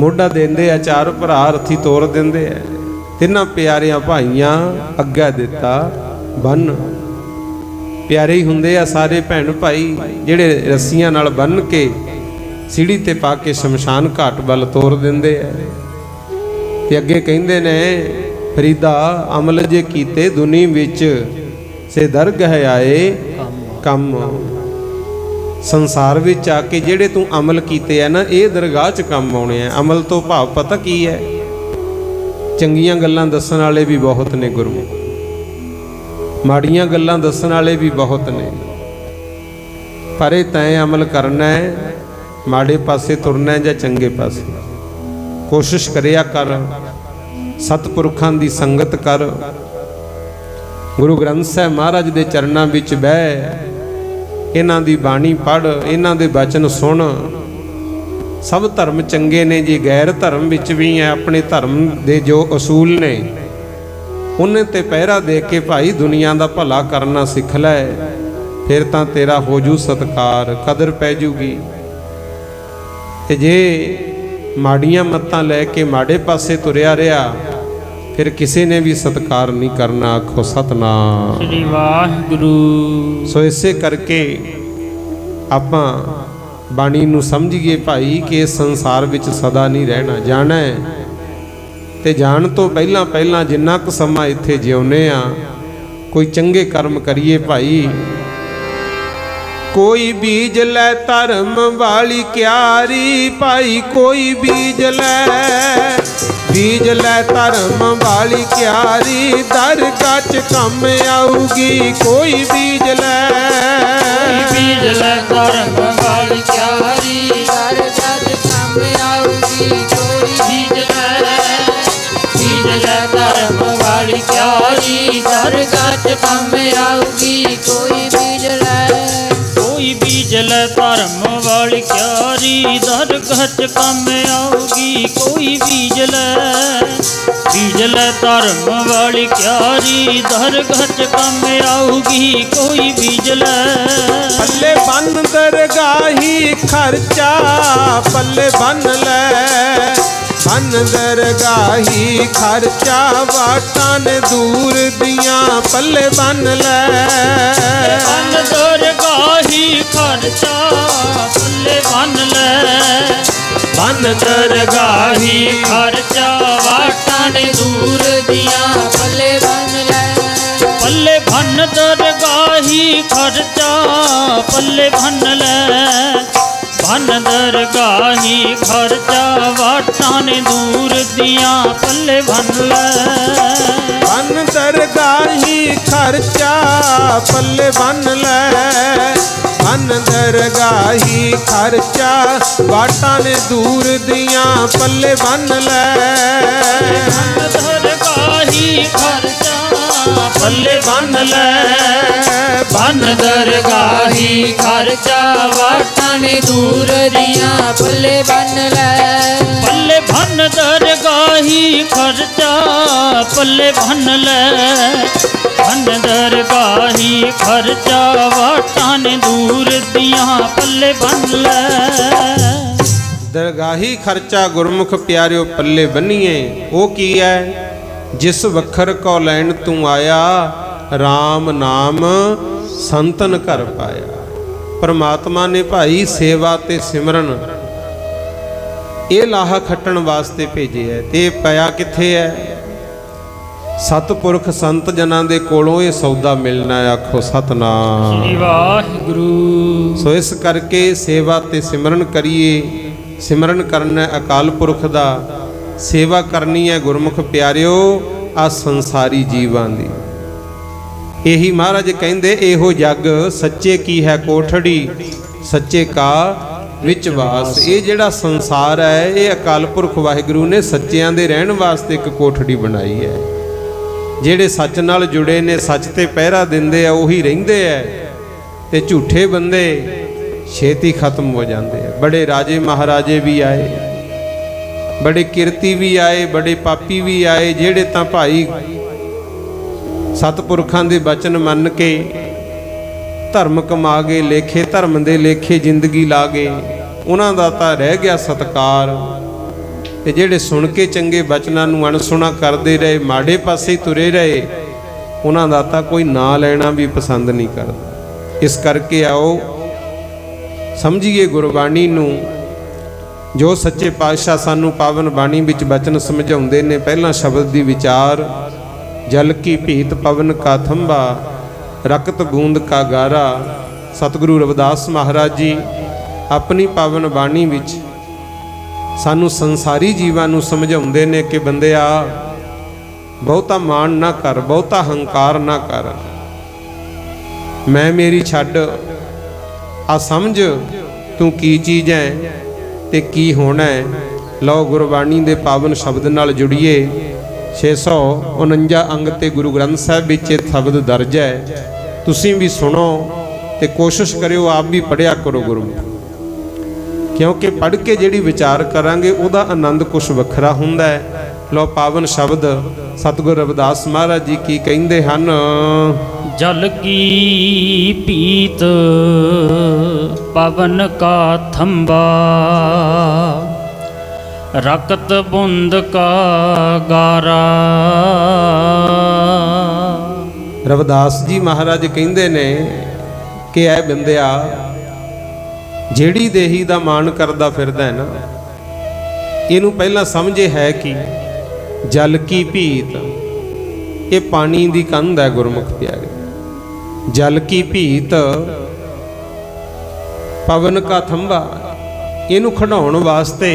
ਮੋਢਾ ਦਿੰਦੇ ਆ, ਚਾਰ ਭਰਾ ਅਰਥੀ ਤੋਰ ਦਿੰਦੇ ਆ। ਤਿੰਨਾਂ ਪਿਆਰਿਆਂ ਭਾਈਆਂ ਅੱਗਾ ਦਿੱਤਾ ਬੰਨ। ਪਿਆਰੇ ਹੀ ਹੁੰਦੇ ਆ ਸਾਰੇ ਭੈਣ ਭਾਈ, ਜਿਹੜੇ ਰੱਸੀਆਂ ਨਾਲ ਬੰਨ ਕੇ ਸੀੜੀ ਤੇ ਪਾ ਕੇ ਸ਼ਮਸ਼ਾਨ ਘਾਟ ਵੱਲ ਤੋਰ ਦਿੰਦੇ ਆ। ਤੇ ਅੱਗੇ ਕਹਿੰਦੇ ਨੇ, ਫਰੀਦਾ ਅਮਲ ਜੇ ਕੀਤੇ ਦੁਨੀ ਵਿੱਚ ਸੇ ਦਰਗਹਿ ਆਏ ਕੰਮ। ਸੰਸਾਰ ਵਿੱਚ ਆ ਕੇ ਜਿਹੜੇ ਤੂੰ ਅਮਲ ਕੀਤੇ ਆ ਨਾ, ਇਹ ਦਰਗਾਹ 'ਚ ਕੰਮ ਆਉਣੇ ਆ। ਅਮਲ ਤੋਂ ਭਾਵ ਪਤਾ ਕੀ ਹੈ? ਚੰਗੀਆਂ ਗੱਲਾਂ ਦੱਸਣ ਵਾਲੇ ਵੀ ਬਹੁਤ ਨੇ ਗੁਰਮੁਖ, ਮਾੜੀਆਂ ਗੱਲਾਂ ਦੱਸਣ ਵਾਲੇ ਵੀ ਬਹੁਤ ਨੇ, ਪਰ ਇਹ ਤੈਂ ਅਮਲ ਕਰਨਾ ਹੈ, ਮਾੜੇ ਪਾਸੇ ਤੁਰਨਾ ਜਾਂ ਚੰਗੇ ਪਾਸੇ। ਕੋਸ਼ਿਸ਼ ਕਰਿਆ ਕਰ, ਸਤਿਪੁਰਖਾਂ ਦੀ ਸੰਗਤ ਕਰ, ਗੁਰੂ ਗ੍ਰੰਥ ਸਾਹਿਬ ਮਹਾਰਾਜ ਦੇ ਚਰਨਾਂ ਵਿੱਚ ਬਹਿ, ਇਹਨਾਂ ਦੀ ਬਾਣੀ ਪੜ੍ਹ, ਇਹਨਾਂ ਦੇ ਬਚਨ ਸੁਣ। ਸਭ ਧਰਮ ਚੰਗੇ ਨੇ ਜੀ, ਗੈਰ ਧਰਮ ਵਿੱਚ ਵੀ ਹੈ। ਆਪਣੇ ਧਰਮ ਦੇ ਜੋ ਅਸੂਲ ਨੇ ਉਹਨੇ ਤੇ ਪਹਿਰਾ ਦੇ ਕੇ ਭਾਈ ਦੁਨੀਆ ਦਾ ਭਲਾ ਕਰਨਾ ਸਿੱਖ ਲੈ, ਫਿਰ ਤਾਂ ਤੇਰਾ ਹੋ ਜੂ ਸਤਿਕਾਰ, ਕਦਰ ਪੈ ਜੂਗੀ। ਤੇ ਜੇ ਮਾੜੀਆਂ ਮੱਤਾਂ ਲੈ ਕੇ ਮਾੜੇ ਪਾਸੇ ਤੁਰਿਆ ਰਿਹਾ, ਫਿਰ ਕਿਸੇ ਨੇ ਵੀ ਸਤਿਕਾਰ ਨਹੀਂ ਕਰਨਾ। ਆਖੋ ਸਤਨਾਮ ਸ੍ਰੀ ਵਾਹਿਗੁਰੂ। ਸੋ ਇਸੇ ਕਰਕੇ ਆਪਾਂ ਬਾਣੀ ਨੂੰ ਸਮਝੀਏ ਭਾਈ ਕਿ ਇਸ ਸੰਸਾਰ ਵਿੱਚ ਸਦਾ ਨਹੀਂ ਰਹਿਣਾ, ਜਾਣਾ ਹੈ। ਤੇ ਜਾਣ ਤੋਂ ਪਹਿਲਾਂ ਪਹਿਲਾਂ ਜਿੰਨਾ ਕੁ ਸਮਾਂ ਇੱਥੇ ਜਿਉਨੇ ਆ, ਕੋਈ ਚੰਗੇ ਕਰਮ ਕਰੀਏ ਭਾਈ। ਕੋਈ ਬੀਜ ਲੈ ਧਰਮ ਵਾਲੀ ਕਿਆਰੀ ਭਾਈ, ਕੋਈ ਬੀਜ ਲੈ ਧਰਮ ਵਾਲੀ ਕਿਆਰੀ, ਦਰਗਾਹ 'ਚ ਕੰਮ ਆਊਗੀ। ਕੋਈ ਬੀਜ ਲੈ ਧਰਮ ਵਾਲੀ ਕਿਆਰੀ, ਦਰਗਾਹ 'ਚ ਕੰਮ ਆਊਗੀ। ਕੋਈ ਬੀਜ ਲੈ ਧਰਮ ਵਾਲੀ ਕਿਆਰੀ, ਦਰਗਾਹ 'ਚ ਕੰਮ ਆਊਗੀ। ਕੋਈ ਬੀਜ ਲੈ ਧਰਮ ਵਾਲੀ ਕਿਆਰੀ, ਦਰਗਾਹ 'ਚ ਕੰਮ ਆਊਗੀ। ਕੋਈ ਬੀਜ ਲੈ ਧਰਮ ਵਾਲੀ ਕਿਆਰੀ, ਦਰਗਾਹ 'ਚ ਕੰਮ ਆਊਗੀ। ਕੋਈ ਬੀਜ ਲੈ ਪੱਲੇ ਬੰਨ ਦਰਗਾਹੀ ਖਰਚਾ, ਪੱਲੇ ਬੰਨ ਲੈ ਦਰਗਾਹੀ ਖਰਚਾ, ਵਾਟਾਂ ਨੇ ਦੂਰ ਦੀਆਂ ਪੱਲੇ ਬੰਨ ਲੈ। ਦਰਗਾਹੀ ਖਰਚਾ ਪੱਲੇ ਬੰਨ ਦਰਗਾਹੀ ਖਰਚਾ, ਵਾਟਾਂ ਨੇ ਦੂਰ ਦੀਆਂ ਪੱਲੇ ਬੰਨ ਲੈ। ਪੱਲੇ ਬੰਨ ਦਰਗਾਹੀ ਖਰਚਾ, ਪੱਲੇ ਬੰਨ ਦਰਗਾਹੀ ਖਰਚਾ, ਵਾਟਾਂ ਨੇ ਦੂਰ ਦੀਆਂ ਪੱਲੇ ਬੰਨ ਬੰਨ ਦਰਗਾਹੀ ਖਰਚਾ, ਪੱਲੇ ਬੰਨ ਲੈ। ਬੰਨ ਦਰਗਾਹੀ ਖਰਚਾ, ਵਾਟਾਂ ਨੇ ਦੂਰ ਦੀਆਂ ਪੱਲੇ ਬੰਨ ਲੈ। ਦਰਗਾਹੀ ਖਰਚਾ ਪੱਲੇ ਬੰਨ ਦਰਗਾਹੀ ਖਰਚਾ, ਵਾਟਾਂ ਨੇ ਦੂਰ ਦੀਆਂ ਪੱਲੇ ਬੰਨ ਲੈ। ਪੱਲੇ ਬੰਨ ਦਰਗਾਹੀ ਖਰਚਾ, ਪੱਲੇ ਬੰਨ ਦਰਗਾਹੀ ਖਰਚਾ, ਵਾਟਾਂ ਨੇ ਦੂਰ ਦੀਆਂ ਪੱਲੇ ਬੰਨ ਲੈ। ਦਰਗਾਹੀ ਖਰਚਾ ਗੁਰਮੁਖ ਪਿਆਰਿਓ ਪੱਲੇ ਬੰਨੀਏ। ਉਹ ਕੀ ਹੈ? ਜਿਸ ਵਖਰ ਕੋ ਲੈਣ ਤੂੰ ਆਇਆ, RAM ਨਾਮ ਸੰਤਨ ਘਰ ਪਾਇਆ। ਪਰਮਾਤਮਾ ਨੇ ਭਾਈ ਸੇਵਾ ਤੇ ਸਿਮਰਨ ਇਹ ਲਾਹਾ ਖੱਟਣ ਵਾਸਤੇ ਭੇਜਿਆ ਹੈ। ਤੇ ਇਹ ਪਿਆ ਕਿੱਥੇ ਹੈ? ਸਤਿਪੁਰਖ ਸੰਤ ਜਨਾਂ ਦੇ ਕੋਲੋਂ ਇਹ ਸੌਦਾ ਮਿਲਣਾ। ਆਖੋ ਸਤਨਾਮ ਸ੍ਰੀ ਵਾਹਿਗੁਰੂ। ਸੋ ਇਸ ਕਰਕੇ ਸੇਵਾ ਤੇ ਸਿਮਰਨ ਕਰੀਏ। ਸਿਮਰਨ ਕਰਨਾ ਅਕਾਲ ਪੁਰਖ ਦਾ, ਸੇਵਾ ਕਰਨੀ ਹੈ ਗੁਰਮੁਖ ਪਿਆਰਿਓ ਆ ਸੰਸਾਰੀ ਜੀਵਾਂ ਦੀ। ਇਹੀ ਮਹਾਰਾਜ ਕਹਿੰਦੇ, ਇਹੋ ਜਗ ਸੱਚੇ ਕੀ ਹੈ ਕੋਠੜੀ, ਸੱਚੇ ਕਾ ਵਿੱਚ ਵਾਸ। ਇਹ ਜਿਹੜਾ ਸੰਸਾਰ ਹੈ, ਇਹ ਅਕਾਲ ਪੁਰਖ ਵਾਹਿਗੁਰੂ ਨੇ ਸੱਚਿਆਂ ਦੇ ਰਹਿਣ ਵਾਸਤੇ ਇੱਕ ਕੋਠੜੀ ਬਣਾਈ ਹੈ। ਜਿਹੜੇ ਸੱਚ ਨਾਲ ਜੁੜੇ ਨੇ, ਸੱਚ ਤੇ ਪਹਿਰਾ ਦਿੰਦੇ ਆ, ਉਹੀ ਰਹਿੰਦੇ ਆ। ਤੇ ਝੂਠੇ ਬੰਦੇ ਛੇਤੀ ਖਤਮ ਹੋ ਜਾਂਦੇ ਆ। ਬੜੇ ਰਾਜੇ ਮਹਾਰਾਜੇ ਵੀ ਆਏ, ਬੜੇ ਕਿਰਤੀ ਵੀ ਆਏ, ਬੜੇ ਪਾਪੀ ਵੀ ਆਏ, ਜਿਹੜੇ ਤਾਂ ਭਾਈ ਸਤਿਪੁਰਖਾਂ ਦੇ ਬਚਨ ਮੰਨ ਕੇ ਧਰਮ ਕਮਾ ਗਏ, ਲੇਖੇ ਧਰਮ ਦੇ ਲੇਖੇ ਜ਼ਿੰਦਗੀ ਲਾ ਗਏ। ਉਹਨਾਂ ਦਾ ਤਾਂ ਰਹਿ ਗਿਆ ਸਤਕਾਰ, ਤੇ ਜਿਹੜੇ ਸੁਣ ਕੇ ਚੰਗੇ ਬਚਨਾਂ ਨੂੰ ਅਣਸੁਣਾ ਕਰਦੇ ਰਹੇ, ਮਾੜੇ ਪਾਸੇ ਤੁਰੇ ਰਹੇ, ਉਹਨਾਂ ਦਾ ਤਾਂ ਕੋਈ ਨਾਂ ਲੈਣਾ ਵੀ ਪਸੰਦ ਨਹੀਂ ਕਰਦਾ। ਇਸ ਕਰਕੇ ਆਓ ਸਮਝੀਏ ਗੁਰਬਾਣੀ ਨੂੰ। ਜੋ ਸੱਚੇ ਪਾਤਸ਼ਾਹ ਸਾਨੂੰ ਪਾਵਨ ਬਾਣੀ ਵਿੱਚ ਬਚਨ ਸਮਝਾਉਂਦੇ ਨੇ। ਪਹਿਲਾ ਸ਼ਬਦ ਦੀ ਵਿਚਾਰ, ਜਲ ਕੀ ਭੀਤ ਪਵਨ ਕਾ ਥੰਬਾ, ਰਕਤ ਬੂੰਦ ਕਾ ਗਾਰਾ। ਸਤਿਗੁਰੂ ਰਵਿਦਾਸ ਮਹਾਰਾਜ ਜੀ ਆਪਣੀ ਪਾਵਨ ਬਾਣੀ ਵਿੱਚ ਸਾਨੂੰ ਸੰਸਾਰੀ ਜੀਵਾਂ ਨੂੰ ਸਮਝਾਉਂਦੇ ਨੇ ਕਿ ਬੰਦਿਆ, ਬਹੁਤਾ ਮਾਣ ਨਾ ਕਰ, ਬਹੁਤਾ ਹੰਕਾਰ ਨਾ ਕਰ, ਮੈਂ ਮੇਰੀ ਛੱਡ, ਆ ਸਮਝ ਤੂੰ ਕੀ ਚੀਜ਼ ਹੈ ਤੇ ਕੀ ਹੋਣਾ ਹੈ। ਲਓ ਗੁਰਬਾਣੀ ਦੇ ਪਾਵਨ ਸ਼ਬਦ ਨਾਲ ਜੁੜੀਏ। 649 ਅੰਗ ਤੇ ਗੁਰੂ ਗ੍ਰੰਥ ਸਾਹਿਬ ਵਿੱਚ ਇਹ ਸ਼ਬਦ ਦਰਜ ਹੈ। ਤੁਸੀਂ ਵੀ ਸੁਣੋ ਤੇ ਕੋਸ਼ਿਸ਼ ਕਰਿਓ ਆਪ ਵੀ ਪੜ੍ਹਿਆ ਕਰੋ ਗੁਰਮੁਖ, ਕਿਉਂਕਿ ਪੜ੍ਹ ਕੇ ਜਿਹੜੀ ਵਿਚਾਰ ਕਰਾਂਗੇ ਉਹਦਾ ਆਨੰਦ ਕੁਛ ਵੱਖਰਾ ਹੁੰਦਾ ਹੈ। ਲਓ ਪਾਵਨ ਸ਼ਬਦ ਸਤਿਗੁਰ ਰਵਿਦਾਸ ਮਹਾਰਾਜ ਜੀ ਕੀ ਕਹਿੰਦੇ ਹਨ। ਜਲ ਕੀ ਪੀਤ ਪਵਨ ਕਾ ਥੰਬਾ, ਰਕਤ ਬੁੰਦ ਕਾ ਗਾਰਾ। ਰਵਿਦਾਸ ਜੀ ਮਹਾਰਾਜ ਕਹਿੰਦੇ ਨੇ ਕਿ ਐ ਬੰਦਿਆ, ਜਿਹੜੀ ਦੇਹੀ ਦਾ ਮਾਣ ਕਰਦਾ ਫਿਰਦਾ ਹੈ ਨਾ, ਇਹਨੂੰ ਪਹਿਲਾਂ ਸਮਝੇ ਹੈ ਕਿ ਜਲ ਕੀ ਭੀਤ, ਇਹ ਪਾਣੀ ਦੀ ਕੰਧ ਹੈ ਗੁਰਮੁਖ ਪਿਆਰੇ। ਜਲ ਕੀ ਭੀਤ ਪਵਨ ਕਾ ਥੰਬਾ, ਇਹਨੂੰ ਖੜਾਉਣ ਵਾਸਤੇ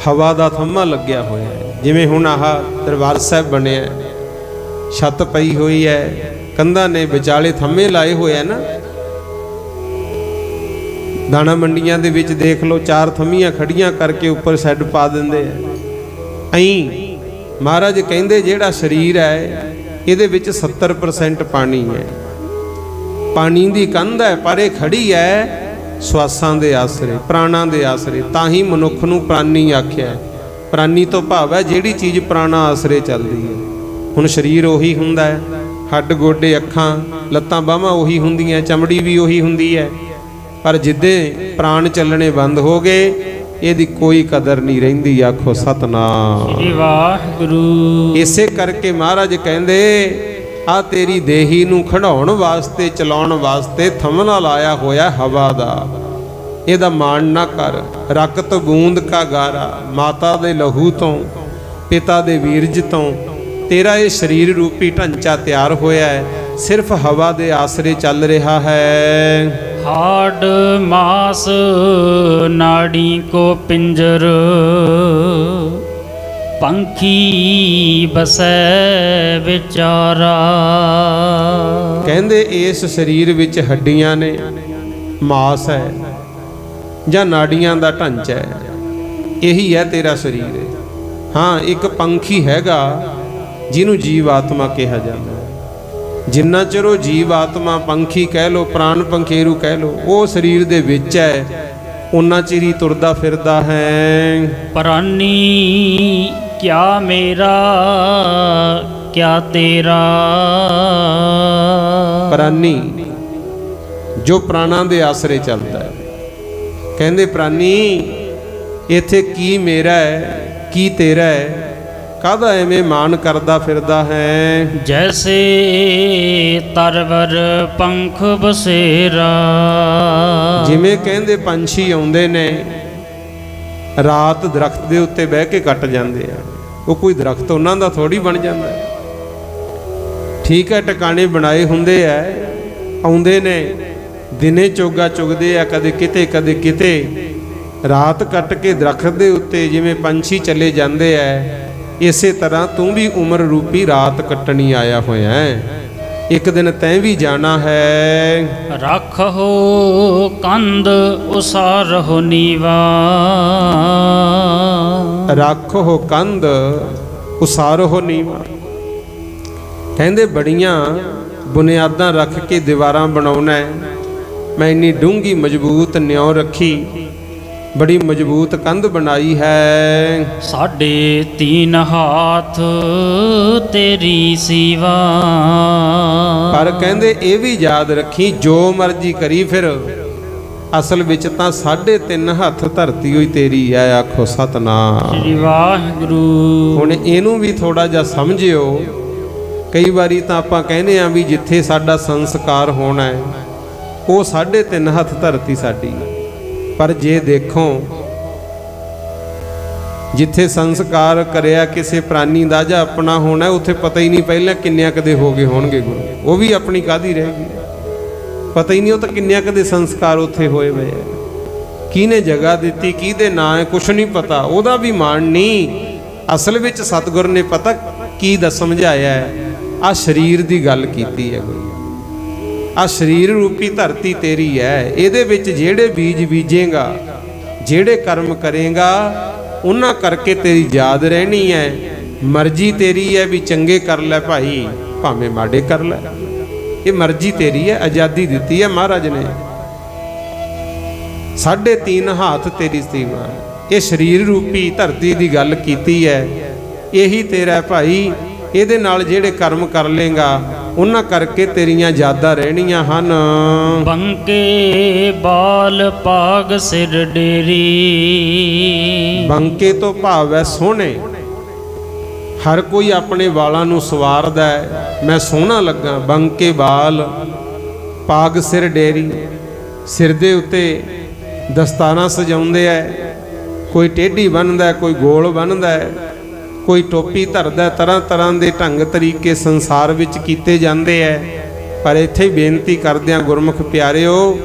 ਹਵਾ ਦਾ ਥੰਮਾ ਲੱਗਿਆ ਹੋਇਆ ਹੈ। ਜਿਵੇਂ ਹੁਣ ਆਹ ਦਰਬਾਰ ਸਾਹਿਬ ਬਣਿਆ, ਛੱਤ ਪਈ ਹੋਈ ਹੈ, ਕੰਧਾਂ ਨੇ ਵਿਚਾਲੇ ਥੰਮੇ ਲਾਏ ਹੋਏ ਆ ਨਾ। ਦਾਣਾ ਮੰਡੀਆਂ ਦੇ ਵਿੱਚ ਦੇਖ ਲਓ, 4 ਥੰਮੀਆਂ ਖੜੀਆਂ ਕਰਕੇ ਉੱਪਰ ਸ਼ੈੱਡ ਪਾ ਦਿੰਦੇ ਆ। ਐਂ ਮਹਾਰਾਜ ਕਹਿੰਦੇ ਜਿਹੜਾ ਸਰੀਰ ਹੈ ਇਹਦੇ ਵਿੱਚ 70% ਪਾਣੀ ਹੈ, ਪਾਣੀ ਦੀ ਕੰਧ ਹੈ, ਪਰ ਇਹ ਖੜੀ ਹੈ ਸਵਾਸਾਂ ਦੇ ਆਸਰੇ, ਪ੍ਰਾਣਾਂ ਦੇ ਆਸਰੇ। ਤਾਂ ਹੀ ਮਨੁੱਖ ਨੂੰ ਪ੍ਰਾਨੀ ਆਖਿਆ। ਪ੍ਰਾਨੀ ਤੋਂ ਭਾਵ ਹੈ ਜਿਹੜੀ ਚੀਜ਼ ਪ੍ਰਾਣਾ ਆਸਰੇ ਚੱਲਦੀ ਹੈ। ਹੁਣ ਸਰੀਰ ਉਹੀ ਹੁੰਦਾ ਹੈ, ਹੱਡ ਗੋਡੇ ਅੱਖਾਂ ਲੱਤਾਂ ਬਾਹਾਂ ਉਹੀ ਹੁੰਦੀਆਂ, ਚਮੜੀ ਵੀ ਉਹੀ ਹੁੰਦੀ ਹੈ, ਪਰ ਜਿੱਦੇ ਪ੍ਰਾਣ ਚੱਲਣੇ ਬੰਦ ਹੋ ਗਏ ਇਹਦੀ ਕੋਈ ਕਦਰ ਨਹੀਂ ਰਹਿੰਦੀ। ਆਖੋ ਸਤਨਾਮ ਸ੍ਰੀ ਵਾਹਿਗੁਰੂ। ਇਸੇ ਕਰਕੇ ਮਹਾਰਾਜ ਕਹਿੰਦੇ ਆ ਤੇਰੀ ਦੇਹੀ ਨੂੰ ਖੜਾਉਣ ਵਾਸਤੇ, ਚਲਾਉਣ ਵਾਸਤੇ ਥੰਮਣਾ ਲਾਇਆ ਹੋਇਆ ਹਵਾ ਦਾ, ਇਹਦਾ ਮਾਣ ਨਾ ਕਰ। ਰਕਤ ਬੂੰਦ ਕਾ ਗਾਰਾ, ਮਾਤਾ ਦੇ ਲਹੂ ਤੋਂ, ਪਿਤਾ ਦੇ ਵੀਰਜ ਤੋਂ ਤੇਰਾ ਇਹ ਸਰੀਰ ਰੂਪੀ ਢਾਂਚਾ ਤਿਆਰ ਹੋਇਆ ਹੈ, ਸਿਰਫ ਹਵਾ ਦੇ ਆਸਰੇ ਚੱਲ ਰਿਹਾ ਹੈ। हाड मास नाड़ी को पिंजर, पंखी बसै विचारा। कहंदे इस शरीर विच हड्डियां ने, मास है ਜਾਂ ਨਾੜੀਆਂ ਦਾ ਢਾਂਚਾ ਹੈ, ਇਹੀ ਹੈ ਤੇਰਾ ਸਰੀਰ। ਹਾਂ, ਇੱਕ ਪੰਖੀ ਹੈਗਾ ਜਿਹਨੂੰ ਜੀਵ ਆਤਮਾ ਕਿਹਾ ਜਾਂਦਾ ਹੈ। ਜਿੰਨਾ ਚਿਰ ਉਹ ਜੀਵ ਆਤਮਾ, ਪੰਖੀ ਕਹਿ ਲੋ, ਪ੍ਰਾਣ ਪੰਖੇਰੂ ਕਹਿ ਲੋ, ਉਹ ਸਰੀਰ ਦੇ ਵਿੱਚ ਹੈ, ਉਹਨਾਂ ਚਿਰ ਹੀ ਤੁਰਦਾ ਫਿਰਦਾ ਹੈ। ਪ੍ਰਾਨੀ ਕਿਆ ਮੇਰਾ ਕਿਆ ਤੇਰਾ। ਪ੍ਰਾਨੀ ਜੋ ਪ੍ਰਾਣਾਂ ਦੇ ਆਸਰੇ ਚੱਲਦਾ ਹੈ। ਕਹਿੰਦੇ ਪ੍ਰਾਨੀ ਇੱਥੇ ਕੀ ਮੇਰਾ ਹੈ ਕੀ ਤੇਰਾ ਹੈ, ਕਾਹਦਾ ਐਵੇਂ ਮਾਣ ਕਰਦਾ ਫਿਰਦਾ ਹੈ। ਜੈਸੇ ਤਰਵਰ ਪੰਖ ਬਸੇਰਾ। ਜਿਵੇਂ ਕਹਿੰਦੇ ਪੰਛੀ ਆਉਂਦੇ ਨੇ, ਰਾਤ ਦਰਖਤ ਦੇ ਉੱਤੇ ਬਹਿ ਕੇ ਕੱਟ ਜਾਂਦੇ ਆ, ਉਹ ਕੋਈ ਦਰਖਤ ਉਹਨਾਂ ਦਾ ਥੋੜੀ ਬਣ ਜਾਂਦਾ। ਠੀਕ ਹੈ, ਟਿਕਾਣੇ ਬਣਾਏ ਹੁੰਦੇ ਆ, ਆਉਂਦੇ ਨੇ, ਦਿਨੇ ਚੋਗਾ ਚੁਗਦੇ ਆ, ਕਦੇ ਕਿਤੇ ਕਦੇ ਕਿਤੇ। ਰਾਤ ਕੱਟ ਕੇ ਦਰਖਤ ਦੇ ਉੱਤੇ ਜਿਵੇਂ ਪੰਛੀ ਚਲੇ ਜਾਂਦੇ ਆ, ਇਸੇ ਤਰ੍ਹਾਂ ਤੂੰ ਵੀ ਉਮਰ ਰੂਪੀ ਰਾਤ ਕੱਟਣੀ ਆਇਆ ਹੋਇਆ ਹੈ। ਇੱਕ ਦਿਨ ਤੈਂ ਵੀ ਜਾਣਾ ਹੈ। ਰੱਖੋ ਕੰਧ ਉਸਾਰਹੁ ਨੀਵਾ। ਰੱਖੋ ਕੰਧ ਉਸਾਰਹੁ ਨੀਵਾ। ਕਹਿੰਦੇ ਬੜੀਆਂ ਬੁਨਿਆਦਾਂ ਰੱਖ ਕੇ ਦੀਵਾਰਾਂ ਬਣਾਉਣਾ ਹੈ। ਮੈਂ ਇੰਨੀ ਡੂੰਘੀ ਮਜ਼ਬੂਤ ਨਿਉ ਰੱਖੀ, बड़ी मजबूत कंध बनाई है। 3.5 हाथ तेरी सीवा। पर कहंदे ये भी याद रखी, जो मर्जी करी फिर ਅਸਲ ਵਿੱਚ ਤਾਂ 3.5 ਹੱਥ ਧਰਤੀ ਹੋਈ ਤੇਰੀ ਹੈ। ਆਖੋ ਸਤਨਾਮ। ਸ੍ਰੀ ਵਾਹਿਗੁਰੂ। ਹੁਣ ਇਹਨੂੰ ਵੀ ਥੋੜਾ ਜਿਹਾ ਸਮਝਿਓ। ਕਈ ਵਾਰੀ ਤਾਂ ਆਪਾਂ ਕਹਿੰਦੇ ਆ ਵੀ ਜਿੱਥੇ ਸਾਡਾ ਸੰਸਕਾਰ ਹੋਣਾ ਹੈ ਉਹ 3.5 ਹੱਥ ਧਰਤੀ ਸਾਡੀ, ਪਰ ਜੇ ਦੇਖੋ ਜਿੱਥੇ ਸੰਸਕਾਰ ਕਰਿਆ ਕਿਸੇ ਪ੍ਰਾਨੀ ਦਾ ਜਾਂ ਆਪਣਾ ਹੋਣਾ, ਉੱਥੇ ਪਤਾ ਹੀ ਨਹੀਂ ਪਹਿਲਾਂ ਕਿੰਨਿਆਂ ਕਦੇ ਹੋ ਗਏ ਹੋਣਗੇ ਗੁਰੂ, ਉਹ ਵੀ ਆਪਣੀ ਕਾਹਦੀ ਰਹਿ ਗਈ, ਪਤਾ ਹੀ ਨਹੀਂ ਉਹ ਤਾਂ ਕਿੰਨਿਆਂ ਕਦੇ ਸੰਸਕਾਰ ਉੱਥੇ ਹੋਏ ਹੋਏ ਆ। ਕਿਹਨੇ ਜਗ੍ਹਾ ਦਿੱਤੀ, ਕਿਹਦੇ ਨਾਂ ਹੈ, ਕੁਛ ਨਹੀਂ ਪਤਾ, ਉਹਦਾ ਵੀ ਮਾਣ ਨਹੀਂ। ਅਸਲ ਵਿੱਚ ਸਤਿਗੁਰ ਨੇ ਪਤਾ ਕੀ ਸਮਝਾਇਆ ਹੈ, ਆ ਸਰੀਰ ਦੀ ਗੱਲ ਕੀਤੀ ਹੈ ਗੁਰੂ। ਆ ਸਰੀਰ ਰੂਪੀ ਧਰਤੀ ਤੇਰੀ ਹੈ, ਇਹਦੇ ਵਿੱਚ ਜਿਹੜੇ ਬੀਜ ਬੀਜੇਗਾ, ਜਿਹੜੇ ਕਰਮ ਕਰੇਗਾ, ਉਹਨਾਂ ਕਰਕੇ ਤੇਰੀ ਯਾਦ ਰਹਿਣੀ ਹੈ। ਮਰਜ਼ੀ ਤੇਰੀ ਹੈ ਵੀ ਚੰਗੇ ਕਰ ਲੈ ਭਾਈ, ਭਾਵੇਂ ਮਾੜੇ ਕਰ ਲੈ, ਇਹ ਮਰਜ਼ੀ ਤੇਰੀ ਹੈ। ਆਜ਼ਾਦੀ ਦਿੱਤੀ ਹੈ ਮਹਾਰਾਜ ਨੇ। 3.5 ਹੱਥ ਤੇਰੀ ਸੀਮਾ, ਇਹ ਸਰੀਰ ਰੂਪੀ ਧਰਤੀ ਦੀ ਗੱਲ ਕੀਤੀ ਹੈ। ਇਹੀ ਤੇਰਾ ਭਾਈ, ਇਹਦੇ ਨਾਲ ਜਿਹੜੇ ਕਰਮ ਕਰ ਲੇਗਾ ਉਹਨਾਂ ਕਰਕੇ ਤੇਰੀਆਂ ਯਾਦਾਂ ਰਹਿਣੀਆਂ ਹਨ। ਬੰਕੇ ਬਾਲ ਪਾਗ ਸਿਰ ਡੇਰੀ। ਬੰਕੇ ਤੋਂ ਭਾਵ ਹੈ ਸੋਹਣੇ। ਹਰ ਕੋਈ ਆਪਣੇ ਵਾਲਾਂ ਨੂੰ ਸਵਾਰਦਾ ਹੈ, ਮੈਂ ਸੋਹਣਾ ਲੱਗਾ। ਬੰਕੇ ਬਾਲ ਪਾਗ ਸਿਰ ਡੇਰੀ, ਸਿਰ ਦੇ ਉੱਤੇ ਦਸਤਾਨਾ ਸਜਾਉਂਦੇ ਹੈ। ਕੋਈ ਟੇਢੀ ਬੰਨ੍ਹਦਾ, ਕੋਈ ਗੋਲ ਬੰਨ੍ਹਦਾ, ਕੋਈ ਟੋਪੀ ਧਰਦਾ। ਤਰ੍ਹਾਂ ਤਰ੍ਹਾਂ ਦੇ ਢੰਗ ਤਰੀਕੇ ਸੰਸਾਰ ਵਿੱਚ ਕੀਤੇ ਜਾਂਦੇ ਹੈ। ਪਰ ਇੱਥੇ ਬੇਨਤੀ ਕਰਦਿਆਂ ਗੁਰਮੁਖ ਪਿਆਰਿਓ,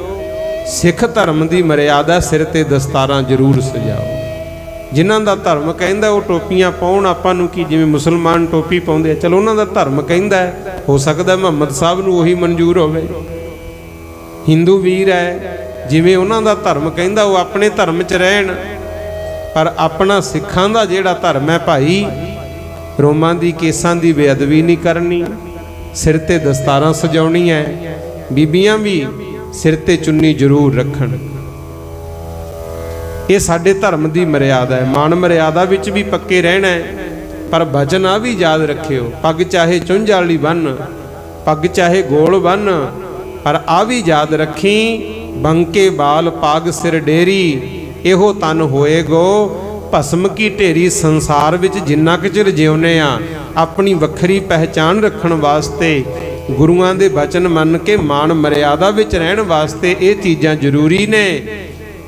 ਸਿੱਖ ਧਰਮ ਦੀ ਮਰਿਆਦਾ ਸਿਰ ਤੇ ਦਸਤਾਰਾਂ ਜ਼ਰੂਰ ਸਜਾਓ। ਜਿਨ੍ਹਾਂ ਦਾ ਧਰਮ ਕਹਿੰਦਾ ਉਹ ਟੋਪੀਆਂ ਪਾਉਣ, ਆਪਾਂ ਨੂੰ ਕੀ, ਜਿਵੇਂ ਮੁਸਲਮਾਨ ਟੋਪੀ ਪਾਉਂਦੇ ਆ, ਚਲੋ ਉਹਨਾਂ ਦਾ ਧਰਮ ਕਹਿੰਦਾ, ਹੋ ਸਕਦਾ ਮੁਹੰਮਦ ਸਾਹਿਬ ਨੂੰ ਉਹੀ ਮਨਜ਼ੂਰ ਹੋਵੇ। ਹਿੰਦੂ ਵੀਰ ਹੈ, ਜਿਵੇਂ ਉਹਨਾਂ ਦਾ ਧਰਮ ਕਹਿੰਦਾ ਉਹ ਆਪਣੇ ਧਰਮ 'ਚ ਰਹਿਣ। ਪਰ ਆਪਣਾ ਸਿੱਖਾਂ ਦਾ ਜਿਹੜਾ ਧਰਮ ਹੈ ਭਾਈ, ਰੋਮਾਂ ਦੀ ਕੇਸਾਂ ਦੀ ਬੇਅਦਬੀ ਨਹੀਂ ਕਰਨੀ, ਸਿਰ ਤੇ ਦਸਤਾਰਾਂ ਸਜਾਉਣੀ ਹੈ। ਬੀਬੀਆਂ ਵੀ ਸਿਰ ਤੇ ਚੁੰਨੀ ਜ਼ਰੂਰ ਰੱਖਣ। ਇਹ ਸਾਡੇ ਧਰਮ ਦੀ ਮਰਿਆਦਾ ਹੈ। ਮਾਨ ਮਰਿਆਦਾ ਵਿੱਚ ਵੀ ਪੱਕੇ ਰਹਿਣਾ ਹੈ। ਪਰ ਬਚਨ ਆ ਵੀ ਯਾਦ ਰੱਖਿਓ, ਪੱਗ ਚਾਹੇ ਚੁੰਝ ਵਾਲੀ ਬੰਨ, ਪੱਗ ਚਾਹੇ ਗੋਲ ਬੰਨ, ਪਰ ਆ ਵੀ ਯਾਦ ਰੱਖੀ, ਬੰਕੇ ਬਾਲ ਪਾਗ ਸਿਰ ਡੇਰੀ, ਇਹੋ ਤਨ ਹੋਏਗੋ ਭਸਮ ਕੀ ਢੇਰੀ। ਸੰਸਾਰ ਵਿੱਚ ਜਿੰਨਾ ਕੁ ਚਿਰ ਜਿਉਨੇ ਆ, ਆਪਣੀ ਵੱਖਰੀ ਪਹਿਚਾਣ ਰੱਖਣ ਵਾਸਤੇ, ਗੁਰੂਆਂ ਦੇ ਬਚਨ ਮੰਨ ਕੇ ਮਾਣ ਮਰਿਆਦਾ ਵਿੱਚ ਰਹਿਣ ਵਾਸਤੇ ਇਹ ਚੀਜ਼ਾਂ ਜ਼ਰੂਰੀ ਨੇ।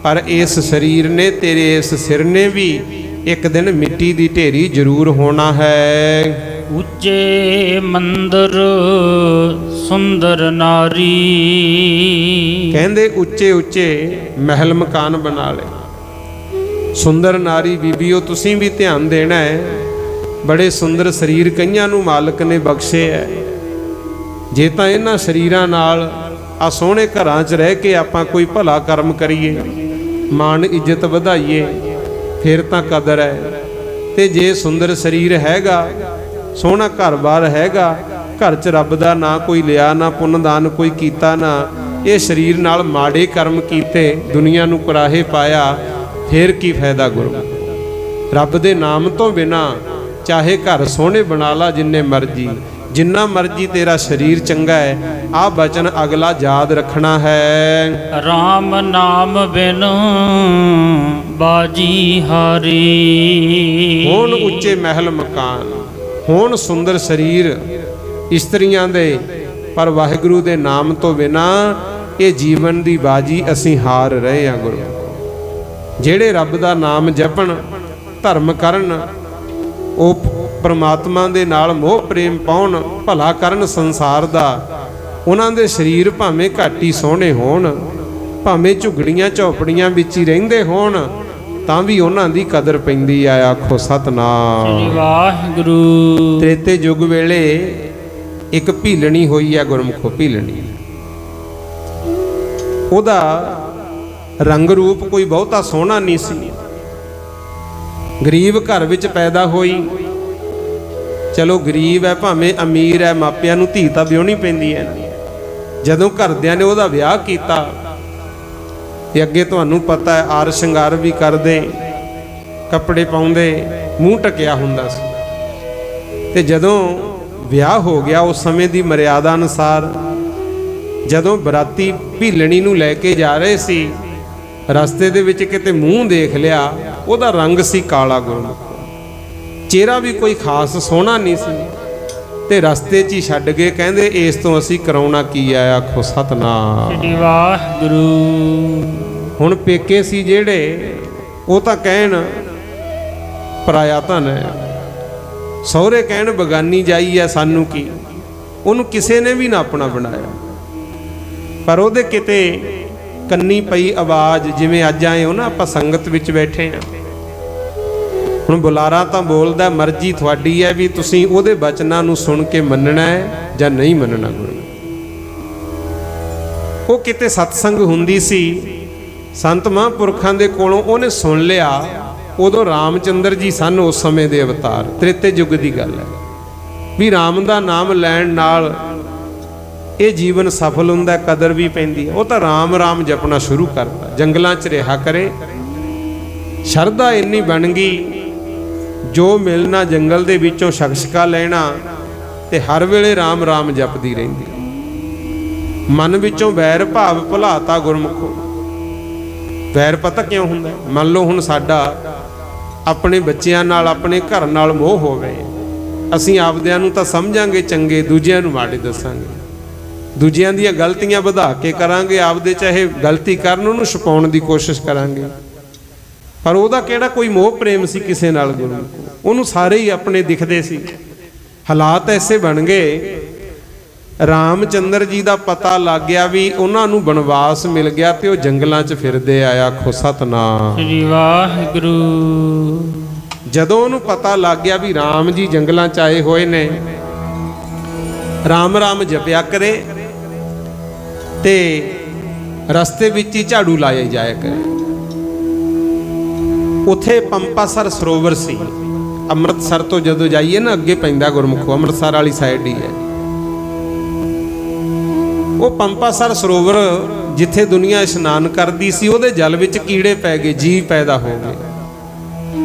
ਪਰ ਇਸ ਸਰੀਰ ਨੇ, ਤੇਰੇ ਇਸ ਸਿਰ ਨੇ ਵੀ ਇੱਕ ਦਿਨ ਮਿੱਟੀ ਦੀ ਢੇਰੀ ਜ਼ਰੂਰ ਹੋਣਾ ਹੈ। ਉੱਚੇ ਮੰਦਰ ਸੁੰਦਰ ਨਾਰੀ। ਕਹਿੰਦੇ ਉੱਚੇ ਉੱਚੇ ਮਹਿਲ ਮਕਾਨ ਬਣਾ ਲਏ। ਸੁੰਦਰ ਨਾਰੀ ਬੀਬੀਓ, ਤੁਸੀਂ ਵੀ ਧਿਆਨ ਦੇਣਾ ਹੈ। ਬੜੇ ਸੁੰਦਰ ਸਰੀਰ ਕਈਆਂ ਨੂੰ ਮਾਲਕ ਨੇ ਬਖਸ਼ੇ ਹੈ। ਜੇ ਤਾਂ ਇਹਨਾਂ ਸਰੀਰਾਂ ਨਾਲ ਆ ਸੋਹਣੇ ਘਰਾਂ 'ਚ ਰਹਿ ਕੇ ਆਪਾਂ ਕੋਈ ਭਲਾ ਕਰਮ ਕਰੀਏ, ਮਾਣ ਇੱਜ਼ਤ ਵਧਾਈਏ, ਫਿਰ ਤਾਂ ਕਦਰ ਹੈ। ਤੇ ਜੇ ਸੁੰਦਰ ਸਰੀਰ ਹੈਗਾ, ਸੋਹਣਾ ਘਰ-ਬਾਰ ਹੈਗਾ, ਘਰ 'ਚ ਰੱਬ ਦਾ ਨਾ ਕੋਈ ਲਿਆ, ਨਾ ਪੁੰਨਦਾਨ ਕੋਈ ਕੀਤਾ, ਨਾ ਇਹ ਸਰੀਰ ਨਾਲ ਮਾੜੇ ਕਰਮ ਕੀਤੇ, ਦੁਨੀਆ ਨੂੰ ਕੁਰਾਹੇ ਪਾਇਆ, ਫਿਰ ਕੀ ਫਾਇਦਾ ਗੁਰੂ। ਰੱਬ ਦੇ ਨਾਮ ਤੋਂ ਬਿਨਾ ਚਾਹੇ ਘਰ ਸੋਹਣੇ ਬਣਾ ਲਾ ਜਿੰਨੇ ਮਰਜੀ, ਜਿੰਨਾ ਮਰਜੀ ਤੇਰਾ ਸਰੀਰ ਚੰਗਾ ਹੈ, ਆ ਬਚਨ ਅਗਲਾ ਯਾਦ ਰੱਖਣਾ ਹੈ। ਰਾਮ ਨਾਮ ਬਿਨ ਬਾਜੀ ਹਾਰੀ। ਹੋਣ ਉੱਚੇ ਮਹਿਲ ਮਕਾਨ, ਹੋਣ ਸੁੰਦਰ ਸਰੀਰ ਇਸਤਰੀਆਂ ਦੇ, ਪਰ ਵਾਹਿਗੁਰੂ ਦੇ ਨਾਮ ਤੋਂ ਬਿਨਾ ਇਹ ਜੀਵਨ ਦੀ ਬਾਜੀ ਅਸੀਂ ਹਾਰ ਰਹੇ ਹਾਂ ਗੁਰੂ। ਜਿਹੜੇ ਰੱਬ ਦਾ ਨਾਮ ਜਪਣ, ਧਰਮ ਕਰਨ, ਉਹ ਪਰਮਾਤਮਾ ਦੇ ਨਾਲ ਮੋਹ ਪ੍ਰੇਮ ਪਾਉਣ, ਭਲਾ ਕਰਨ ਸੰਸਾਰ ਦਾ, ਉਹਨਾਂ ਦੇ ਸਰੀਰ ਭਾਵੇਂ ਘੱਟ ਹੀ ਸੋਹਣੇ ਹੋਣ, ਭਾਵੇਂ ਝੁਗੜੀਆਂ ਝੌਪੜੀਆਂ ਵਿੱਚ ਹੀ ਰਹਿੰਦੇ ਹੋਣ, ਤਾਂ ਵੀ ਉਹਨਾਂ ਦੀ ਕਦਰ ਪੈਂਦੀ ਆ। ਆਖੋ ਸਤਨਾਮ। ਵਾਹਿਗੁਰੂ। ਤ੍ਰੇਤੇ ਯੁੱਗ ਵੇਲੇ ਇੱਕ ਭੀਲਣੀ ਹੋਈ ਆ ਗੁਰਮੁਖੋ, ਭੀਲਣੀ। ਉਹਦਾ ਰੰਗ ਰੂਪ ਕੋਈ ਬਹੁਤਾ ਸੋਹਣਾ ਨਹੀਂ ਸੀ। ਗਰੀਬ ਘਰ ਵਿੱਚ ਪੈਦਾ ਹੋਈ। ਚਲੋ ਗਰੀਬ ਹੈ ਭਾਵੇਂ ਅਮੀਰ ਹੈ, ਮਾਪਿਆਂ ਨੂੰ ਧੀ ਤਾਂ ਵਿਆਹਣੀ ਪੈਂਦੀ ਹੈ। ਜਦੋਂ ਘਰਦਿਆਂ ਨੇ ਉਹਦਾ ਵਿਆਹ ਕੀਤਾ ਤੇ ਅੱਗੇ ਤੁਹਾਨੂੰ ਪਤਾ ਹੈ ਆਰ ਸ਼ਿੰਗਾਰ ਵੀ ਕਰਦੇ, ਕੱਪੜੇ ਪਾਉਂਦੇ, ਮੂੰਹ ਢਕਿਆ ਹੁੰਦਾ ਸੀ। ਤੇ ਜਦੋਂ ਵਿਆਹ ਹੋ ਗਿਆ, ਉਸ ਸਮੇਂ ਦੀ ਮਰਿਆਦਾ ਅਨੁਸਾਰ ਜਦੋਂ ਬਰਾਤੀ ਭੀਲਣੀ ਨੂੰ ਲੈ ਕੇ ਜਾ ਰਹੇ ਸੀ, ਰਸਤੇ ਦੇ ਵਿੱਚ ਕਿਤੇ ਮੂੰਹ ਦੇਖ ਲਿਆ, ਉਹਦਾ ਰੰਗ ਸੀ ਕਾਲਾ ਗੁਰਮੁਖ, ਚਿਹਰਾ ਵੀ ਕੋਈ ਖਾਸ ਸੋਹਣਾ ਨਹੀਂ ਸੀ, ਤੇ ਰਸਤੇ 'ਚ ਹੀ ਛੱਡ ਗਏ। ਕਹਿੰਦੇ ਇਸ ਤੋਂ ਅਸੀਂ ਕਰਾਉਣਾ ਕੀ ਆ, ਆਖੋ ਸਤਨਾਮ ਸ੍ਰੀ ਵਾਹਿਗੁਰੂ। ਹੁਣ ਪੇਕੇ ਸੀ ਜਿਹੜੇ, ਉਹ ਤਾਂ ਕਹਿਣ ਪਰਾਇਆ ਧਨ ਹੈ, ਸਹੁਰੇ ਕਹਿਣ ਬਗਾਨੀ ਜਾਈ ਹੈ, ਸਾਨੂੰ ਕੀ। ਉਹਨੂੰ ਕਿਸੇ ਨੇ ਵੀ ਨਾ ਆਪਣਾ ਬਣਾਇਆ, ਪਰ ਉਹਦੇ ਕਿਤੇ ਕੰਨੀ ਪਈ ਆਵਾਜ਼, ਜਿਵੇਂ ਅੱਜ ਆਏ ਹੋ ਨਾ ਆਪਾਂ ਸੰਗਤ ਵਿੱਚ ਬੈਠੇ ਆ, ਹੁਣ ਬੁਲਾਰਾ ਤਾਂ ਬੋਲਦਾ, ਮਰਜ਼ੀ ਤੁਹਾਡੀ ਹੈ ਵੀ ਤੁਸੀਂ ਉਹਦੇ ਬਚਨਾਂ ਨੂੰ ਸੁਣ ਕੇ ਮੰਨਣਾ ਹੈ ਜਾਂ ਨਹੀਂ ਮੰਨਣਾ। ਗੁਰੂ ਉਹ ਕਿਤੇ ਸਤਸੰਗ ਹੁੰਦੀ ਸੀ ਸੰਤ ਮਹਾਂਪੁਰਖਾਂ ਦੇ ਕੋਲੋਂ, ਉਹਨੇ ਸੁਣ ਲਿਆ। ਉਦੋਂ ਰਾਮਚੰਦਰ ਜੀ ਸਨ ਉਸ ਸਮੇਂ ਦੇ ਅਵਤਾਰ, ਤ੍ਰੇਤੇ ਯੁੱਗ ਦੀ ਗੱਲ ਹੈ, ਵੀ ਰਾਮ ਦਾ ਨਾਮ ਲੈਣ ਨਾਲ ਇਹ ਜੀਵਨ ਸਫਲ ਹੁੰਦਾ, ਕਦਰ ਵੀ ਪੈਂਦੀ ਹੈ। ਉਹ ਤਾਂ ਰਾਮ ਰਾਮ ਜਪਣਾ ਸ਼ੁਰੂ ਕਰਤਾ, ਜੰਗਲਾਂ 'ਚ ਰਿਹਾ ਕਰੇ। ਸ਼ਰਧਾ ਇੰਨੀ ਬਣ ਗਈ, ਜੋ ਮਿਲਣਾ ਜੰਗਲ ਦੇ ਵਿੱਚੋਂ ਸ਼ਖਸ਼ਕਾ ਲੈਣਾ, ਤੇ ਹਰ ਵੇਲੇ ਰਾਮ ਰਾਮ ਜਪਦੀ ਰਹਿੰਦੀ। ਮਨ ਵਿੱਚੋਂ ਵੈਰ ਭਾਵ ਭੁਲਾਤਾ ਗੁਰਮੁਖੋ। ਵੈਰ ਪਤਾ ਕਿਉਂ ਹੁੰਦਾ? ਮੰਨ ਲਓ ਹੁਣ ਸਾਡਾ ਆਪਣੇ ਬੱਚਿਆਂ ਨਾਲ, ਆਪਣੇ ਘਰ ਨਾਲ ਮੋਹ ਹੋਵੇ, ਅਸੀਂ ਆਪਦਿਆਂ ਨੂੰ ਤਾਂ ਸਮਝਾਂਗੇ ਚੰਗੇ, ਦੂਜਿਆਂ ਨੂੰ ਮਾੜੇ ਦੱਸਾਂਗੇ, ਦੂਜਿਆਂ ਦੀਆਂ ਗਲਤੀਆਂ ਵਧਾ ਕੇ ਕਰਾਂਗੇ, ਆਪਦੇ ਚਾਹੇ ਗਲਤੀ ਕਰਨ ਉਹਨੂੰ ਛੁਪਾਉਣ ਦੀ ਕੋਸ਼ਿਸ਼ ਕਰਾਂਗੇ। ਪਰ ਉਹਦਾ ਕਿਹੜਾ ਕੋਈ ਮੋਹ ਪ੍ਰੇਮ ਸੀ ਕਿਸੇ ਨਾਲ? ਗੁਰੂ ਉਹਨੂੰ ਸਾਰੇ ਹੀ ਆਪਣੇ ਦਿਖਦੇ ਸੀ। ਹਾਲਾਤ ਐਸੇ ਬਣ ਗਏ, ਰਾਮਚੰਦਰ ਜੀ ਦਾ ਪਤਾ ਲੱਗ ਗਿਆ ਵੀ ਉਹਨਾਂ ਨੂੰ ਬਨਵਾਸ ਮਿਲ ਗਿਆ, ਤੇ ਉਹ ਜੰਗਲਾਂ 'ਚ ਫਿਰਦੇ ਆਇਆ। ਆਖੋ ਸਤਨਾਮ ਸ੍ਰੀ ਵਾਹਿਗੁਰੂ। ਜਦੋਂ ਉਹਨੂੰ ਪਤਾ ਲੱਗ ਗਿਆ ਵੀ ਰਾਮ ਜੀ ਜੰਗਲਾਂ 'ਚ ਆਏ ਹੋਏ ਨੇ, ਰਾਮ ਰਾਮ ਜਪਿਆ ਕਰੇ, ਤੇ ਰਸਤੇ ਵਿੱਚ ਹੀ ਝਾੜੂ ਲਾਇਆ ਜਾਇਆ ਕਰੇ। ਉੱਥੇ ਪੰਪਾਸਰ ਸਰੋਵਰ ਸੀ, ਅੰਮ੍ਰਿਤਸਰ ਤੋਂ ਜਦੋਂ ਜਾਈਏ ਨਾ ਅੱਗੇ ਪੈਂਦਾ ਗੁਰਮੁਖੋ, ਅੰਮ੍ਰਿਤਸਰ ਵਾਲੀ ਸਾਈਡ ਹੀ ਹੈ ਉਹ ਪੰਪਾਸਰ ਸਰੋਵਰ, ਜਿੱਥੇ ਦੁਨੀਆ ਇਸ਼ਨਾਨ ਕਰਦੀ ਸੀ, ਉਹਦੇ ਜਲ ਵਿੱਚ ਕੀੜੇ ਪੈ ਗਏ, ਜੀਵ ਪੈਦਾ ਹੋ ਗਏ।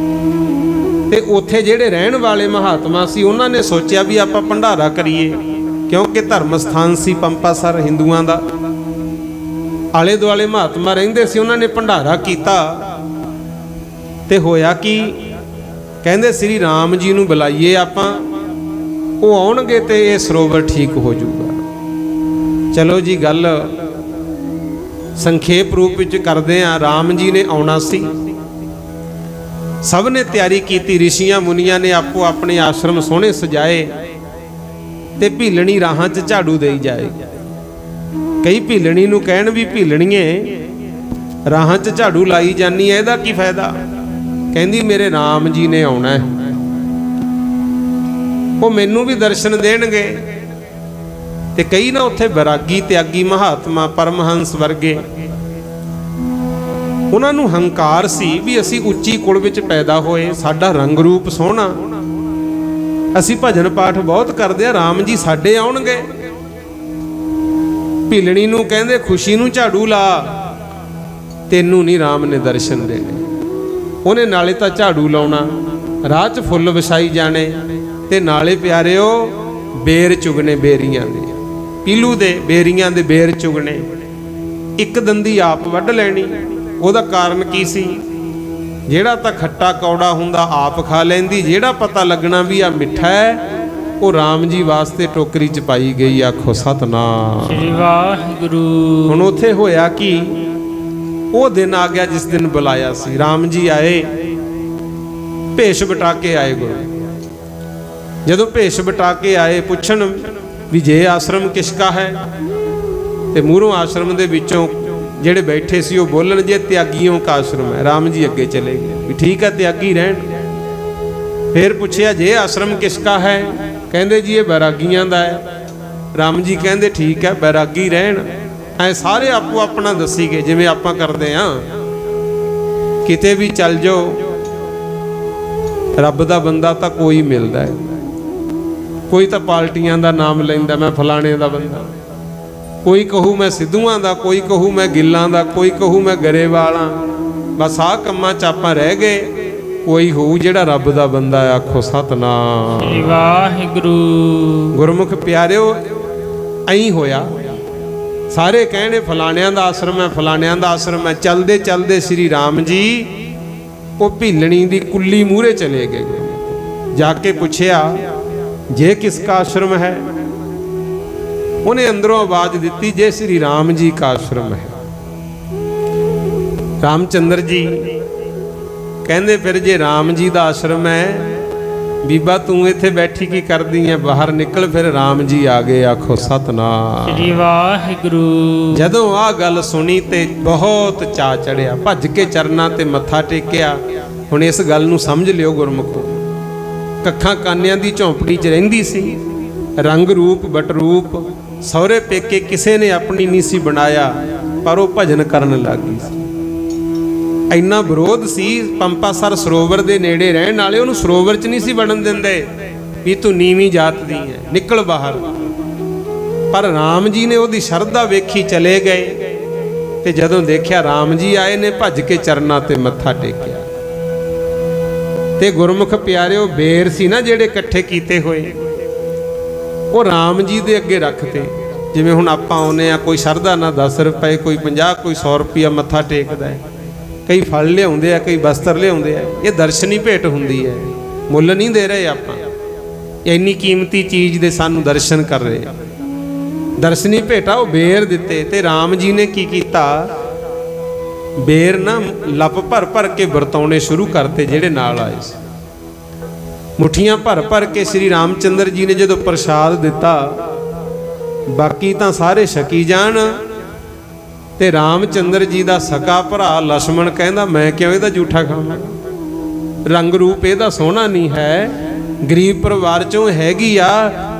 ਤੇ ਉੱਥੇ ਜਿਹੜੇ ਰਹਿਣ ਵਾਲੇ ਮਹਾਤਮਾ ਸੀ, ਉਹਨਾਂ ਨੇ ਸੋਚਿਆ ਵੀ ਆਪਾਂ ਭੰਡਾਰਾ ਕਰੀਏ, ਕਿਉਂਕਿ ਧਰਮ ਸਥਾਨ ਸੀ ਪੰਪਾਸਰ ਹਿੰਦੂਆਂ ਦਾ। ਆਲੇ ਦੁਆਲੇ ਮਹਾਤਮਾ ਰਹਿੰਦੇ ਸੀ, ਉਹਨਾਂ ਨੇ ਭੰਡਾਰਾ ਕੀਤਾ। ਤੇ ਹੋਇਆ ਕੀ, ਕਹਿੰਦੇ ਸ੍ਰੀ ਰਾਮ ਜੀ ਨੂੰ ਬੁਲਾਈਏ ਆਪਾਂ, ਉਹ ਆਉਣਗੇ ਤੇ ਇਹ ਸਰੋਵਰ ਠੀਕ ਹੋ ਜਾਊਗਾ। ਚਲੋ ਜੀ, ਗੱਲ ਸੰਖੇਪ ਰੂਪ ਵਿੱਚ ਕਰਦੇ ਆ। ਰਾਮ ਜੀ ਨੇ ਆਉਣਾ ਸੀ, ਸਭ ਨੇ ਤਿਆਰੀ ਕੀਤੀ, ਰਿਸ਼ੀਆਂ ਮੁਨੀਆਂ ਨੇ ਆਪੋ ਆਪਣੇ ਆਸ਼ਰਮ ਸੋਹਣੇ ਸਜਾਏ, ਤੇ ਭੀਲਣੀ ਰਾਹਾਂ 'ਚ ਝਾੜੂ ਦੇਈ ਜਾਏ। ਕਈ ਭੀਲਣੀ ਨੂੰ ਕਹਿਣ ਵੀ ਭੀਲਣੀਏ ਰਾਹਾਂ 'ਚ ਝਾੜੂ ਲਾਈ ਜਾਨੀ ਹੈ, ਇਹਦਾ ਕੀ ਫਾਇਦਾ? ਕਹਿੰਦੀ ਮੇਰੇ ਰਾਮ ਜੀ ਨੇ ਆਉਣਾ ਹੈ, ਉਹ ਮੈਨੂੰ ਵੀ ਦਰਸ਼ਨ ਦੇਣਗੇ। ਤੇ ਕਈ ਨਾ ਉੱਥੇ ਵੈਰਾਗੀ ਤਿਆਗੀ ਮਹਾਤਮਾ ਪਰਮਹੰਸ ਵਰਗੇ, ਉਹਨਾਂ ਨੂੰ ਹੰਕਾਰ ਸੀ ਵੀ ਅਸੀਂ ਉੱਚੀ ਕੁਲ ਵਿੱਚ ਪੈਦਾ ਹੋਏ, ਸਾਡਾ ਰੰਗ ਰੂਪ ਸੋਹਣਾ, ਅਸੀਂ ਭਜਨ ਪਾਠ ਬਹੁਤ ਕਰਦੇ ਆ, ਰਾਮ ਜੀ ਸਾਡੇ ਆਉਣਗੇ। ਭੀਲਣੀ ਨੂੰ ਕਹਿੰਦੇ ਖੁਸ਼ੀ ਨੂੰ ਝਾੜੂ ਲਾ, ਤੈਨੂੰ ਨਹੀਂ ਰਾਮ ਨੇ ਦਰਸ਼ਨ ਦੇਣੇ। ਉਹਨੇ ਨਾਲੇ ਤਾਂ ਝਾੜੂ ਲਾਉਣਾ, ਰਾਹ 'ਚ ਫੁੱਲ ਵਿਛਾਈ ਜਾਣੇ, ਤੇ ਨਾਲੇ ਪਿਆਰਿਓ ਬੇਰ ਚੁਗਣੇ, ਬੇਰੀਆਂ ਦੇ, ਪੀਲੂ ਦੇ ਬੇਰੀਆਂ ਦੇ ਬੇਰ ਚੁਗਣੇ। ਇੱਕ ਦੰਦੀ ਆਪ ਵੱਢ ਲੈਣੀ। ਉਹਦਾ ਕਾਰਨ ਕੀ ਸੀ? ਜਿਹੜਾ ਤਾਂ ਖੱਟਾ ਕੌੜਾ ਹੁੰਦਾ ਆਪ ਖਾ ਲੈਂਦੀ, ਜਿਹੜਾ ਪਤਾ ਲੱਗਣਾ ਵੀ ਆ ਮਿੱਠਾ ਹੈ, ਉਹ ਰਾਮ ਜੀ ਵਾਸਤੇ ਟੋਕਰੀ 'ਚ ਪਾਈ ਗਈ। ਆਖੋ ਸਤਨਾਮ ਸ੍ਰੀ ਵਾਹਿਗੁਰੂ। ਹੁਣ ਉੱਥੇ ਹੋਇਆ ਕੀ, ਉਹ ਦਿਨ ਆ ਗਿਆ ਜਿਸ ਦਿਨ ਬੁਲਾਇਆ ਸੀ। ਰਾਮ ਜੀ ਆਏ, ਭੇਸ਼ ਬਟਾ ਕੇ ਆਏ। ਗੁਰੂ ਜਦੋਂ ਭੇਸ਼ ਬਟਾ ਕੇ ਆਏ, ਪੁੱਛਣ ਵੀ ਜੇ ਆਸ਼ਰਮ ਕਿਸਕਾ ਹੈ, ਤੇ ਮੂਹਰੋਂ ਆਸ਼ਰਮ ਦੇ ਵਿੱਚੋਂ ਜਿਹੜੇ ਬੈਠੇ ਸੀ ਉਹ ਬੋਲਣ ਜੇ ਤਿਆਗੀਆਂ ਦਾ ਆਸ਼ਰਮ ਹੈ। ਰਾਮ ਜੀ ਅੱਗੇ ਚਲੇ ਗਏ ਵੀ ਠੀਕ ਹੈ, ਤਿਆਗੀ ਰਹਿਣ। ਫਿਰ ਪੁੱਛਿਆ ਜੇ ਆਸ਼ਰਮ ਕਿਸਕਾ ਹੈ, ਕਹਿੰਦੇ ਜੀ ਇਹ ਬੈਰਾਗੀਆਂ ਦਾ ਹੈ। ਰਾਮ ਜੀ ਕਹਿੰਦੇ ਠੀਕ ਹੈ, ਬੈਰਾਗੀ ਰਹਿਣ। ਐ ਸਾਰੇ ਆਪੋ ਆਪਣਾ ਦੱਸੀ ਗਏ, ਜਿਵੇਂ ਆਪਾਂ ਕਰਦੇ ਹਾਂ। ਕਿਤੇ ਵੀ ਚੱਲ ਜਾਓ, ਰੱਬ ਦਾ ਬੰਦਾ ਤਾਂ ਕੋਈ ਮਿਲਦਾ ਹੈ। ਕੋਈ ਤਾਂ ਪਾਰਟੀਆਂ ਦਾ ਨਾਮ ਲੈਂਦਾ, ਮੈਂ ਫਲਾਣੇ ਦਾ ਬੰਦਾ, ਕੋਈ ਕਹੂ ਮੈਂ ਸਿੱਧੂਆਂ ਦਾ, ਕੋਈ ਕਹੂ ਮੈਂ ਗਿੱਲਾਂ ਦਾ, ਕੋਈ ਕਹੂ ਮੈਂ ਗਰੇਵਾਲਾਂ। ਬਸ ਆਹ ਕੰਮਾਂ 'ਚ ਆਪਾਂ ਰਹਿ ਗਏ। ਕੋਈ ਹੋਊ ਜਿਹੜਾ ਰੱਬ ਦਾ ਬੰਦਾ। ਆਖੋ ਸਤਨਾਮ ਵਾਹਿਗੁਰੂ। ਗੁਰਮੁਖ ਪਿਆਰਿਓ, ਐਂ ਹੋਇਆ। ਸਾਰੇ कहने फलाणियां दा आश्रम है, फलाणियां दा आश्रम है। चलते चलते श्री राम जी वो भीलणी दी कुल्ली मूहरे चले गए। जाके पूछया जे किसका आश्रम है? उन्हें अंदरों आवाज दी, जे श्री राम जी का आश्रम है। रामचंद्र जी कहते फिर जे राम जी का आश्रम है, बीबा तू इत्थे बैठी की करदी है? बाहर निकल। फिर राम जी आ गए। आखो सतनाम श्री वाहिगुरु। जदों आ गल सुनी ते बहुत चा चढ़िया, भज के चरना ते मत्था टेकिया। हुण इस गल नूं समझ लियो गुरमुखो, कखां कानियां दी झोंपड़ी च रहिंदी सी, रंग रूप बटरूप सहुरे पेके किसे ने अपनी नहीं सी बनाया, पर वो भजन करन लग गई सी। इन्ना विरोध सी, पंपासर सरोवर दे नेड़े रहण वाले उहनूं सरोवर च नहीं सी वड़न दिंदे भी तू नीवीं जात दी है, निकल बाहर। पर राम जी ने उहदी शरधा वेखी, चले गए। ते जदों देखिया राम जी आए ने, भज के चरना ते मत्था टेकिया। ते गुरमुख प्यारिओ, बेर सी ना जेड़े इकट्ठे कीते होए, वो राम जी दे अगे रखते। जिवें हुण आपां आउणे आ, कोई शरधा ना 10 रुपए, कोई 50, कोई 100 रुपया मत्था टेकदा है, कई फल लियाउंदे आ, कई वस्त्र लियाउंदे आ। ये दर्शनी भेंट हुंदी है, मुੱਲ नहीं दे रहे आपां। इन्नी कीमती चीज़ दे सानू दर्शन कर रहे, दर्शनी भेंटा वो बेर दिते। ते राम जी ने की कीता, बेर ना लप भर भर के वरताउने शुरू करते जेड़े नाल आए सी। मुठियां भर भर के श्री रामचंद्र जी ने जदों प्रसाद दिता, बाकी तां सारे छकी जाण। ते रामचंद्र जी दा सका भरा लक्ष्मण कहंदा, मैं क्यों इहदा जूठा खावां? रंग रूप इहदा सोहना नहीं है, गरीब परिवार चों हैगी आ,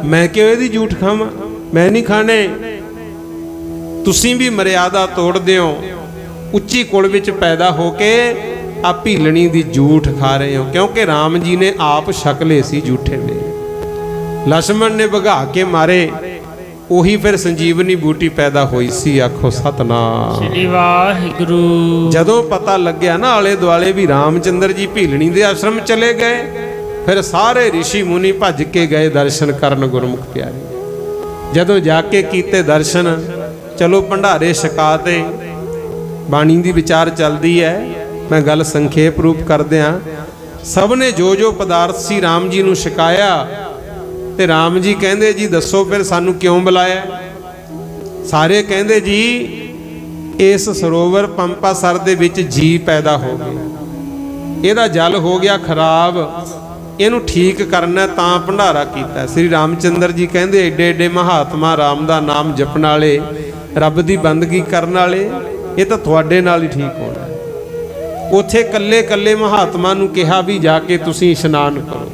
मैं क्यों इहदी जूठ खावां? मैं नहीं खाने। तुसीं भी मर्यादा तोड़दे हो, उच्ची कुल विच पैदा होके आ भीलणी दी जूठ खा रहे हो, क्योंकि राम जी ने आप शकले सी जूठे में। लक्ष्मण ने भगा के मारे, ਉਹੀ फिर संजीवनी बूटी पैदा हुई सी। आखो सतनाम श्री वाहिगुरु। जदों पता लग्या ना आले दुआले भी रामचंद्र जी भीलणी दे आश्रम चले गए, फिर सारे ऋषि मुनि भज के गए दर्शन करन गुरमुख प्यारे। जदों जाके कीते दर्शन, चलो भंडारे छकाते, बाणी दी विचार चलदी है, मैं गल संखेप रूप कर दियां। सब ने जो जो पदार्थ सी राम जी नूं छकाया। ते राम जी कहंदे, जी दसो फिर सानू क्यों बुलाया? सारे कहंदे, जी इस सरोवर पंपासर दे विच जी पैदा हो गया, इहदा जल हो गया खराब, इहनूं ठीक करना तां भंडारा कीता। श्री रामचंद्र जी कहंदे, एडे एडे महात्मा राम दा नाम जपण वाले, रब दी बंदगी करन वाले, ये तां तुहाडे नाल ही ठीक होना। उत्थे कल्ले कल्ले महात्मा नूं कहा भी जाके तुसीं इशनान करो।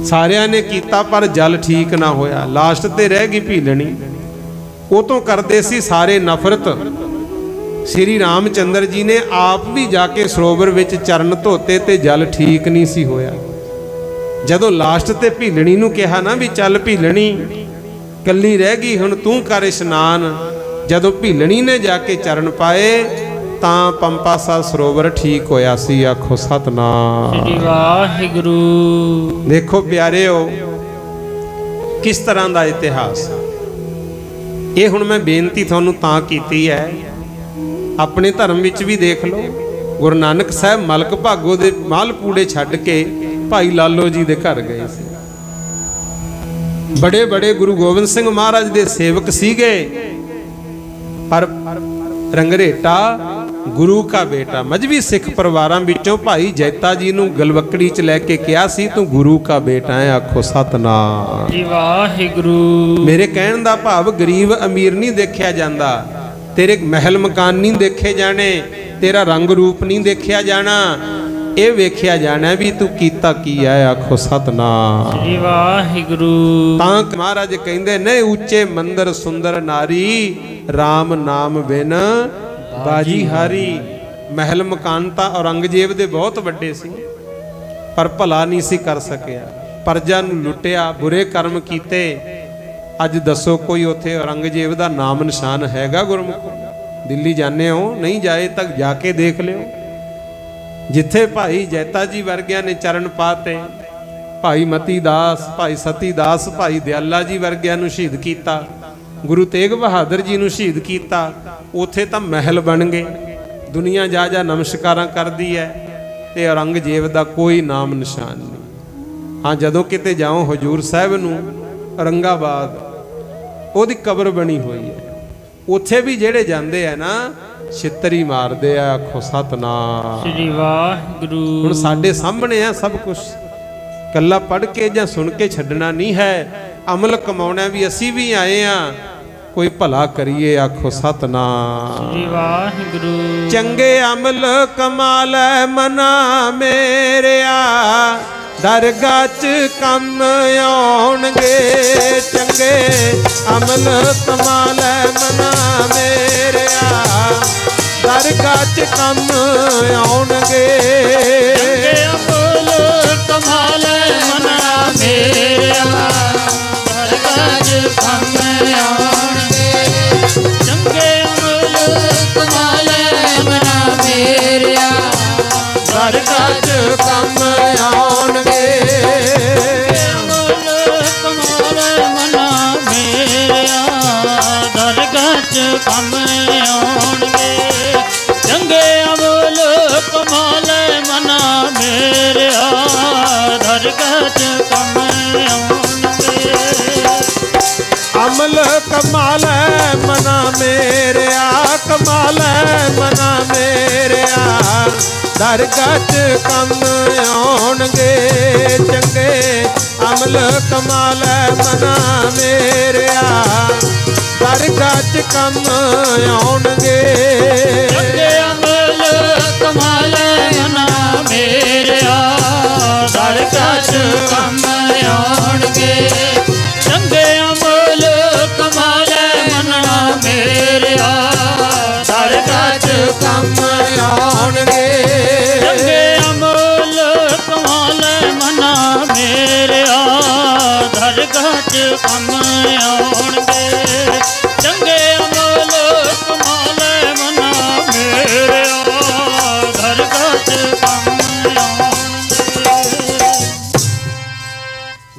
सारिया ने कीता पर जल ठीक ना होया। लास्ट ते रह गई भीलणी। वो तो करते सी सारे नफरत। श्री रामचंद्र जी ने आप भी जाके सरोवर विच चरण धोते ते जल ठीक नहीं सी होया। जदों लास्ट ते भीलणी नूं कहा ना भी चल भीलणी कल्ली रह गई, हुण तू कर इशनान। जदों भीलणी ने जाके चरण पाए तां पंपासर सरोवर ठीक होया सी। आखो सतनाम श्री वाहिगुरु। देखो प्यारेओ, किस तरह का इतिहास। ये हुण मैं बेनती तुहानूं तां कीती है, अपने धर्म विच भी देख लो। गुरु नानक साहब मलक भागो दे मालपूड़े छड्ड के भाई लालो जी दे घर गए सी। बड़े बड़े गुरु गोबिंद सिंह महाराज दे सेवक सीगे, पर रंगरेटा गुरु का बेटा मजबी सिख परिवारां विचों भाई जैता जी नूं गलवकड़ी च लैके कहा सी, तू गुरु का बेटा है। आखो सतनाम श्री वाहिगुरु। मेरे कहण दा भाव गरीब अमीर नहीं देखिया जांदा, तेरे महल मकान नहीं देखे जाने, तेरा रंग रूप नहीं देखिया जाना, ये वेख्या जाना भी तू कीता की है। आखो सतनाम श्री वाहिगुरु। तां महाराज कहंदे ने, ऊंचे मंदिर सुंदर नारी, राम नाम बिन बाजी हारी। महल मकान तां औरंगजेब दे बहुत वड्डे सी, पर भला नहीं सी कर सकिया। प्रजा नूं लुटिया, बुरे कर्म कीते। अज दसो कोई उत्थे औरंगजेब दा नाम निशान हैगा गुरमुखो? दिल्ली जाने हो, नहीं जाए तक जाके देख लियो। जिथे भाई जैता जी वर्गिया ने चरण पाते, भाई मती दास, भाई सती दास, भाई दयाला जी वर्गिया नूं शहीद कीता, ਗੁਰੂ ਤੇਗ ਬਹਾਦਰ ਜੀ ਨੂੰ ਸ਼ਹੀਦ ਕੀਤਾ, ਉੱਥੇ ਤਾਂ ਮਹਿਲ ਬਣ ਗਏ, ਦੁਨੀਆ ਜਾ ਜਾ ਨਮਸਕਾਰਾਂ ਕਰਦੀ ਹੈ, ਤੇ ਔਰੰਗਜ਼ੇਬ ਦਾ ਕੋਈ ਨਾਮ ਨਿਸ਼ਾਨ ਨਹੀਂ। ਹਾਂ, ਜਦੋਂ ਕਿਤੇ ਜਾਓ ਹਜੂਰ ਸਾਹਿਬ ਨੂੰ, ਔਰੰਗਾਬਾਦ ਉਹਦੀ ਕਬਰ ਬਣੀ ਹੋਈ ਹੈ, ਉੱਥੇ ਵੀ ਜਿਹੜੇ ਜਾਂਦੇ ਆ ਨਾ ਛਿੱਤਰੀ ਮਾਰਦੇ ਆ, ਆਖੋ ਸਤਨਾਮ ਸ੍ਰੀ ਵਾਹਿਗੁਰੂ। ਹੁਣ ਸਾਡੇ ਸਾਹਮਣੇ ਆ ਸਭ ਕੁਝ, ਕੱਲਾ ਪੜ੍ਹ ਕੇ ਜਾਂ ਸੁਣ ਕੇ ਛੱਡਣਾ ਨਹੀਂ ਹੈ, ਅਮਲ ਕਮਾਉਣਾ ਵੀ। ਅਸੀਂ ਵੀ ਆਏ ਆ, ਕੋਈ ਭਲਾ ਕਰੀਏ, ਆਖੋ ਸਤਨਾਮ ਸ੍ਰੀ ਵਾਹਿਗੁਰੂ। ਚੰਗੇ ਅਮਲ ਕਮਾ ਲੈ ਮਨਾ ਮੇਰਿਆ, ਦਰਗਾਹ 'ਚ ਕੰਮ ਆਉਣਗੇ। ਚੰਗੇ ਅਮਲ ਕਮਾ ਲੈ ਮਨਾ ਮੇਰਿਆ, ਦਰਗਾਹ 'ਚ ਕੰਮ ਆਉਣਗੇ। ਚੰਗੇ ਅਮਲ ਕਮਾ ਲੈ ਮਨਾ ਮੇਰਿਆ, ਦਰਗਾਹ 'ਚ ਕੰਮ ਆਉਣਗੇ। ਚੰਗੇ ਅਮਲ ਕਮਾ ਲੈ ਮਨਾ ਮੇਰਿਆ, ਦਰਗਾਹ 'ਚ ਕੰਮ ਆਉਣਗੇ। ਅਮਲ ਕਮਾ ਲੈ ਮਨਾ ਮੇਰਿਆ, ਦਰਗਾਹ 'ਚ ਕੰਮ ਆਉਣਗੇ। ਚੰਗੇ ਅਮਲ ਕਮਾ ਲੈ ਮਨਾ ਮੇਰਿਆ, ਦਰਗਾਹ 'ਚ ਕੰਮ ਆਉਣਗੇ। ਅਮਲ ਕਮਾ ਲੈ ਮਨਾ ਮੇਰਿਆ, ਕਮਾ ਲੈ ਮਨਾ ਮੇਰਿਆ, ਦਰਗਾਹ 'ਚ ਕੰਮ ਆਉਣਗੇ। ਚੰਗੇ ਅਮਲ ਕਮਾ ਲੈ ਮਨਾ ਮੇਰਿਆ, ਦਰਗਾਹ 'ਚ ਕੰਮ ਆਉਣਗੇ। ਚੰਗੇ ਅਮਲ ਕਮਾ ਲੈ ਮਨਾ ਮੇਰਿਆ, ਦਰਗਾਹ 'ਚ ਕੰਮ ਆਉਣਗੇ। ਚੰਗੇ ਅਮਲ ਕਮਾ ਲੈ ਮਨਾ ਮੇਰਿਆ, ਦਰਗਾਹ 'ਚ ਕੰਮ ਆਉਣਗੇ। ਚੰਗੇ ਅਮਲ ਕਮਾ ਲੈ ਮਨਾ ਮੇਰਿਆ, ਦਰਗਾਹ 'ਚ ਕੰਮ ਆਉਣਗੇ। ਚੰਗੇ ਅਮਲ ਕਮਾ ਲੈ ਮਨਾ ਮੇਰਿਆ, ਦਰਗਾਹ 'ਚ ਕੰਮ ਆਉਣਗੇ।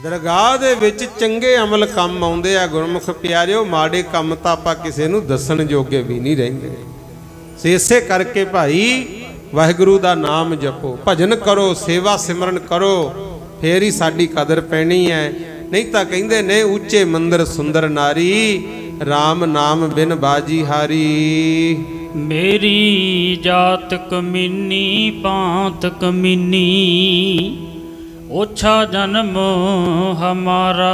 ਦਰਗਾਹ ਦੇ ਵਿੱਚ ਚੰਗੇ ਅਮਲ ਕੰਮ ਆਉਂਦੇ ਆ ਗੁਰਮੁਖ ਪਿਆਰਿਓ, ਮਾੜੇ ਕੰਮ ਤਾਂ ਆਪਾਂ ਕਿਸੇ ਨੂੰ ਦੱਸਣ ਜੋਗੇ ਵੀ ਨਹੀਂ ਰਹਿੰਦੇ। ਸੋ ਇਸੇ ਕਰਕੇ ਭਾਈ ਵਾਹਿਗੁਰੂ ਦਾ ਨਾਮ ਜਪੋ, ਭਜਨ ਕਰੋ, ਸੇਵਾ ਸਿਮਰਨ ਕਰੋ, ਫੇਰ ਹੀ ਸਾਡੀ ਕਦਰ ਪੈਣੀ ਹੈ। ਨਹੀਂ ਤਾਂ ਕਹਿੰਦੇ ਨੇ ਉੱਚੇ ਮੰਦਰ ਸੁੰਦਰ ਨਾਰੀ, RAM ਨਾਮ ਬਿਨ ਬਾਜੀ ਹਾਰੀ। ਮੇਰੀ ਜਾਤ ਕਮੀਨੀ ਪਾਂਤ ਕਮੀਨੀ, ओछा जन्म हमारा।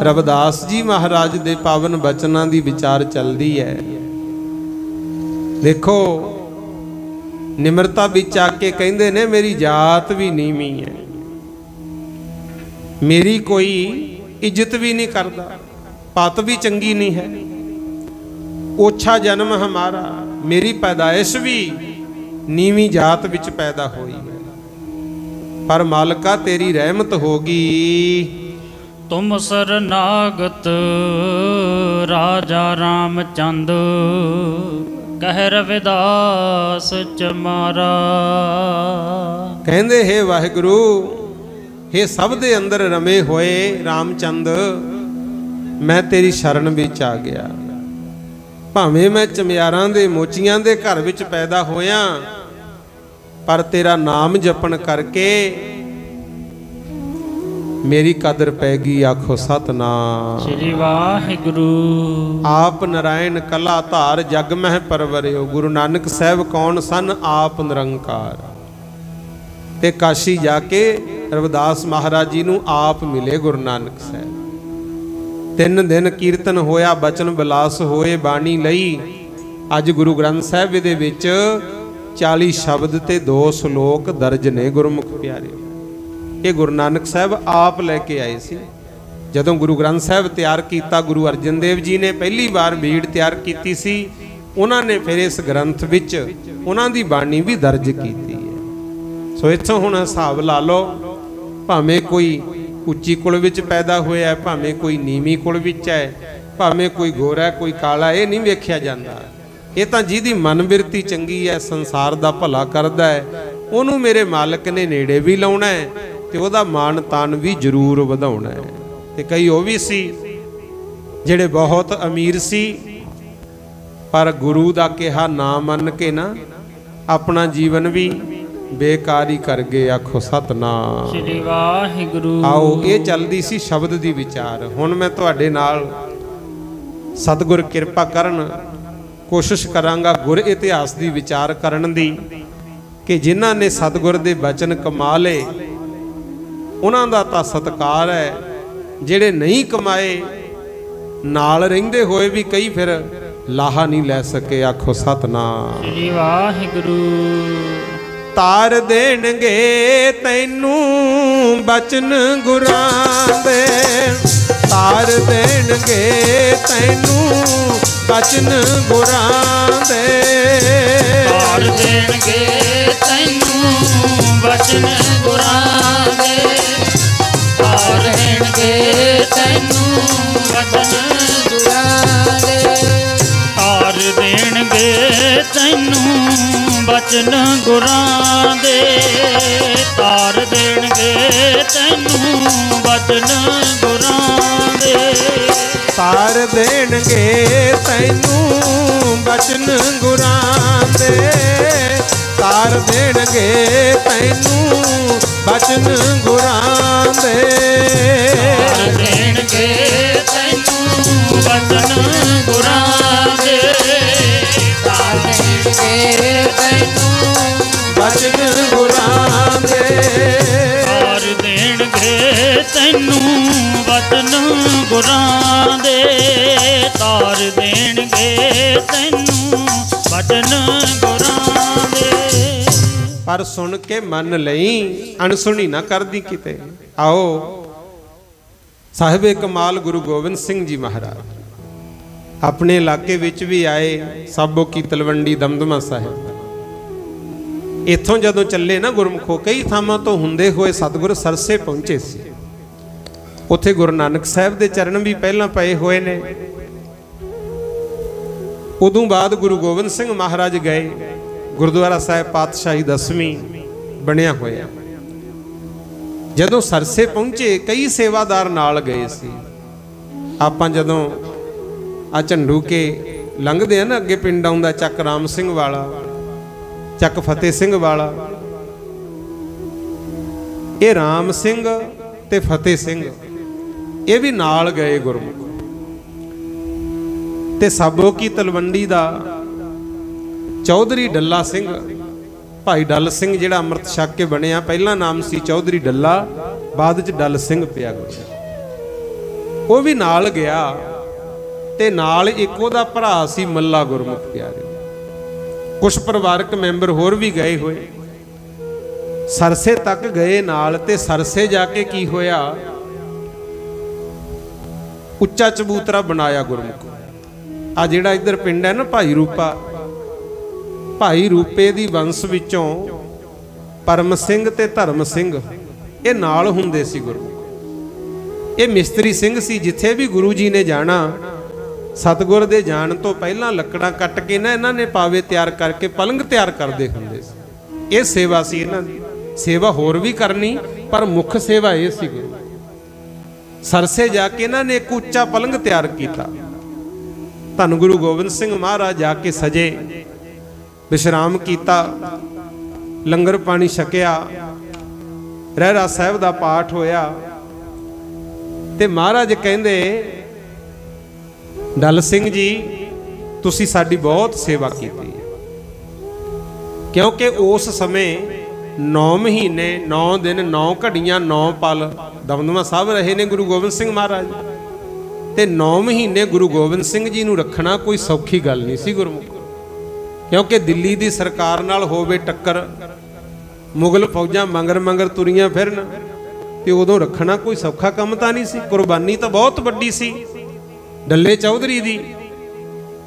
रविदास जी महाराज दे पावन बचनां दी विचार चलदी है। देखो निमरता विच आके कहंदे ने मेरी जात भी नीवी है, मेरी कोई इज्जत भी नहीं करता, पत भी चंगी नहीं है। ओछा जन्म हमारा, मेरी पैदाइश भी नीवी जात विच पैदा हुई है, पर मालका तेरी रहमत होगी। तुम शरनागत राजा रामचंद, कह रविदास चमारा। कहंदे हे वाहिगुरु, हे सब दे अंदर रमे होए रामचंद, मैं तेरी शरण विच आ गया। भावें मैं चमियारां दे मोचियां दे घर विच पैदा होया, पर तेरा नाम जपन करके मेरी कदर पैगी। आखो सतनाम श्री वाहिगुरु। आप नारायण कला धार जग मह परवरियो। गुरु नानक साहब कौन सन? आप निरंकार। ते काशी जाके रविदास महाराज जी नूं आप मिले गुरु नानक साहब। 3 दिन कीर्तन होया, बचन बिलास होए, बाणी लई। अज गुरु ग्रंथ साहब दे विच 40 शब्द ते 2 श्लोक दर्ज ने गुरमुख प्यारे। ये गुरु नानक साहब आप लैके आए सी। जदों गुरु ग्रंथ साहब तैयार किया, गुरु अर्जन देव जी ने पहली बार बीड़ तैयार की सी, उन्होंने फिर इस ग्रंथ विच उन्हां दी बाणी भी दर्ज की है। सो इत्थों हुण हिसाब ला लो, भावें कोई उच्ची कुल विच पैदा होया है, भावें कोई नीवी कुल विच है, भावें कोई गोरा कोई काला, ये नहीं वेख्या जाता। ये तो जिहदी मन बिरती चंगी है, संसार दा भला करदा है, उहनूं मेरे मालक ने नेड़े भी लाउणा है ते उहदा मान तान भी जरूर वधाउणा है। ते कई वो भी सी ਜਿਹੜੇ ਬਹੁਤ ਅਮੀਰ ਸੀ ਪਰ ਗੁਰੂ ਦਾ ਕਿਹਾ ਨਾ ਮੰਨ ਕੇ ਨਾ ਆਪਣਾ ਜੀਵਨ ਵੀ ਬੇਕਾਰ ਹੀ ਕਰ ਗਏ। ਆਖੋ ਸਤਨਾਮ ਸ੍ਰੀ ਵਾਹਿਗੁਰੂ। ਆਓ ਇਹ ਚੱਲਦੀ ਸੀ ਸ਼ਬਦ ਦੀ ਵਿਚਾਰ। ਹੁਣ ਮੈਂ ਤੁਹਾਡੇ ਨਾਲ ਸਤਿਗੁਰ ਕਿਰਪਾ ਕਰਨ ਕੋਸ਼ਿਸ਼ ਕਰਾਂਗਾ ਗੁਰ ਇਤਿਹਾਸ ਦੀ ਵਿਚਾਰ ਕਰਨ ਦੀ ਕਿ ਜਿਨ੍ਹਾਂ ਨੇ ਸਤਿਗੁਰ ਦੇ ਬਚਨ ਕਮਾ ਲਏ ਉਹਨਾਂ ਦਾ ਤਾਂ ਸਤਿਕਾਰ ਹੈ, ਜਿਹੜੇ ਨਹੀਂ ਕਮਾਏ ਨਾਲ ਰਹਿੰਦੇ ਹੋਏ ਵੀ ਕਈ ਫਿਰ ਲਾਹਾ ਨਹੀਂ ਲੈ ਸਕੇ। ਆਖੋ ਸਤਨਾਮ ਸ੍ਰੀ ਵਾਹਿਗੁਰੂ। ਤਾਰ ਦੇਣਗੇ ਤੈਨੂੰ ਬਚਨ ਗੁਰਾਂ ਦੇ, ਤਾਰ ਦੇਣਗੇ ਤੈਨੂੰ ਬਚਨ ਗੁਰਾਂ ਦੇ, ਤਾਰ ਦੇਣਗੇ ਤੈਨੂੰ ਬਚਨ ਗੁਰਾਂ ਦੇ, ਤਾਰ ਦੇਣਗੇ ਤੈਨੂੰ ਬਚਨ ਗੁਰਾਂ ਦੇ, ਤਾਰ ਦੇਣਗੇ ਤੈਨੂੰ ਬਚਨ ਗੁਰਾਂ ਦੇ, ਤਾਰ ਦੇਣਗੇ ਤੈਨੂੰ ਬਚਨ ਗੁਰਾਂ ਦੇ, ਤਾਰ ਦੇਣਗੇ ਤੈਨੂੰ ਬਚਨ ਗੁਰਾਂ ਦੇ, ਤਾਰ ਦੇਣਗੇ ਤੈਨੂੰ ਬਚਨ ਗੁਰਾਂ ਦੇ, ਤਾਰ ਦੇਣਗੇ ਤੈਨੂੰ ਬਚਨ ਗੁਰਾਂ ਦੇ, ਤਾਰ ਦੇਣਗੇ ਤੈਨੂੰ ਬਚਨ ਗੁਰਾਂ ਦੇ, ਤਾਰ ਦੇਣਗੇ ਤੈਨੂੰ ਬਚਨ ਗੁਰਾਂ ਦੇ, ਤਾਰ ਦੇਣਗੇ ਤੈਨੂੰ ਬਚਨ ਗੁਰਾਂ ਦੇ। ਪਰ ਸੁਣ ਕੇ ਮੰਨ ਲਈ, ਅਣਸੁਣੀ ਨਾ ਕਰਦੀ ਕਿਤੇ। ਆਓ ਸਾਹਿਬੇ ਕਮਾਲ ਗੁਰੂ ਗੋਬਿੰਦ ਸਿੰਘ ਜੀ ਮਹਾਰਾਜ ਆਪਣੇ ਇਲਾਕੇ ਵਿੱਚ ਵੀ ਆਏ, ਸਾਬੋ ਕੀ ਤਲਵੰਡੀ ਦਮਦਮਾ ਸਾਹਿਬ। ਇੱਥੋਂ ਜਦੋਂ ਚੱਲੇ ਨਾ ਗੁਰਮੁਖੋ, ਕਈ ਥਾਵਾਂ ਤੋਂ ਹੁੰਦੇ ਹੋਏ ਸਤਿਗੁਰ ਸਰਸੇ ਪਹੁੰਚੇ ਸੀ। ਉੱਥੇ ਗੁਰੂ ਨਾਨਕ ਸਾਹਿਬ ਦੇ ਚਰਨ ਵੀ ਪਹਿਲਾਂ ਪਏ ਹੋਏ ਨੇ। ਉਦੋਂ ਬਾਅਦ ਗੁਰੂ ਗੋਬਿੰਦ ਸਿੰਘ ਮਹਾਰਾਜ ਗਏ, ਗੁਰਦੁਆਰਾ ਸਾਹਿਬ ਪਾਤਸ਼ਾਹੀ 10ਵੀਂ ਬਣਿਆ ਹੋਇਆ। ਜਦੋਂ ਸਰਸੇ ਪਹੁੰਚੇ ਕਈ ਸੇਵਾਦਾਰ ਨਾਲ ਗਏ ਸੀ। ਆਪਾਂ ਜਦੋਂ ਆ ਝੰਡੂ ਕੇ ਲੰਘਦੇ ਆ ਨਾ, ਅੱਗੇ ਪਿੰਡ ਆਉਂਦਾ ਚੱਕ ਰਾਮ ਸਿੰਘ ਵਾਲਾ, ਚੱਕ ਫਤਿਹ ਸਿੰਘ ਵਾਲਾ। ਇਹ ਰਾਮ ਸਿੰਘ ਤੇ ਫਤਿਹ ਸਿੰਘ ਇਹ ਵੀ ਨਾਲ ਗਏ ਗੁਰਮੁਖ। ਤੇ ਸਾਬੋ ਕੀ ਤਲਵੰਡੀ ਦਾ ਚੌਧਰੀ ਡੱਲਾ ਸਿੰਘ, ਭਾਈ ਡੱਲ ਸਿੰਘ ਜਿਹੜਾ ਅੰਮ੍ਰਿਤ ਛਕ ਕੇ ਬਣਿਆ, ਪਹਿਲਾ ਨਾਮ ਸੀ ਚੌਧਰੀ ਡੱਲਾ, ਬਾਅਦ ਚ ਡੱਲ ਸਿੰਘ ਪਿਆ ਗਿਆ, ਉਹ ਵੀ ਨਾਲ ਗਿਆ। ਤੇ ਨਾਲ ਇੱਕ ਉਹਦਾ ਭਰਾ ਸੀ ਮੱਲਾ ਗੁਰਮੁਖ ਪਿਆਰੇ। ਕੁਝ ਪਰਿਵਾਰਕ ਮੈਂਬਰ ਹੋਰ ਵੀ ਗਏ ਹੋਏ। ਸਰਸੇ ਤੱਕ ਗਏ ਨਾਲ। ਤੇ ਸਰਸੇ ਜਾ ਕੇ ਕੀ ਹੋਇਆ, ਉੱਚਾ ਚਬੂਤਰਾ ਬਣਾਇਆ ਗੁਰਮੁਖ। ਆ ਜਿਹੜਾ ਇੱਧਰ ਪਿੰਡ ਹੈ ਨਾ ਭਾਈ ਰੂਪਾ, ਭਾਈ ਰੂਪੇ ਦੀ ਵੰਸ਼ ਵਿੱਚੋਂ ਪਰਮ ਸਿੰਘ ਤੇ ਧਰਮ ਸਿੰਘ ਇਹ ਨਾਲ ਹੁੰਦੇ ਸੀ ਗੁਰਮੁਖ। ਇਹ ਮਿਸਤਰੀ ਸਿੰਘ ਸੀ। ਜਿੱਥੇ ਵੀ ਗੁਰੂ ਜੀ ਨੇ ਜਾਣਾ, ਸਤਿਗੁਰ ਦੇ ਜਾਣ ਤੋਂ ਪਹਿਲਾਂ ਲੱਕੜਾਂ ਕੱਟ ਕੇ ਨਾ ਇਹਨਾਂ ਨੇ ਪਾਵੇ ਤਿਆਰ ਕਰਕੇ ਪਲੰਘ ਤਿਆਰ ਕਰਦੇ ਹੁੰਦੇ ਸੀ। ਇਹ ਸੇਵਾ ਸੀ ਇਹਨਾਂ ਦੀ। ਸੇਵਾ ਹੋਰ ਵੀ ਕਰਨੀ, ਪਰ ਮੁੱਖ ਸੇਵਾ ਇਹ ਸੀ ਗੁਰੂ। ਸਰਸੇ ਜਾ ਕੇ ਇਹਨਾਂ ਨੇ ਇੱਕ ਉੱਚਾ ਪਲੰਘ ਤਿਆਰ ਕੀਤਾ। ਧੰਨ ਗੁਰੂ ਗੋਬਿੰਦ ਸਿੰਘ ਮਹਾਰਾਜ ਜਾ ਕੇ ਸਜੇ, ਵਿਸ਼ਰਾਮ ਕੀਤਾ, ਲੰਗਰ ਪਾਣੀ ਛਕਿਆ, ਰਹਿਰਾ ਸਾਹਿਬ ਦਾ ਪਾਠ ਹੋਇਆ। ਤੇ ਮਹਾਰਾਜ ਕਹਿੰਦੇ, ਡੱਲ ਸਿੰਘ ਜੀ ਤੁਸੀਂ ਸਾਡੀ ਬਹੁਤ ਸੇਵਾ ਕੀਤੀ, ਕਿਉਂਕਿ ਉਸ ਸਮੇਂ 9 ਮਹੀਨੇ 9 ਦਿਨ 9 ਘੜੀਆਂ 9 ਪਲ ਦਮਦਮਾ ਸਾਹਿਬ ਰਹੇ ਨੇ ਗੁਰੂ ਗੋਬਿੰਦ ਸਿੰਘ ਮਹਾਰਾਜ। ਤੇ 9 ਮਹੀਨੇ ਗੁਰੂ ਗੋਬਿੰਦ ਸਿੰਘ ਜੀ ਨੂੰ ਰੱਖਣਾ ਕੋਈ ਸੌਖੀ ਗੱਲ ਨਹੀਂ ਸੀ ਗੁਰਮੁਖ, ਕਿਉਂਕਿ ਦਿੱਲੀ ਦੀ ਸਰਕਾਰ ਨਾਲ ਹੋਵੇ ਟੱਕਰ, ਮੁਗਲ ਫੌਜਾਂ ਮੰਗਰ ਮੰਗਰ ਤੁਰੀਆਂ ਫਿਰਨ, ਤੇ ਉਦੋਂ ਰੱਖਣਾ ਕੋਈ ਸੌਖਾ ਕੰਮ ਤਾਂ ਨਹੀਂ ਸੀ। ਕੁਰਬਾਨੀ ਤਾਂ ਬਹੁਤ ਵੱਡੀ ਸੀ ਡੱਲੇ ਚੌਧਰੀ ਦੀ।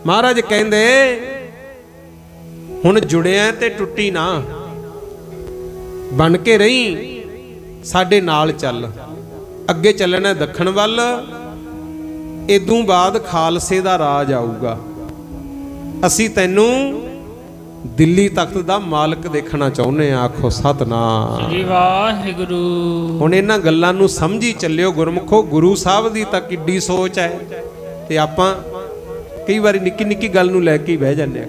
ਮਹਾਰਾਜ ਕਹਿੰਦੇ ਹੁਣ ਜੁੜਿਆ ਤੇ ਟੁੱਟੀ ਨਾ, ਬਣ ਕੇ ਰਹੀ, ਸਾਡੇ ਨਾਲ ਚੱਲ। ਅੱਗੇ ਚੱਲਣਾ ਦੱਖਣ ਵੱਲ, ਇਦੋਂ ਬਾਅਦ ਖਾਲਸੇ ਦਾ ਰਾਜ ਆਊਗਾ। ਅਸੀਂ ਤੈਨੂੰ ਦਿੱਲੀ ਤਖਤ ਦਾ ਮਾਲਕ ਦੇਖਣਾ ਚਾਹੁੰਦੇ ਆ। ਆਖੋ ਸਤਨਾਮ ਸ੍ਰੀ ਵਾਹਿਗੁਰੂ। ਹੁਣ ਇਹਨਾਂ ਗੱਲਾਂ ਨੂੰ ਸਮਝੀ ਚੱਲਿਓ ਗੁਰਮੁਖੋ। ਗੁਰੂ ਸਾਹਿਬ ਦੀ ਤਾਂ ਕਿੱਡੀ ਸੋਚ ਹੈ, ਤੇ ਆਪਾਂ ਕਈ ਵਾਰੀ ਨਿੱਕੀ ਨਿੱਕੀ ਗੱਲ ਨੂੰ ਲੈ ਕੇ ਹੀ ਬਹਿ ਜਾਂਦੇ ਆ,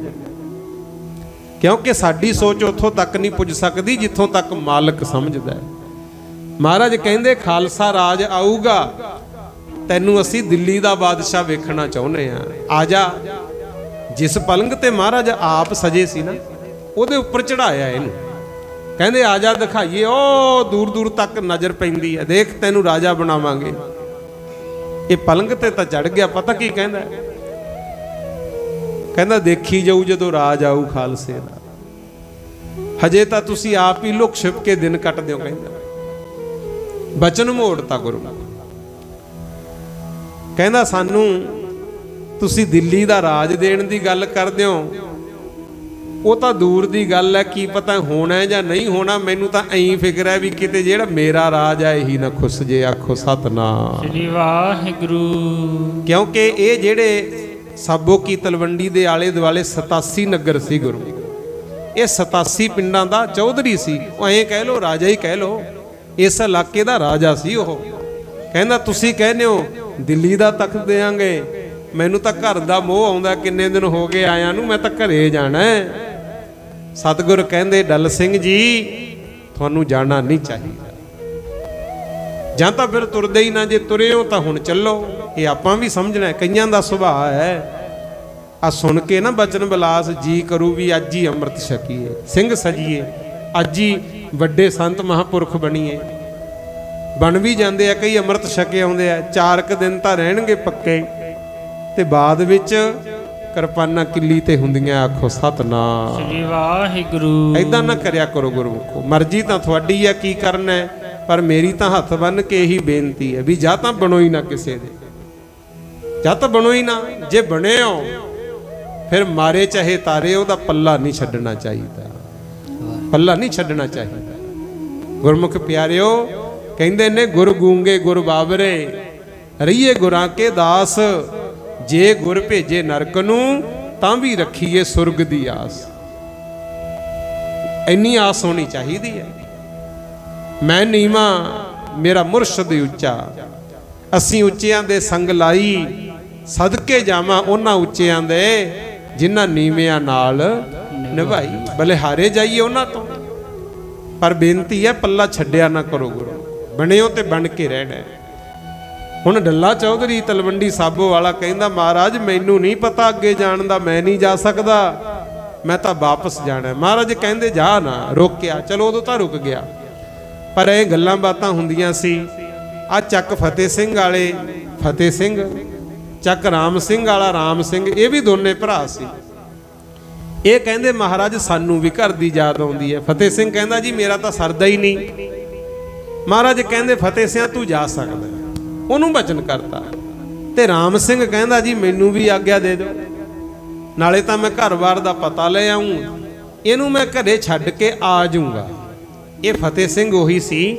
ਕਿਉਂਕਿ ਸਾਡੀ ਸੋਚ ਉੱਥੋਂ ਤੱਕ ਨਹੀਂ ਪੁੱਜ ਸਕਦੀ ਜਿੱਥੋਂ ਤੱਕ ਮਾਲਕ ਸਮਝਦਾ ਹੈ। ਮਹਾਰਾਜ ਕਹਿੰਦੇ ਖਾਲਸਾ ਰਾਜ ਆਊਗਾ, ਤੈਨੂੰ ਅਸੀਂ ਦਿੱਲੀ ਦਾ ਬਾਦਸ਼ਾਹ ਵੇਖਣਾ ਚਾਹੁੰਦੇ ਆ, ਆ ਜਾ। ਜਿਸ ਪਲੰਗ ਤੇ ਮਹਾਰਾਜ ਆਪ ਸਜੇ ਸੀ ਨਾ, ਉਹਦੇ ਉੱਪਰ ਚੜਾਇਆ ਇਹਨੂੰ, ਕਹਿੰਦੇ ਆ ਜਾ ਦਿਖਾਈਏ। ਉਹ ਦੂਰ ਦੂਰ ਤੱਕ ਨਜ਼ਰ ਪੈਂਦੀ ਹੈ, ਦੇਖ ਤੈਨੂੰ ਰਾਜਾ ਬਣਾਵਾਂਗੇ। ਇਹ ਪਲੰਗ ਤੇ ਤਾਂ ਚੜ ਗਿਆ, ਪਤਾ ਕੀ ਕਹਿੰਦਾ, ਕਹਿੰਦਾ ਦੇਖੀ ਜਾਊ ਜਦੋਂ ਰਾਜ ਆਊ ਖਾਲਸੇ ਦਾ, ਹਜੇ ਤਾਂ ਤੁਸੀਂ ਆਪ ਹੀ ਲੁਕ ਛਿਪ ਕੇ ਦਿਨ ਕੱਟਦੇ ਹੋ। ਕਹਿੰਦਾ ਬਚਨ ਮੋੜਤਾ ਗੁਰੂ, ਕਹਿੰਦਾ ਸਾਨੂੰ ਤੁਸੀਂ ਦਿੱਲੀ ਦਾ ਰਾਜ ਦੇਣ ਦੀ ਗੱਲ ਕਰਦੇ ਹੋ, ਉਹ ਤਾਂ ਦੂਰ ਦੀ ਗੱਲ ਹੈ, ਕੀ ਪਤਾ ਹੋਣਾ ਜਾਂ ਨਹੀਂ ਹੋਣਾ। ਮੈਨੂੰ ਤਾਂ ਐਂ ਫਿਕਰ ਹੈ ਵੀ ਕਿਤੇ ਜਿਹੜਾ ਮੇਰਾ ਰਾਜ ਹੈ ਇਹੀ ਨਾ ਖੁੱਸ ਜੇ। ਆਖੋ ਸਤਨਾਮ ਸ੍ਰੀ ਵਾਹਿਗੁਰੂ। ਕਿਉਂਕਿ ਇਹ ਜਿਹੜੇ ਸਾਬੋ ਕੀ ਤਲਵੰਡੀ ਦੇ ਆਲੇ ਦੁਆਲੇ 87 ਨਗਰ ਸੀ ਗੁਰੂ, ਇਹ 87 ਪਿੰਡਾਂ ਦਾ ਚੌਧਰੀ ਸੀ। ਉਹ ਐਂ ਕਹਿ ਲੋ, ਰਾਜਾ ਹੀ ਕਹਿ ਲੋ, ਇਸ ਇਲਾਕੇ ਦਾ ਰਾਜਾ ਸੀ ਉਹ। ਕਹਿੰਦਾ ਤੁਸੀਂ ਕਹਿੰਦੇ ਹੋ ਦਿੱਲੀ ਦਾ ਤਖਤ ਦੇਾਂਗੇ, ਮੈਨੂੰ ਤਾਂ ਘਰ ਦਾ ਮੋਹ ਆਉਂਦਾ, ਕਿੰਨੇ ਦਿਨ ਹੋ ਗਏ ਆਇਆਂ ਨੂੰ, ਮੈਂ ਤਾਂ ਘਰੇ ਜਾਣਾ। ਸਤਿਗੁਰ ਕਹਿੰਦੇ ਡੱਲ ਸਿੰਘ ਜੀ ਤੁਹਾਨੂੰ ਜਾਣਾ ਨਹੀਂ ਚਾਹੀਦਾ, ਜਾਂ ਤਾਂ ਫਿਰ ਤੁਰਦੇ ਹੀ ਨਾ, ਜੇ ਤੁਰੇ ਹੋ ਤਾਂ ਹੁਣ ਚੱਲੋ। ਇਹ ਆਪਾਂ ਵੀ ਸਮਝਣਾ, ਕਈਆਂ ਦਾ ਸੁਭਾਅ ਹੈ ਆ ਸੁਣ ਕੇ ਨਾ ਬਚਨ ਬਿਲਾਸ ਜੀ ਕਰੂ ਵੀ ਅੱਜ ਹੀ ਅੰਮ੍ਰਿਤ ਛਕੀਏ, ਸਿੰਘ ਸਜੀਏ, ਅੱਜ ਹੀ ਵੱਡੇ ਸੰਤ ਮਹਾਂਪੁਰਖ ਬਣੀਏ। ਬਣ ਵੀ ਜਾਂਦੇ ਆ ਕਈ, ਅੰਮ੍ਰਿਤ ਛਕੇ ਆਉਂਦੇ ਆ, 4 ਕੁ ਦਿਨ ਤਾਂ ਰਹਿਣਗੇ ਪੱਕੇ, ਤੇ ਬਾਅਦ ਵਿੱਚ ਕਿਰਪਾਨਾਂ ਕਿੱਲੀ ਤੇ ਹੁੰਦੀਆਂ। ਆਖੋ ਸਤਨਾਮ ਸ੍ਰੀ ਵਾਹਿਗੁਰੂ। ਐਦਾਂ ਨਾ ਕਰਿਆ ਕਰੋ ਗੁਰਮੁਖੋ, ਮਰਜ਼ੀ ਤਾਂ ਤੁਹਾਡੀ ਆ ਕੀ ਕਰਨਾ ਹੈ, ਪਰ ਮੇਰੀ ਤਾਂ ਹੱਥ ਬੰਨ ਕੇ ਇਹੀ ਬੇਨਤੀ ਹੈ ਵੀ ਜਾਂ ਤਾਂ ਬਣੋ ਹੀ ਨਾ ਕਿਸੇ ਦੇ, ਜਾਂ ਤਾਂ ਬਣੋ ਹੀ ਨਾ। ਜੇ ਬਣੇ ਹੋ ਫਿਰ ਮਾਰੇ ਚਾਹੇ ਤਾਰੇ, ਉਹਦਾ ਪੱਲਾ ਨਹੀਂ ਛੱਡਣਾ ਚਾਹੀਦਾ, ਪੱਲਾ ਨਹੀਂ ਛੱਡਣਾ ਚਾਹੀਦਾ। ਗੁਰਮੁਖ ਪਿਆਰਿਓ ਕਹਿੰਦੇ ਨੇ ਗੁਰ ਗੂੰਗੇ ਗੁਰ ਬਾਬਰੇ, ਰਹੀਏ ਗੁਰਾਂ ਕੇ ਦਾਸ, ਜੇ ਗੁਰ ਭੇਜੇ ਨਰਕ ਨੂੰ ਤਾਂ ਵੀ ਰੱਖੀਏ ਸੁਰਗ ਦੀ ਆਸ। ਇੰਨੀ ਆਸ ਹੋਣੀ ਚਾਹੀਦੀ ਹੈ। ਮੈਂ ਨੀਵਾਂ ਮੇਰਾ ਮੁਰਸ਼ਦ ਉੱਚਾ, ਅਸੀਂ ਉੱਚਿਆਂ ਦੇ ਸੰਗ ਲਾਈ, ਸਦਕੇ ਜਾਵਾਂ ਉਹਨਾਂ ਉੱਚਿਆਂ ਦੇ ਜਿਨ੍ਹਾਂ ਨੀਵਿਆਂ ਨਾਲ ਨਿਭਾਈ। ਬਲਿਹਾਰੇ ਜਾਈਏ ਉਹਨਾਂ ਤੋਂ, ਪਰ ਬੇਨਤੀ ਹੈ ਪੱਲਾ ਛੱਡਿਆ ਨਾ ਕਰੋ ਗੁਰੂ, ਬਣਿਓ ਤੇ ਬਣ ਕੇ ਰਹਿਣਾ। ਹੁਣ ਡੱਲਾ ਚੌਧਰੀ ਤਲਵੰਡੀ ਸਾਬੋ ਵਾਲਾ ਕਹਿੰਦਾ ਮਹਾਰਾਜ ਮੈਨੂੰ ਨਹੀਂ ਪਤਾ ਅੱਗੇ ਜਾਣ ਦਾ, ਮੈਂ ਨਹੀਂ ਜਾ ਸਕਦਾ, ਮੈਂ ਤਾਂ ਵਾਪਸ ਜਾਣਾ। ਮਹਾਰਾਜ ਕਹਿੰਦੇ ਜਾ ਨਾ, ਰੋਕਿਆ। ਚਲੋ ਉਦੋਂ ਤਾਂ ਰੁਕ ਗਿਆ, ਪਰ ਇਹ ਗੱਲਾਂ ਬਾਤਾਂ ਹੁੰਦੀਆਂ ਸੀ। ਆ ਚੱਕ ਫਤਿਹ ਸਿੰਘ ਵਾਲੇ ਫਤਿਹ ਸਿੰਘ, ਚੱਕ ਰਾਮ ਸਿੰਘ ਵਾਲਾ ਰਾਮ ਸਿੰਘ, ਇਹ ਵੀ ਦੋਨੇ ਭਰਾ ਸੀ। ਇਹ ਕਹਿੰਦੇ ਮਹਾਰਾਜ ਸਾਨੂੰ ਵੀ ਘਰ ਦੀ ਯਾਦ ਆਉਂਦੀ ਹੈ। ਫਤਿਹ ਸਿੰਘ ਕਹਿੰਦਾ ਜੀ ਮੇਰਾ ਤਾਂ ਸਰਦਾ ਹੀ ਨਹੀਂ। ਮਹਾਰਾਜ ਕਹਿੰਦੇ ਫਤਿਹ ਸਿੰਘ ਤੂੰ ਜਾ ਸਕਦਾ, ਉਹਨੂੰ ਬਚਨ ਕਰਤਾ। ਤੇ ਰਾਮ ਸਿੰਘ ਕਹਿੰਦਾ ਜੀ ਮੈਨੂੰ ਵੀ ਆਗਿਆ ਦੇ ਦਿਓ, ਨਾਲੇ ਤਾਂ ਮੈਂ ਘਰ-ਬਾਰ ਦਾ ਪਤਾ ਲੈ ਆਊਂ, ਇਹਨੂੰ ਮੈਂ ਘਰੇ ਛੱਡ ਕੇ ਆ ਜਾਊਂਗਾ। ਇਹ ਫਤਿਹ ਸਿੰਘ ਉਹੀ ਸੀ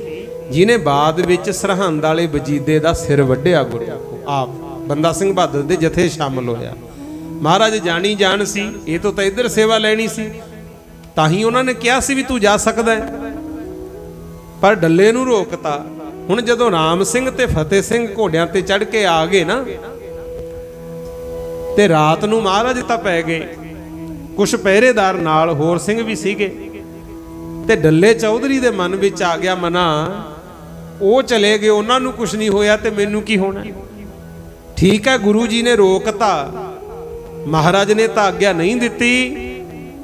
ਜਿਹਨੇ ਬਾਅਦ ਵਿੱਚ ਸਰਹੰਦ ਵਾਲੇ ਵਜੀਦੇ ਦਾ ਸਿਰ ਵੱਢਿਆ ਗੁਰੂ ਆਪ, ਬੰਦਾ ਸਿੰਘ ਬਹਾਦਰ ਦੇ ਜਥੇ ਸ਼ਾਮਲ ਹੋਇਆ। ਮਹਾਰਾਜ ਜਾਣੀ ਜਾਣ ਸੀ, ਇਹ ਤੋਂ ਤਾਂ ਇੱਧਰ ਸੇਵਾ ਲੈਣੀ ਸੀ, ਤਾਂ ਹੀ ਉਹਨਾਂ ਨੇ ਕਿਹਾ ਸੀ ਵੀ ਤੂੰ ਜਾ ਸਕਦਾ ਹੈ, ਪਰ ਡੱਲੇ ਨੂੰ ਰੋਕਤਾ। ਹੁਣ ਜਦੋਂ ਰਾਮ ਸਿੰਘ ਤੇ ਫਤਿਹ ਸਿੰਘ ਘੋੜਿਆਂ ਤੇ ਚੜ ਕੇ ਆ ਗਏ ਨਾ, ਤੇ ਰਾਤ ਨੂੰ ਮਹਾਰਾਜ ਤਾਂ ਪੈ ਗਏ, ਕੁਛ ਪਹਿਰੇਦਾਰ ਨਾਲ ਹੋਰ ਸਿੰਘ ਵੀ ਸੀਗੇ। ਤੇ ਡੱਲੇ ਚੌਧਰੀ ਦੇ ਮਨ ਵਿੱਚ ਆ ਗਿਆ ਮਨਾ, ਉਹ ਚਲੇ ਗਏ, ਉਹਨਾਂ ਨੂੰ ਕੁਛ ਨਹੀਂ ਹੋਇਆ ਤੇ ਮੈਨੂੰ ਕੀ ਹੋਣਾ। ਠੀਕ ਹੈ ਗੁਰੂ ਜੀ ਨੇ ਰੋਕਤਾ, ਮਹਾਰਾਜ ਨੇ ਤਾਂ ਆਗਿਆ ਨਹੀਂ ਦਿੱਤੀ,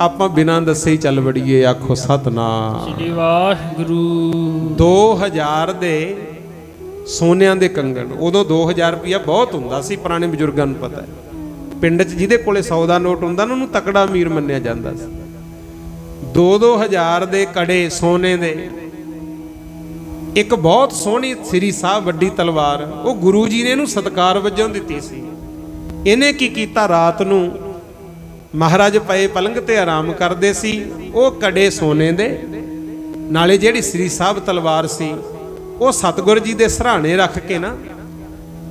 ਆਪਾਂ ਬਿਨਾਂ ਦੱਸੇ ਹੀ ਚੱਲ ਵੜੀਏ। ਆਖੋ ਸਤਨਾਮ ਸ੍ਰੀ ਵਾਹਿਗੁਰੂ। 2000 ਦੇ ਸੋਨਿਆਂ ਦੇ ਕੰਗਣ, ਉਦੋਂ 2000 ਰੁਪਇਆ ਬਹੁਤ ਹੁੰਦਾ ਸੀ, ਪੁਰਾਣੇ ਬਜ਼ੁਰਗਾਂ ਨੂੰ ਪਤਾ ਹੈ। ਪਿੰਡ 'ਚ ਜਿਹਦੇ ਕੋਲੇ 100 ਦਾ ਨੋਟ ਹੁੰਦਾ ਨਾ ਉਹਨੂੰ ਤਕੜਾ ਅਮੀਰ ਮੰਨਿਆ ਜਾਂਦਾ ਸੀ। 2-2000 ਦੇ ਕੜੇ ਸੋਨੇ ਦੇ, ਇੱਕ ਬਹੁਤ ਸੋਹਣੀ ਸ੍ਰੀ ਸਾਹਿਬ ਵੱਡੀ ਤਲਵਾਰ, ਉਹ ਗੁਰੂ ਜੀ ਨੇ ਇਹਨੂੰ ਸਤਿਕਾਰ ਵਜੋਂ ਦਿੱਤੀ ਸੀ। ਇਹਨੇ ਕੀ ਕੀਤਾ, ਰਾਤ ਨੂੰ ਮਹਾਰਾਜ ਪਏ ਪਲੰਘ ਤੇ ਆਰਾਮ ਕਰਦੇ ਸੀ, ਉਹ ਕੜੇ ਸੋਨੇ ਦੇ, ਨਾਲੇ ਜਿਹੜੀ ਸ੍ਰੀ ਸਾਹਿਬ ਤਲਵਾਰ ਸੀ ਉਹ ਸਤਿਗੁਰ ਜੀ ਦੇ ਸਰਾਣੇ ਰੱਖ ਕੇ ਨਾ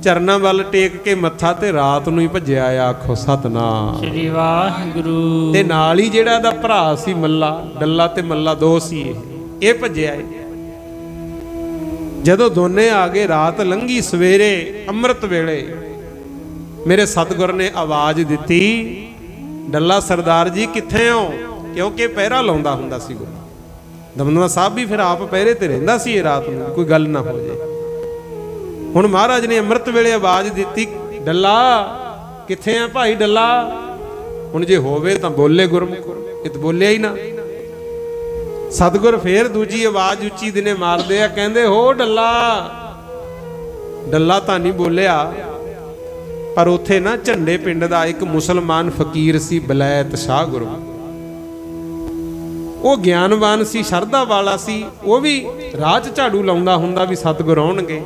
ਚਰਨਾਂ ਵੱਲ ਟੇਕ ਕੇ ਮੱਥਾ, ਤੇ ਰਾਤ ਨੂੰ ਹੀ ਭੱਜਿਆ ਆ। ਆਖੋ ਸਤਨਾਮ ਸ੍ਰੀ ਵਾਹਿਗੁਰੂ। ਤੇ ਨਾਲ ਹੀ ਜਿਹੜਾ ਇਹਦਾ ਭਰਾ ਸੀ ਮੱਲਾ, ਡੱਲਾ ਤੇ ਮੱਲਾ ਦੋ ਸੀ, ਇਹ ਭੱਜਿਆ ਏ। ਜਦੋਂ ਦੋਨੇ ਆ ਗਏ, ਰਾਤ ਲੰਘੀ, ਸਵੇਰੇ ਅੰਮ੍ਰਿਤ ਵੇਲੇ मेरे सतगुर ने आवाज़ दी, डल्ला सरदार जी कित्थे हो? क्योंकि पहरा लाउंदा हुंदा सी गुरु। दमदमा साहब भी फिर आप पहरे ते रहिंदा सी रात नूं, कोई गल ना हो जाए। हुण महाराज ने अमृत वेले आवाज़ दी, डल्ला कित्थे है भाई डल्ला? हुण जे होवे तां बोले गुरमुख, इत बोलिया ही ना। सतगुर फिर दूजी आवाज़ उच्ची दिने मारदे आ, कहंदे हो डल्ला। डल्ला तां नहीं बोलिया, पर उत्थे ना झंडे पिंड दा एक मुसलमान फकीर सी, बलैत शाह गुरु। वो ज्ञानवान सी, शरधा वाला सी, वो भी राह च झाड़ू लाउंदा हुंदा भी सतगुर आउणगे।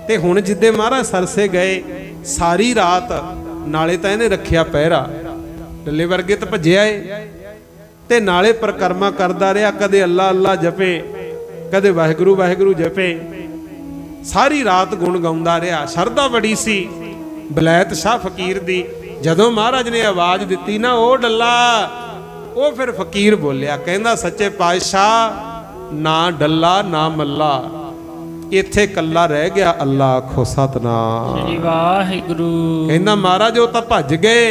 ते हुण जिद्दे महाराज सरसे गए, सारी रात नाले तां इहने रखिया पहरा, डल्ले वर्गे तां भज्जिया ए, ते नाले परिक्रमा करदा रहा, कदे अल्लाह अल्लाह जपे, कदे वाहिगुरू वाहिगुरू जपे, सारी रात गुण गाउंदा रहा। शरधा बड़ी सी बलैत शाह फकीर दी। जदों महाराज ने आवाज़ दी ना, ओ डल्ला, वो फिर फकीर बोलिया, कहंदा सच्चे पातशाह ना डल्ला ना मल्ला, इत्थे कल्ला रह गया अल्लाह, आखो सतनाम श्री वाहिगुरू। कहंदा महाराज वो तां भज गए,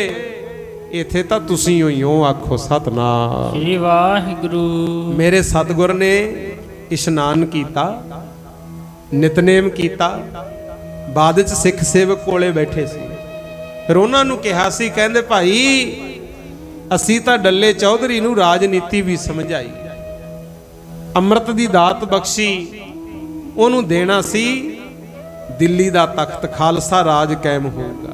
इत्थे तां तुसीं होई हो, आखो सतनाम श्री वाहिगुरू। मेरे सतगुर ने इशनान कीता, नितनेम कीता, बाद च सिख सेवक कोले बैठे सी। फिर उन्हां नूं कहा सी, कहंदे भाई असीं तां डल्ले चौधरी नूं राजनीति भी समझाई, अमृत दी दात बख्शी, ਉਹਨੂੰ देना सी दिल्ली दा तख्त, खालसा राज कायम होगा,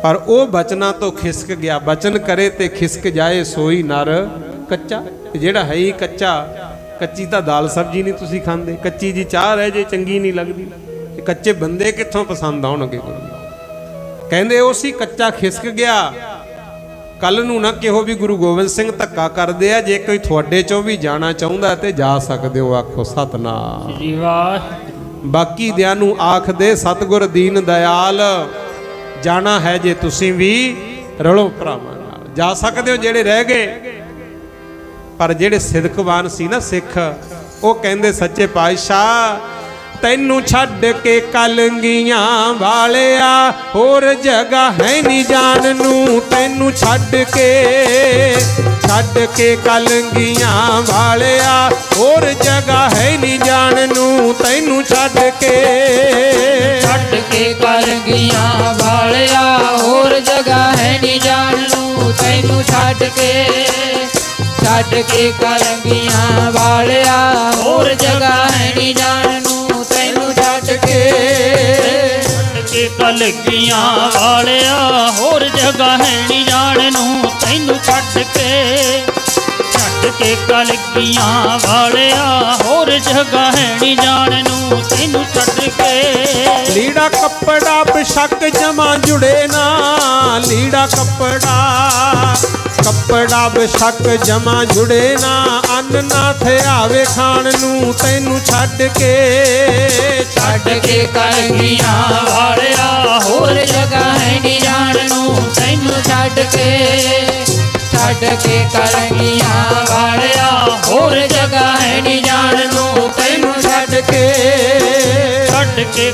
पर ਉਹ बचना तो खिसक गया। बचन करे ते खिसक जाए सोई नर कच्चा। ਜਿਹੜਾ है ही कच्चा, कच्ची ਤਾਂ दाल सब्जी नहीं तुसी खांदे, कच्ची जी चाह रह जे चंगी नहीं लगदी, कच्चे बंदे कित्थों पसंद आउणगे। गुरु कहंदे ਉਹ ਸੀ कच्चा खिसक गया। कल नूं ना किहो भी गुरु गोबिंद सिंह धक्का करदे आ, जे कोई तुहाडे चों भी जाना चाहुंदा ते जा सकदे हो, आखो सतनाम। बाकी दियां नूं आख दे सतगुर दीन दयाल, जाना है जे तुसीं भी रलो भरावां नाल, जा सकदे हो जेड़े रह गए। पर जेड़े सिदकवान सी ना सिख, वो कहंदे सच्चे पातशाह तैनू छड्ड के कलंगियां वालिया होर जगह है नी जान नू, तैनू छड्ड के कलंगियां वालिया होर जगह है नी जान नू, तैनू छड्ड के कलंगियां वालिया होर जगह है नी जान नू, तैनू छड्ड के कलंगियां वालिया होर जगह है नी जान नू, कलगियां वालिया होर जगह है नी जान नू, तैनू छड्ड के कलगियां वालिया होर जगह है नी जान नू, तैनू छड्ड के। लीड़ा कपड़ा बेशक जमा जुड़े ना, लीड़ा कपड़ा बेशक जमा जुड़े ना, अन्न ना थे आवे खाण नू, तैनू छड्ड के कलगियां वालिया होर जगह है नी जान नू, तैनू छड्ड के कलगियां वालिया होर जगह है नी जान नू, तैनू छड्ड के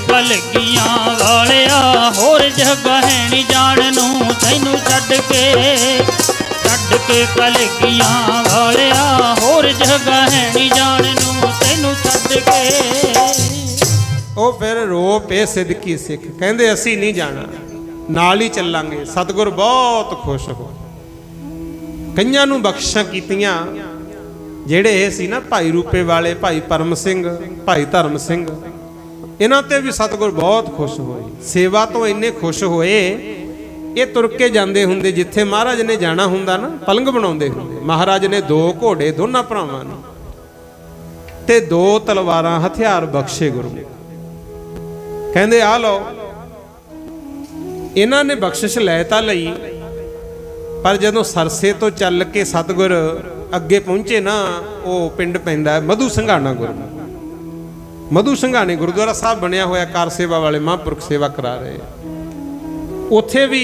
कलगियां वालिया होर जगह है नी जान नू, तैनू छड्ड के कलगियां वालिया होर जगह है नी जान नू, तैनू छड्ड के। ਉਹ ਫਿਰ ਰੋ ਪਏ ਸਿਦਕੀ ਸਿੱਖ, ਕਹਿੰਦੇ ਅਸੀਂ ਨਹੀਂ ਜਾਣਾ, ਨਾਲ ਹੀ ਚੱਲਾਂਗੇ। ਸਤਿਗੁਰ ਬਹੁਤ ਖੁਸ਼ ਹੋ, ਕਈਆਂ ਨੂੰ ਬਖਸ਼ਿਸ਼ਾਂ ਕੀਤੀਆਂ। ਜਿਹੜੇ ਇਹ ਸੀ ਨਾ ਭਾਈ ਰੂਪੇ ਵਾਲੇ, ਭਾਈ ਪਰਮ ਸਿੰਘ, ਭਾਈ ਧਰਮ ਸਿੰਘ, ਇਹਨਾਂ ਤੇ ਵੀ ਸਤਿਗੁਰ ਬਹੁਤ ਖੁਸ਼ ਹੋਏ। ਸੇਵਾ ਤੋਂ ਇੰਨੇ ਖੁਸ਼ ਹੋਏ, ਇਹ ਤੁਰ ਕੇ ਜਾਂਦੇ ਹੁੰਦੇ ਜਿੱਥੇ ਮਹਾਰਾਜ ਨੇ ਜਾਣਾ ਹੁੰਦਾ ਨਾ, ਪਲੰਘ ਬਣਾਉਂਦੇ ਹੁੰਦੇ। ਮਹਾਰਾਜ ਨੇ 2 ਘੋੜੇ ਦੋਨਾਂ ਭਰਾਵਾਂ ਨੂੰ ਤੇ 2 ਤਲਵਾਰਾਂ ਹਥਿਆਰ ਬਖਸ਼ੇ ਗੁਰੂ। ਕਹਿੰਦੇ ਆ ਲਓ। ਇਹਨਾਂ ਨੇ ਬਖਸ਼ਿਸ਼ ਲੈ ਤਾਂ ਲਈ, ਪਰ ਜਦੋਂ ਸਰਸੇ ਤੋਂ ਚੱਲ ਕੇ ਸਤਿਗੁਰ ਅੱਗੇ ਪਹੁੰਚੇ ਨਾ, ਉਹ ਪਿੰਡ ਪੈਂਦਾ ਮਧੂ ਸੰਘਾਣਾ ਗੁਰੂ। ਮਧੂ ਸੰਘਾਣੇ ਗੁਰਦੁਆਰਾ ਸਾਹਿਬ ਬਣਿਆ ਹੋਇਆ, ਕਾਰ ਸੇਵਾ ਵਾਲੇ ਮਹਾਂਪੁਰਖ ਸੇਵਾ ਕਰਾ ਰਹੇ। ਉੱਥੇ ਵੀ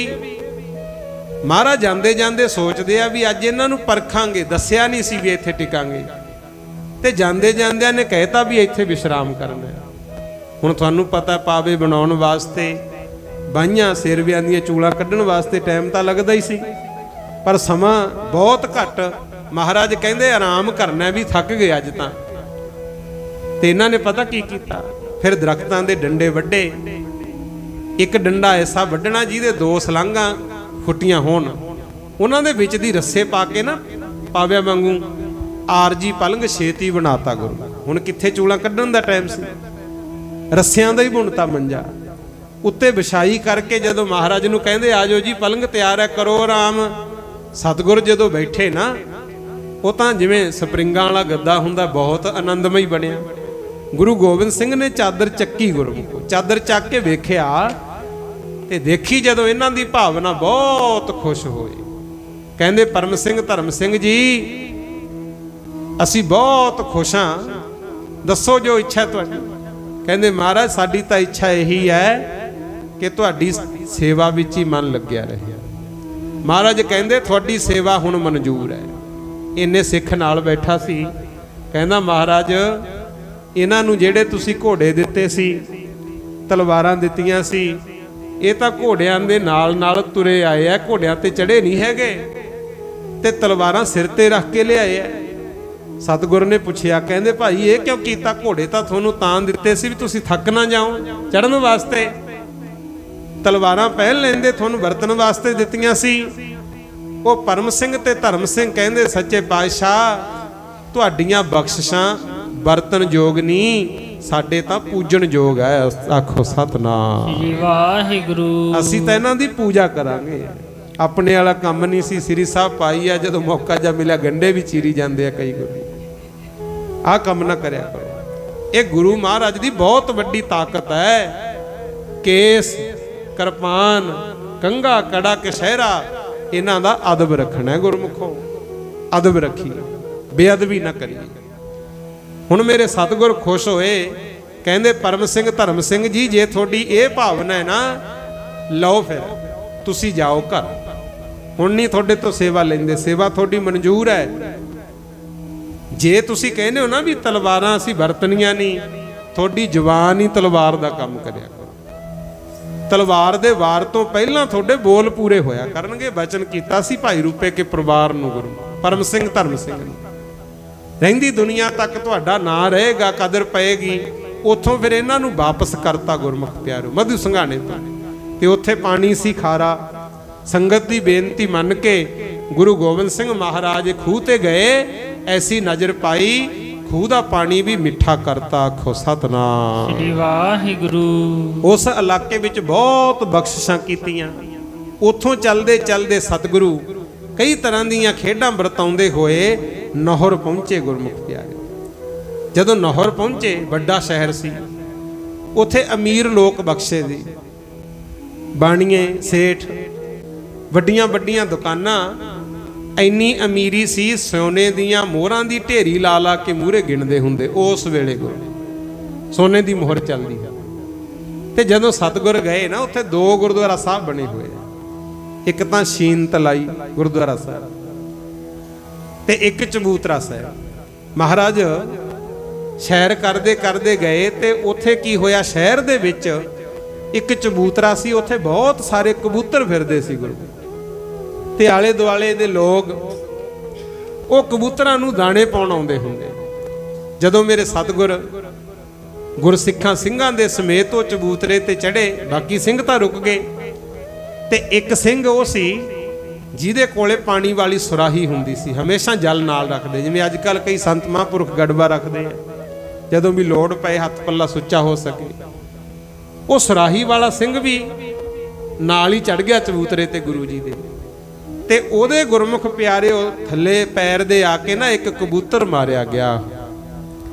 ਮਹਾਰਾਜ ਜਾਂਦੇ ਜਾਂਦੇ ਸੋਚਦੇ ਆ ਵੀ ਅੱਜ ਇਹਨਾਂ ਨੂੰ ਪਰਖਾਂਗੇ, ਦੱਸਿਆ ਨਹੀਂ ਸੀ ਵੀ ਇੱਥੇ ਟਿਕਾਂਗੇ, ਤੇ ਜਾਂਦੇ ਜਾਂਦਿਆਂ ਨੇ ਕਹਿਤਾ ਵੀ ਇੱਥੇ ਵਿਸ਼ਰਾਮ ਕਰਨਾ ਹੈ। ਹੁਣ ਤੁਹਾਨੂੰ ਪਤਾ, ਪਾਵੇ ਬਣਾਉਣ ਵਾਸਤੇ ਬਾਈਆਂ ਸੇਰਵਿਆਂ ਦੀਆਂ ਚੂਲਾਂ ਕੱਢਣ ਵਾਸਤੇ ਟਾਈਮ ਤਾਂ ਲੱਗਦਾ ਹੀ ਸੀ, ਪਰ ਸਮਾਂ ਬਹੁਤ ਘੱਟ। ਮਹਾਰਾਜ ਕਹਿੰਦੇ ਆਰਾਮ ਕਰਨਾ ਵੀ, ਥੱਕ ਗਏ ਅੱਜ ਤਾਂ। ਤੇ ਇਹਨਾਂ ਨੇ ਪਤਾ ਕੀ ਕੀਤਾ, ਫਿਰ ਦਰਖਤਾਂ ਦੇ ਡੰਡੇ ਵੱਢੇ। ਇੱਕ ਡੰਡਾ ਐਸਾ ਵੱਢਣਾ ਜਿਹਦੇ 2 ਸਲਾਂਘਾਂ ਫੁੱਟੀਆਂ ਹੋਣ, ਉਹਨਾਂ ਦੇ ਵਿੱਚ ਦੀ ਰੱਸੇ ਪਾ ਕੇ ਨਾ ਪਾਵਿਆਂ ਵਾਂਗੂ ਆਰਜੀ ਪਲੰਘ ਛੇਤੀ ਬਣਾਤਾ ਗੁਰੂ। ਹੁਣ ਕਿੱਥੇ ਚੂਲਾਂ ਕੱਢਣ ਦਾ ਟਾਈਮ ਸੀ, ਰੱਸਿਆਂ ਦਾ ਹੀ ਬੁਣਤਾ ਮੰਜਾ ਉੱਤੇ ਵਿਛਾਈ ਕਰਕੇ। ਜਦੋਂ ਮਹਾਰਾਜ ਨੂੰ ਕਹਿੰਦੇ ਆ ਜਾਓ ਜੀ ਪਲੰਘ ਤਿਆਰ ਹੈ, ਕਰੋ ਆਰਾਮ, ਸਤਿਗੁਰ ਜਦੋਂ ਬੈਠੇ ਨਾ, ਉਹ ਤਾਂ ਜਿਵੇਂ ਸਪਰਿੰਗਾਂ ਵਾਲਾ ਗੱਦਾ ਹੁੰਦਾ, ਬਹੁਤ ਆਨੰਦਮਈ ਬਣਿਆ। ਗੁਰੂ ਗੋਬਿੰਦ ਸਿੰਘ ਨੇ ਚਾਦਰ ਚੱਕੀ, ਗੁਰਮੁਖੋ ਚਾਦਰ ਚੱਕ ਕੇ ਵੇਖਿਆ ਤੇ ਦੇਖੀ ਜਦੋਂ ਇਹਨਾਂ ਦੀ ਭਾਵਨਾ, ਬਹੁਤ ਖੁਸ਼ ਹੋਏ। ਕਹਿੰਦੇ ਪਰਮ ਸਿੰਘ ਧਰਮ ਸਿੰਘ ਜੀ, ਅਸੀਂ ਬਹੁਤ ਖੁਸ਼ ਹਾਂ, ਦੱਸੋ ਜੋ ਇੱਛਾ ਤੁਹਾਡੀ। ਕਹਿੰਦੇ ਮਹਾਰਾਜ ਸਾਡੀ ਤਾਂ ਇੱਛਾ ਇਹੀ ਹੈ ਕਿ ਤੁਹਾਡੀ ਸੇਵਾ ਵਿੱਚ ਹੀ ਮਨ ਲੱਗਿਆ ਰਹੇ। ਮਹਾਰਾਜ ਕਹਿੰਦੇ ਤੁਹਾਡੀ ਸੇਵਾ ਹੁਣ ਮਨਜ਼ੂਰ ਹੈ। ਇੰਨੇ ਸਿੱਖ ਨਾਲ ਬੈਠਾ ਸੀ, ਕਹਿੰਦਾ ਮਹਾਰਾਜ ਇਹਨਾਂ ਨੂੰ ਜਿਹੜੇ ਤੁਸੀਂ ਘੋੜੇ ਦਿੱਤੇ ਸੀ, ਤਲਵਾਰਾਂ ਦਿੱਤੀਆਂ ਸੀ, ਇਹ ਤਾਂ ਘੋੜਿਆਂ ਦੇ ਨਾਲ ਨਾਲ ਤੁਰੇ ਆਏ ਆ, ਘੋੜਿਆਂ ਤੇ ਚੜੇ ਨਹੀਂ ਹੈਗੇ, ਤੇ ਤਲਵਾਰਾਂ ਸਿਰ ਤੇ ਰੱਖ ਕੇ ਲਿਆਏ ਆ। ਸਤਿਗੁਰ ਨੇ ਪੁੱਛਿਆ, ਕਹਿੰਦੇ ਭਾਈ ਇਹ ਕਿਉਂ ਕੀਤਾ? ਘੋੜੇ ਤਾਂ ਤੁਹਾਨੂੰ ਤਾਂ ਦਿੱਤੇ ਸੀ ਵੀ ਤੁਸੀਂ ਥੱਕ ਨਾ ਜਾਓ ਚੜ੍ਹਨ ਵਾਸਤੇ, ਤਲਵਾਰਾਂ ਪਹਿਲ ਲੈਂਦੇ, ਤੁਹਾਨੂੰ ਵਰਤਣ ਵਾਸਤੇ ਦਿੱਤੀਆਂ ਸੀ। ਉਹ ਪਰਮ ਸਿੰਘ ਤੇ ਧਰਮ ਸਿੰਘ ਕਹਿੰਦੇ ਸੱਚੇ ਪਾਤਸ਼ਾਹ ਤੁਹਾਡੀਆਂ ਬਖਸ਼ਿਸ਼ਾਂ ਵਰਤਨ ਯੋਗ ਨਹੀਂ, ਸਾਡੇ ਤਾਂ ਪੂਜਣ ਯੋਗ ਹੈ। ਆਖੋ ਸਤਨਾਮ ਸ੍ਰੀ ਵਾਹਿਗੁਰੂ। ਅਸੀਂ ਤਾਂ ਇਹਨਾਂ ਦੀ ਪੂਜਾ ਕਰਾਂਗੇ, ਆਪਣੇ ਵਾਲਾ ਕੰਮ ਨਹੀਂ ਸੀ। ਸ੍ਰੀ ਸਾਹਿਬ ਪਾਈ ਆ, ਜਦੋਂ ਮੌਕਾ ਜਾ ਮਿਲਿਆ ਗੰਡੇ ਵੀ ਚੀਰੀ ਜਾਂਦੇ ਆ ਕਈ ਗੁਰੂ। ਆਹ ਕੰਮ ਨਾ ਕਰਿਆ ਕਰੋ। ਇਹ ਗੁਰੂ ਮਹਾਰਾਜ ਦੀ ਬਹੁਤ ਵੱਡੀ ਤਾਕਤ ਹੈ। ਕੇਸ, ਕਿਰਪਾਨ, ਕੰਘਾ, ਕੜਾ, ਕਸ਼ਹਿਰਾ, ਇਹਨਾਂ ਦਾ ਅਦਬ ਰੱਖਣਾ ਗੁਰਮੁਖੋ। ਅਦਬ ਰੱਖੀ, ਬੇਅਦਬੀ ਨਾ ਕਰੀਏ। ਹੁਣ ਮੇਰੇ ਸਤਿਗੁਰ ਖੁਸ਼ ਹੋਏ, ਕਹਿੰਦੇ ਪਰਮ ਸਿੰਘ ਧਰਮ ਸਿੰਘ ਜੀ, ਜੇ ਤੁਹਾਡੀ ਇਹ ਭਾਵਨਾ ਹੈ ਨਾ, ਲਓ ਫਿਰ ਤੁਸੀਂ ਜਾਓ ਘਰ, ਹੁਣ ਨਹੀਂ ਤੁਹਾਡੇ ਤੋਂ ਸੇਵਾ ਲੈਂਦੇ, ਸੇਵਾ ਤੁਹਾਡੀ ਮਨਜ਼ੂਰ ਹੈ। ਜੇ ਤੁਸੀਂ ਕਹਿੰਦੇ ਹੋ ਨਾ ਵੀ ਤਲਵਾਰਾਂ ਅਸੀਂ ਵਰਤਣੀਆਂ ਨਹੀਂ, ਤੁਹਾਡੀ ਜ਼ੁਬਾਨ ਹੀ ਤਲਵਾਰ ਦਾ ਕੰਮ ਕਰਿਆ ਕਰੋ। ਤਲਵਾਰ ਦੇ ਵਾਰ ਤੋਂ ਪਹਿਲਾਂ ਤੁਹਾਡੇ ਬੋਲ ਪੂਰੇ ਹੋਇਆ ਕਰਨਗੇ। ਬਚਨ ਕੀਤਾ ਸੀ ਭਾਈ ਰੂਪੇ ਕੇ ਪਰਿਵਾਰ ਨੂੰ, ਗੁਰੂ ਪਰਮ ਸਿੰਘ ਧਰਮ ਸਿੰਘ ਨੂੰ, ਰਹਿੰਦੀ ਦੁਨੀਆ ਤੱਕ ਤੁਹਾਡਾ ਨਾਂ ਰਹੇਗਾ, ਕਦਰ ਪਏਗੀ। ਉੱਥੋਂ ਫਿਰ ਇਹਨਾਂ ਨੂੰ ਵਾਪਸ ਕਰਤਾ ਗੁਰਮੁਖ ਪਿਆਰੋ ਮਧੂ ਸੰਘਾਣੇ ਤੋਂ, ਤੇ ਉੱਥੇ ਪਾਣੀ ਸੀ ਖਾਰਾ। ਸੰਗਤ ਦੀ ਬੇਨਤੀ ਮੰਨ ਕੇ ਗੁਰੂ ਗੋਬਿੰਦ ਸਿੰਘ ਮਹਾਰਾਜ ਖੂਹ ਤੇ ਗਏ, ਐਸੀ ਨਜ਼ਰ ਪਾਈ ਖੂਹ ਦਾ ਪਾਣੀ ਵੀ ਮਿੱਠਾ ਕਰਤਾ। ਆਖੋ ਸਤਨਾਮ ਸ੍ਰੀ ਵਾਹਿਗੁਰੂ। ਉਸ ਇਲਾਕੇ ਵਿੱਚ ਬਹੁਤ ਬਖਸ਼ਿਸ਼ਾਂ ਕੀਤੀਆਂ। ਉੱਥੋਂ ਚੱਲਦੇ ਚੱਲਦੇ ਸਤਿਗੁਰੂ ਕਈ ਤਰ੍ਹਾਂ ਦੀਆਂ ਖੇਡਾਂ ਵਰਤਾਉਂਦੇ ਹੋਏ ਨਹਰ ਪਹੁੰਚੇ ਗੁਰਮੁਖ ਪਿਆਰੇ। ਜਦੋਂ ਨਹਰ ਪਹੁੰਚੇ, ਵੱਡਾ ਸ਼ਹਿਰ ਸੀ, ਉੱਥੇ ਅਮੀਰ ਲੋਕ ਬਖਸ਼ੇ ਸੀ, ਬਾਣੀਏ, ਸੇਠ, ਵੱਡੀਆਂ ਵੱਡੀਆਂ ਦੁਕਾਨਾਂ। ਇੰਨੀ ਅਮੀਰੀ ਸੀ, ਸੋਨੇ ਦੀਆਂ ਮੋਹਰਾਂ ਦੀ ਢੇਰੀ ਲਾ ਲਾ ਕੇ ਮੂਹਰੇ ਗਿਣਦੇ ਹੁੰਦੇ ਉਸ ਵੇਲੇ। ਸੋਨੇ ਦੀ ਮੋਹਰ ਚੱਲਦੀ ਹੈ। ਤੇ ਜਦੋਂ ਸਤਿਗੁਰ ਗਏ ਨਾ, ਉੱਥੇ 2 ਗੁਰਦੁਆਰਾ ਸਾਹਿਬ ਬਣੇ ਹੋਏ ਆ। ਇੱਕ ਤਾਂ ਸ਼ੀਨ ਤਲਾਈ ਗੁਰਦੁਆਰਾ ਸਾਹਿਬ ਤੇ ਇੱਕ ਚਬੂਤਰਾ ਸਾਹਿਬ। ਮਹਾਰਾਜ ਸੈਰ ਕਰਦੇ ਕਰਦੇ ਗਏ ਤੇ ਉੱਥੇ ਕੀ ਹੋਇਆ, ਸ਼ਹਿਰ ਦੇ ਵਿੱਚ ਇੱਕ ਚਬੂਤਰਾ ਸੀ, ਉੱਥੇ ਬਹੁਤ ਸਾਰੇ ਕਬੂਤਰ ਫਿਰਦੇ ਸੀ ਗੁਰੂ। ਤੇ ਆਲੇ ਦੁਆਲੇ ਦੇ ਲੋਕ ਉਹ ਕਬੂਤਰਾਂ ਨੂੰ ਦਾਣੇ ਪਾਉਣ ਆਉਂਦੇ ਹੁੰਦੇ। ਜਦੋਂ ਮੇਰੇ ਸਤਿਗੁਰ ਗੁਰਸਿੱਖਾਂ ਸਿੰਘਾਂ ਦੇ ਸਮੇਤ ਉਹ ਚਬੂਤਰੇ ਤੇ ਚੜੇ, ਬਾਕੀ ਸਿੰਘ ਤਾਂ ਰੁਕ ਗਏ। ਤੇ ਇੱਕ ਸਿੰਘ ਉਹ ਸੀ ਜਿਹਦੇ ਕੋਲੇ ਪਾਣੀ ਵਾਲੀ ਸੁਰਾਹੀ ਹੁੰਦੀ ਸੀ, ਹਮੇਸ਼ਾ ਜਲ ਨਾਲ ਰੱਖਦੇ, ਜਿਵੇਂ ਅੱਜ ਕੱਲ ਕਈ ਸੰਤ ਮਹਾਂਪੁਰਖ ਗੜਬਾ ਰੱਖਦੇ ਆ, ਜਦੋਂ ਵੀ ਲੋੜ ਪਏ ਹੱਥ ਪੱਲਾ ਸੁੱਚਾ ਹੋ ਸਕੇ। ਉਹ ਸੁਰਾਹੀ ਵਾਲਾ ਸਿੰਘ ਵੀ ਨਾਲ ਹੀ ਚੜ ਗਿਆ ਚਬੂਤਰੇ ਤੇ ਗੁਰੂ ਜੀ ਦੇ। ਤੇ ਉਹਦੇ ਗੁਰਮੁਖ ਪਿਆਰੇ ਥੱਲੇ ਪੈਰ ਦੇ ਆ ਕੇ ਨਾ ਇੱਕ ਕਬੂਤਰ ਮਾਰਿਆ ਗਿਆ।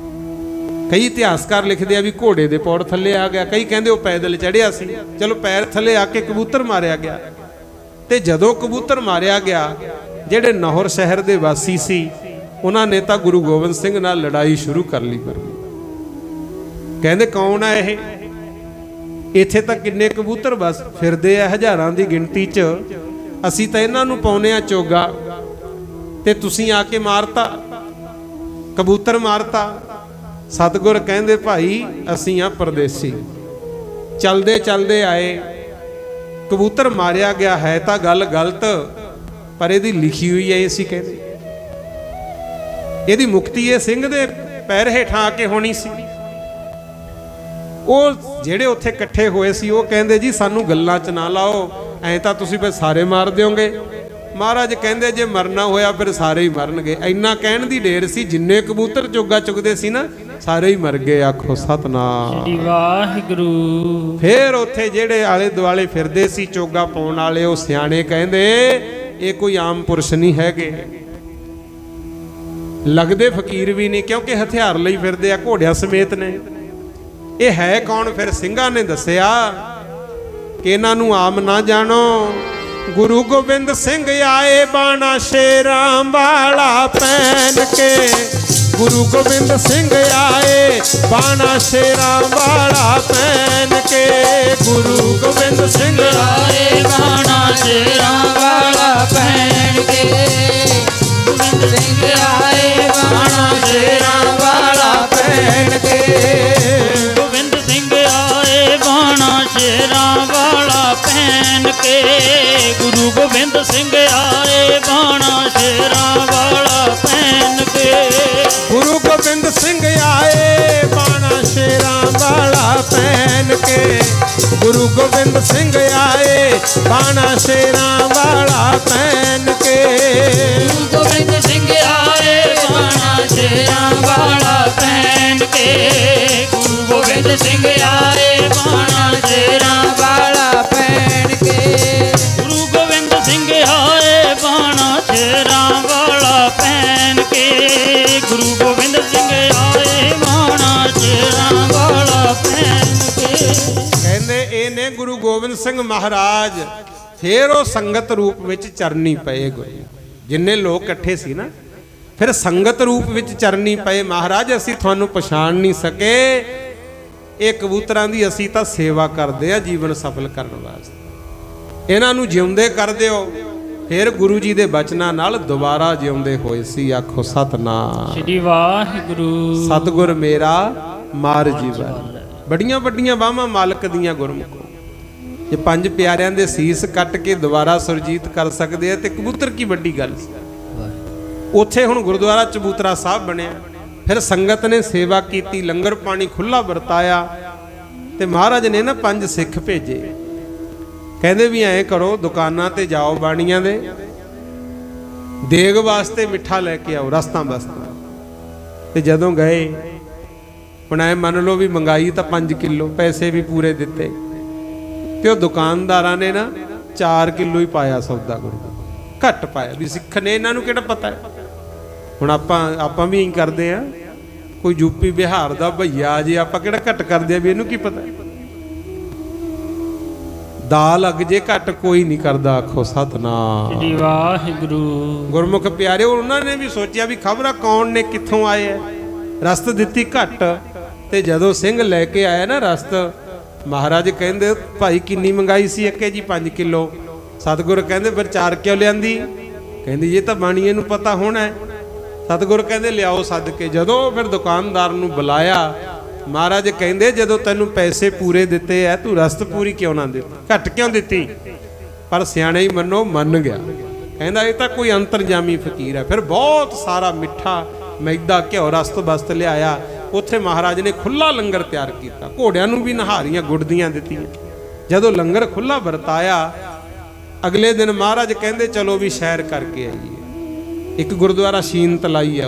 ਕਈ ਇਤਿਹਾਸਕਾਰ ਲਿਖਦੇ ਆ ਵੀ ਘੋੜੇ ਦੇ ਪੌੜ ਥੱਲੇ ਆ ਗਿਆ, ਕਈ ਕਹਿੰਦੇ ਉਹ ਪੈਦਲ ਚੜਿਆ ਸੀ। ਚਲੋ ਪੈਰ ਥੱਲੇ ਆ ਕੇ ਕਬੂਤਰ ਮਾਰਿਆ ਗਿਆ। ਤੇ ਜਦੋਂ ਕਬੂਤਰ ਮਾਰਿਆ ਗਿਆ, ਜਿਹੜੇ ਨਹਰ ਸ਼ਹਿਰ ਦੇ ਵਾਸੀ ਸੀ, ਉਹਨਾਂ ਨੇ ਤਾਂ ਗੁਰੂ ਗੋਬਿੰਦ ਸਿੰਘ ਨਾਲ ਲੜਾਈ ਸ਼ੁਰੂ ਕਰ ਲਈ। ਕਹਿੰਦੇ ਕੌਣ ਆ ਇਹ? ਇੱਥੇ ਤਾਂ ਕਿੰਨੇ ਕਬੂਤਰ ਬਸ ਫਿਰਦੇ ਆ, ਹਜ਼ਾਰਾਂ ਦੀ ਗਿਣਤੀ 'ਚ। ਅਸੀਂ ਤਾਂ ਇਹਨਾਂ ਨੂੰ ਪਾਉਨੇ ਆ ਚੋਗਾ, ਤੇ ਤੁਸੀਂ ਆ ਕੇ ਮਾਰਤਾ, ਕਬੂਤਰ ਮਾਰਤਾ। ਸਤਿਗੁਰ ਕਹਿੰਦੇ ਭਾਈ ਅਸੀਂ ਆ ਪਰਦੇਸੀ, ਚਲਦੇ ਚਲਦੇ ਆਏ, ਕਬੂਤਰ ਮਾਰਿਆ ਗਿਆ ਹੈ ਤਾਂ ਗੱਲ ਗਲਤ, ਪਰ ਇਹਦੀ ਲਿਖੀ ਹੋਈ ਹੈ ਅਸੀਂ ਕਹਿੰਦੇ ਇਹਦੀ ਮੁਕਤੀ ਇਹ ਸਿੰਘ ਦੇ ਪੈਰ ਹੇਠਾਂ ਆ ਕੇ ਹੋਣੀ ਸੀ। ਉਹ ਜਿਹੜੇ ਉੱਥੇ ਇਕੱਠੇ ਹੋਏ ਸੀ ਉਹ ਕਹਿੰਦੇ ਜੀ ਸਾਨੂੰ ਗੱਲਾਂ 'ਚ ਨਾ ਲਾਓ, ਐਂ ਤਾਂ ਤੁਸੀਂ ਫਿਰ ਸਾਰੇ ਮਾਰ ਦਿਓਗੇ। ਮਹਾਰਾਜ ਕਹਿੰਦੇ ਜੇ ਮਰਨਾ ਹੋਇਆ ਫਿਰ ਸਾਰੇ ਹੀ ਮਰਨਗੇ। ਇੰਨਾ ਕਹਿਣ ਦੀ ਢੇਰ ਸੀ, ਜਿੰਨੇ ਕਬੂਤਰ ਚੋਗਾ ਚੁਗਦੇ ਸੀ ਨਾ ਸਾਰੇ ਹੀ ਮਰ ਗਏ। ਆਖੋ ਸਤਨਾਮ ਸ੍ਰੀ ਵਾਹਿਗੁਰੂ। ਫਿਰ ਉੱਥੇ ਜਿਹੜੇ ਆਲੇ ਦੁਆਲੇ ਫਿਰਦੇ ਸੀ ਚੋਗਾ ਪਾਉਣ ਵਾਲੇ, ਉਹ ਸਿਆਣੇ ਕਹਿੰਦੇ ਇਹ ਕੋਈ ਆਮ ਪੁਰਸ਼ ਨਹੀਂ ਹੈਗੇ, ਲੱਗਦੇ ਫਕੀਰ ਵੀ ਨਹੀਂ, ਕਿਉਂਕਿ ਹਥਿਆਰ ਲਈ ਫਿਰਦੇ ਆ, ਘੋੜਿਆਂ ਸਮੇਤ ਨੇ। ਇਹ ਹੈ ਕੌਣ? ਫਿਰ ਸਿੰਘਾਂ ਨੇ ਦੱਸਿਆ ਕਿ ਇਹਨਾਂ ਨੂੰ ਆਮ ਨਾ ਜਾਣੋ, ਗੁਰੂ ਗੋਬਿੰਦ ਸਿੰਘ ਆਏ ਬਾਣਾ ਸ਼ੇਰਾਂ ਵਾਲਾ ਪਹਿਨ ਕੇ। ਗੁਰੂ ਗੋਬਿੰਦ ਸਿੰਘ ਆਏ ਬਾਣਾ ਸ਼ੇਰਾਂ ਵਾਲਾ ਪਹਿਨ ਕੇ। ਗੁਰੂ ਗੋਬਿੰਦ ਸਿੰਘ ਆਏ ਬਾਣਾ ਸ਼ੇਰਾਂ ਵਾਲਾ ਪਹਿਨ ਕੇ। ਗੋਬਿੰਦ ਸਿੰਘ ਆਏ ਬਾਣਾ ਸ਼ੇਰਾਂ ਵਾਲਾ ਪਹਿਨ ਕੇ। ਗੋਬਿੰਦ ਸਿੰਘ ਆਏ ਬਾਣਾ ਸ਼ੇਰਾਂ ਵਾਲਾ ਪਹਿਨ ਕੇ। ਗੁਰੂ ਗੋਬਿੰਦ ਸਿੰਘ ਆਏ ਬਾਣਾ ਸ਼ੇਰਾਂ ਵਾਲਾ ਪਹਿਨ ਕੇ। ਗੁਰੂ ਗੋਬਿੰਦ ਸਿੰਘ ਆਏ ਬਾਣਾ ਸ਼ੇਰਾਂ ਵਾਲਾ ਪਹਿਨ ਕੇ। ਗੁਰੂ ਗੋਬਿੰਦ ਸਿੰਘ ਆਏ ਬਾਣਾ ਸ਼ੇਰਾਂ ਵਾਲਾ ਪਹਿਨ ਕੇ। ਗੁਰੂ ਗੋਬਿੰਦ ਸਿੰਘ ਆਏ ਬਾਣਾ ਸ਼ੇਰਾਂ ਵਾਲਾ ਪਹਿਨ ਕੇ। ਗੁਰੂ ਗੋਬਿੰਦ ਸਿੰਘ ਆਏ ਬਾਣਾ ਸ਼ੇਰਾਂ ਵਾਲਾ ਪਹਿਨ ਕੇ। ਗੁਰੂ ਗੋਬਿੰਦ ਸਿੰਘ ਆਏ ਬਾਣਾ ਸ਼ੇਰਾਂ ਵਾਲਾ ਪਹਿਨ ਕੇ। ਗੁਰੂ ਗੋਬਿੰਦ ਸਿੰਘ ਆਏ ਬਾਣਾ ਸ਼ੇਰਾਂ ਵਾਲਾ ਪਹਿਨ ਕੇ। ਕਹਿੰਦੇ ਇਹ ਨੇ ਗੁਰੂ ਗੋਬਿੰਦ ਸਿੰਘ ਮਹਾਰਾਜ। ਫਿਰ ਉਹ ਸੰਗਤ ਰੂਪ ਵਿੱਚ ਚਰਨੀ ਪਏ ਗੁਰੂ, ਜਿੰਨੇ ਲੋਕ ਇਕੱਠੇ ਸੀ ਨਾ, ਫਿਰ ਸੰਗਤ ਰੂਪ ਵਿੱਚ ਚਰਨੀ ਪਏ। ਮਹਾਰਾਜ ਅਸੀਂ ਤੁਹਾਨੂੰ ਪਛਾਣ ਨਹੀਂ ਸਕੇ, ਇਹ ਕਬੂਤਰਾਂ ਦੀ ਅਸੀਂ ਤਾਂ ਸੇਵਾ ਕਰਦੇ ਆ ਜੀਵਨ ਸਫਲ ਕਰਨ ਵਾਸਤੇ, ਇਹਨਾਂ ਨੂੰ ਜਿਉਂਦੇ ਕਰ ਦਿਓ। ਫਿਰ ਗੁਰੂ ਜੀ ਦੇ ਬਚਨਾਂ ਨਾਲ ਦੁਬਾਰਾ ਜਿਉਂਦੇ ਹੋਏ ਸੀ। ਆਖੋ ਸਤਨਾਮ ਸ੍ਰੀ ਵਾਹਿਗੁਰੂ। ਸਤਿਗੁਰ ਮੇਰਾ ਮਾਰ ਜੀਵਾ। ਬੜੀਆਂ ਵੱਡੀਆਂ ਬਾਹਾਂ ਮਾਲਕ ਦੀਆਂ ਗੁਰਮੁਖੋ। ਜੇ ਪੰਜ ਪਿਆਰਿਆਂ ਦੇ ਸੀਸ ਕੱਟ ਕੇ ਦੁਬਾਰਾ ਸੁਰਜੀਤ ਕਰ ਸਕਦੇ ਆ ਤੇ ਕਬੂਤਰ ਕੀ ਵੱਡੀ ਗੱਲ ਸੀ। ਉੱਥੇ ਹੁਣ ਗੁਰਦੁਆਰਾ ਚਬੂਤਰਾ ਸਾਹਿਬ ਬਣਿਆ। ਫਿਰ ਸੰਗਤ ਨੇ ਸੇਵਾ ਕੀਤੀ, ਲੰਗਰ ਪਾਣੀ ਖੁੱਲਾ ਵਰਤਾਇਆ ਤੇ ਮਹਾਰਾਜ ਨੇ ਨਾ 5 ਸਿੱਖ ਭੇਜੇ। ਕਹਿੰਦੇ ਵੀ ਐਂ ਕਰੋ, ਦੁਕਾਨਾਂ ਤੇ ਜਾਓ ਬਾਣੀਆਂ ਦੇ, ਦੇਗ ਵਾਸਤੇ ਮਿੱਠਾ ਲੈ ਕੇ ਆਓ ਰਸਤਾਂ ਬਸਤਾਂ। ਤੇ ਜਦੋਂ ਗਏ ਹੁਣ ਐ ਮੰਨ ਲਓ ਵੀ ਮੰਗਾਈ ਤਾਂ 5 ਕਿਲੋ, ਪੈਸੇ ਵੀ ਪੂਰੇ ਦਿੱਤੇ ਤੇ ਉਹ ਦੁਕਾਨਦਾਰਾਂ ਨੇ ਨਾ 4 ਕਿਲੋ ਹੀ ਪਾਇਆ ਸੌਦਾ। ਗੁਰੂ ਘੱਟ ਪਾਇਆ ਵੀ ਸਿੱਖ ਨੇ, ਇਹਨਾਂ ਨੂੰ ਕਿਹੜਾ ਪਤਾ ਹੈ। ਹੁਣ ਆਪਾਂ ਵੀ ਇਹੀ ਕਰਦੇ ਆ, ਕੋਈ ਯੂਪੀ ਬਿਹਾਰ ਦਾ ਭਈਆ ਜੇ ਆਪਾਂ ਕਿਹੜਾ ਘੱਟ ਕਰਦੇ ਆ ਵੀ ਇਹਨੂੰ ਕੀ ਪਤਾ। ਦਾਲ ਅਗ ਜੇ ਘੱਟ ਕੋਈ ਨਹੀਂ ਕਰਦਾ। ਆਖੋ ਸਤਨਾਮ ਸ੍ਰੀ ਵਾਹਿਗੁਰੂ। ਗੁਰਮੁਖ ਪਿਆਰਿਓ, ਉਹਨਾਂ ਨੇ ਵੀ ਸੋਚਿਆ ਵੀ ਖਬਰਾਂ ਕੌਣ ਨੇ ਕਿੱਥੋਂ ਆਏ ਐ, ਰਸਤ ਦਿੱਤੀ ਘੱਟ। ਤੇ ਜਦੋਂ ਸਿੰਘ ਲੈ ਕੇ ਆਇਆ ਨਾ ਰਸਤ, ਮਹਾਰਾਜ ਕਹਿੰਦੇ ਭਾਈ ਕਿੰਨੀ ਮੰਗਾਈ ਸੀ? ਅੱਕੇ ਜੀ 5 ਕਿਲੋ। ਸਤਿਗੁਰ ਕਹਿੰਦੇ ਫਿਰ 4 ਕਿਉਂ ਲਿਆਂਦੀ? ਕਹਿੰਦੀ ਇਹ ਤਾਂ ਬਾਣੀਏ ਨੂੰ ਪਤਾ ਹੋਣਾ ਹੈ। ਸਤਿਗੁਰ ਕਹਿੰਦੇ ਲਿਆਓ ਸੱਦ ਕੇ। ਜਦੋਂ ਫਿਰ ਦੁਕਾਨਦਾਰ ਨੂੰ ਬੁਲਾਇਆ, ਮਹਾਰਾਜ ਕਹਿੰਦੇ ਜਦੋਂ ਤੈਨੂੰ ਪੈਸੇ ਪੂਰੇ ਦਿੱਤੇ ਐ ਤੂੰ ਰਸਤ ਪੂਰੀ ਕਿਉਂ ਨਾ ਦਿੱਤੀ, ਘੱਟ ਕਿਉਂ ਦਿੱਤੀ? ਪਰ ਸਿਆਣੇ ਹੀ ਮੰਨੋ ਮੰਨ ਗਿਆ, ਕਹਿੰਦਾ ਇਹ ਤਾਂ ਕੋਈ ਅੰਤਰਜਾਮੀ ਫਕੀਰ ਹੈ। ਫਿਰ ਬਹੁਤ ਸਾਰਾ ਮਿੱਠਾ ਮੈਦਾ ਘਿਓ ਰਸਤ ਬਸਤ ਲਿਆਇਆ। ਉੱਥੇ ਮਹਾਰਾਜ ਨੇ ਖੁੱਲਾ ਲੰਗਰ ਤਿਆਰ ਕੀਤਾ, ਘੋੜਿਆਂ ਨੂੰ ਵੀ ਨਹਾਰੀਆਂ ਗੁੜਦੀਆਂ ਦਿੱਤੀਆਂ। ਜਦੋਂ ਲੰਗਰ ਖੁੱਲਾ ਵਰਤਾਇਆ, ਅਗਲੇ ਦਿਨ ਮਹਾਰਾਜ ਕਹਿੰਦੇ ਚਲੋ ਵੀ ਸੈਰ ਕਰਕੇ ਆਈਏ। ਇੱਕ ਗੁਰਦੁਆਰਾ ਸ਼ੀਨ ਤਲਾਈ ਹੈ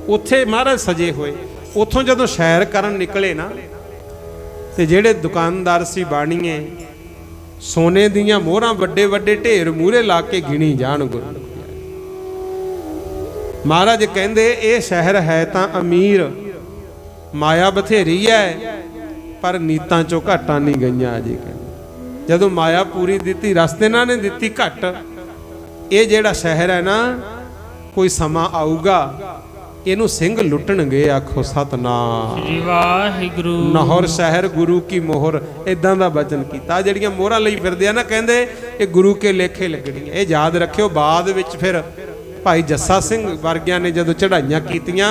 ਉੱਥੇ ਮਹਾਰਾਜ ਸਜੇ ਹੋਏ। ਉੱਥੋਂ ਜਦੋਂ ਸੈਰ ਕਰਨ ਨਿਕਲੇ ਨਾ, ਤੇ ਜਿਹੜੇ ਦੁਕਾਨਦਾਰ ਸੀ ਬਾਣੀਏ ਸੋਨੇ ਦੀਆਂ ਮੋਹਰਾਂ ਵੱਡੇ ਵੱਡੇ ਢੇਰ ਮੂਹਰੇ ਲਾ ਕੇ ਗਿਣੀ ਜਾਣ। ਗੁਰੂ ਮਹਾਰਾਜ ਕਹਿੰਦੇ ਇਹ ਸ਼ਹਿਰ ਹੈ ਤਾਂ ਅਮੀਰ, ਮਾਇਆ ਬਥੇਰੀ ਹੈ ਪਰ ਨੀਤਾਂ ਚੋਂ ਘਾਟਾਂ ਨਹੀਂ ਗਈਆਂ ਅਜੇ। ਜਦੋਂ ਮਾਇਆ ਪੂਰੀ ਦਿੱਤੀ, ਰਸਤੇ ਇਹਨਾਂ ਨੇ ਦਿੱਤੀ ਘੱਟ। ਇਹ ਜਿਹੜਾ ਸ਼ਹਿਰ ਹੈ ਨਾ, ਕੋਈ ਸਮਾਂ ਆਊਗਾ ਇਹਨੂੰ ਸਿੰਘ ਲੁੱਟਣਗੇ। ਆਖੋ ਸਤਨਾਮ ਸ੍ਰੀ ਵਾਹਿਗੁਰੂ। ਨਹਰ ਸ਼ਹਿਰ ਗੁਰੂ ਕੀ ਮੋਹਰ, ਇਦਾਂ ਦਾ ਬਚਨ ਕੀਤਾ। ਜਿਹੜੀਆਂ ਮੋਹਰਾਂ ਲਈ ਫਿਰਦੇ ਆ ਨਾ, ਕਹਿੰਦੇ ਇਹ ਗੁਰੂ ਕੇ ਲੇਖੇ ਲੱਗਣੀਆਂ। ਇਹ ਯਾਦ ਰੱਖਿਓ, ਬਾਅਦ ਵਿੱਚ ਫਿਰ भाई जस्सा सिंह वर्गियां ने जदों चढ़ाइयां कीतियां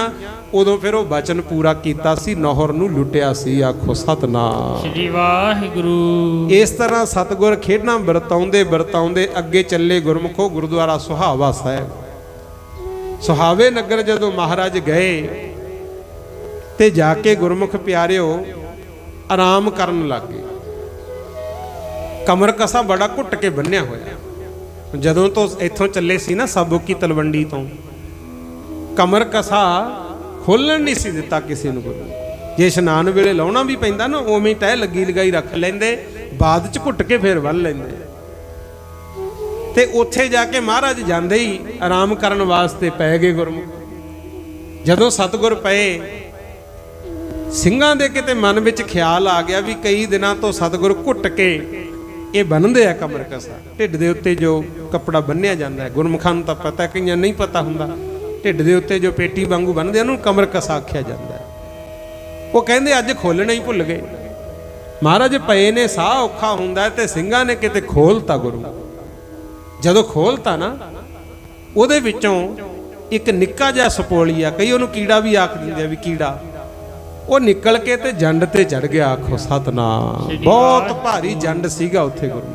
उदों फिर वो बचन पूरा कीता सी, नौहर नूं लुटिया सी। आखो सतनाम श्री वाहिगुरु। इस तरह सतगुर खेडां वरताउंदे वरताउंदे अगे चले गुरमुखो गुरुद्वारा सुहावा साहिब। सुहावे नगर जदों महाराज गए ते जाके गुरमुख प्यारिओ आराम करन लग गए। कमर कसा बड़ा घुट के बन्निया होया। जदों तो इत्थों चले सी ना साबो की तलवंडी तो कमर कसा खोलन नहीं सी दिता किसी नूं। गुरु जे इशनान वेले लाउणा भी पैंदा ना उवें तह लगी लगाई रख लैंदे, बाद च घुट के फिर वल लैंदे। ते उत्थे जाके महाराज जांदे ही आराम करन वास्ते पै गए गुरमुख। जदों सतगुर पए ਸਿੰਘਾਂ ਦੇ किते मन विच ख्याल आ गया भी कई दिनों तो सतगुर घुट के ये बनते हैं कमर कसा। ढिड दे उत्ते जो कपड़ा बन्निया जाता है, गुरमुखां नूं तां पता, कईयां नहीं पता हुंदा। ढिड दे उत्ते जो पेटी वांगू बनते हैं उन्होंने कमर कसा आख्या जाता है। वो कहंदे अज खोलना ही भुल गए। महाराज पए ने साह औखा हुंदा ते ਸਿੰਘਾਂ ने किते खोलता। गुरु जदों खोलता ना उहदे विचों एक निक्का जिहा सपोलिया, कई उहनूं कीड़ा भी आख दिंदे भी कीड़ा, वो निकल के ते जंड ते चढ़ गया। आखो सतनाम। बहुत भारी जंड सीगा उत्थे गुरु।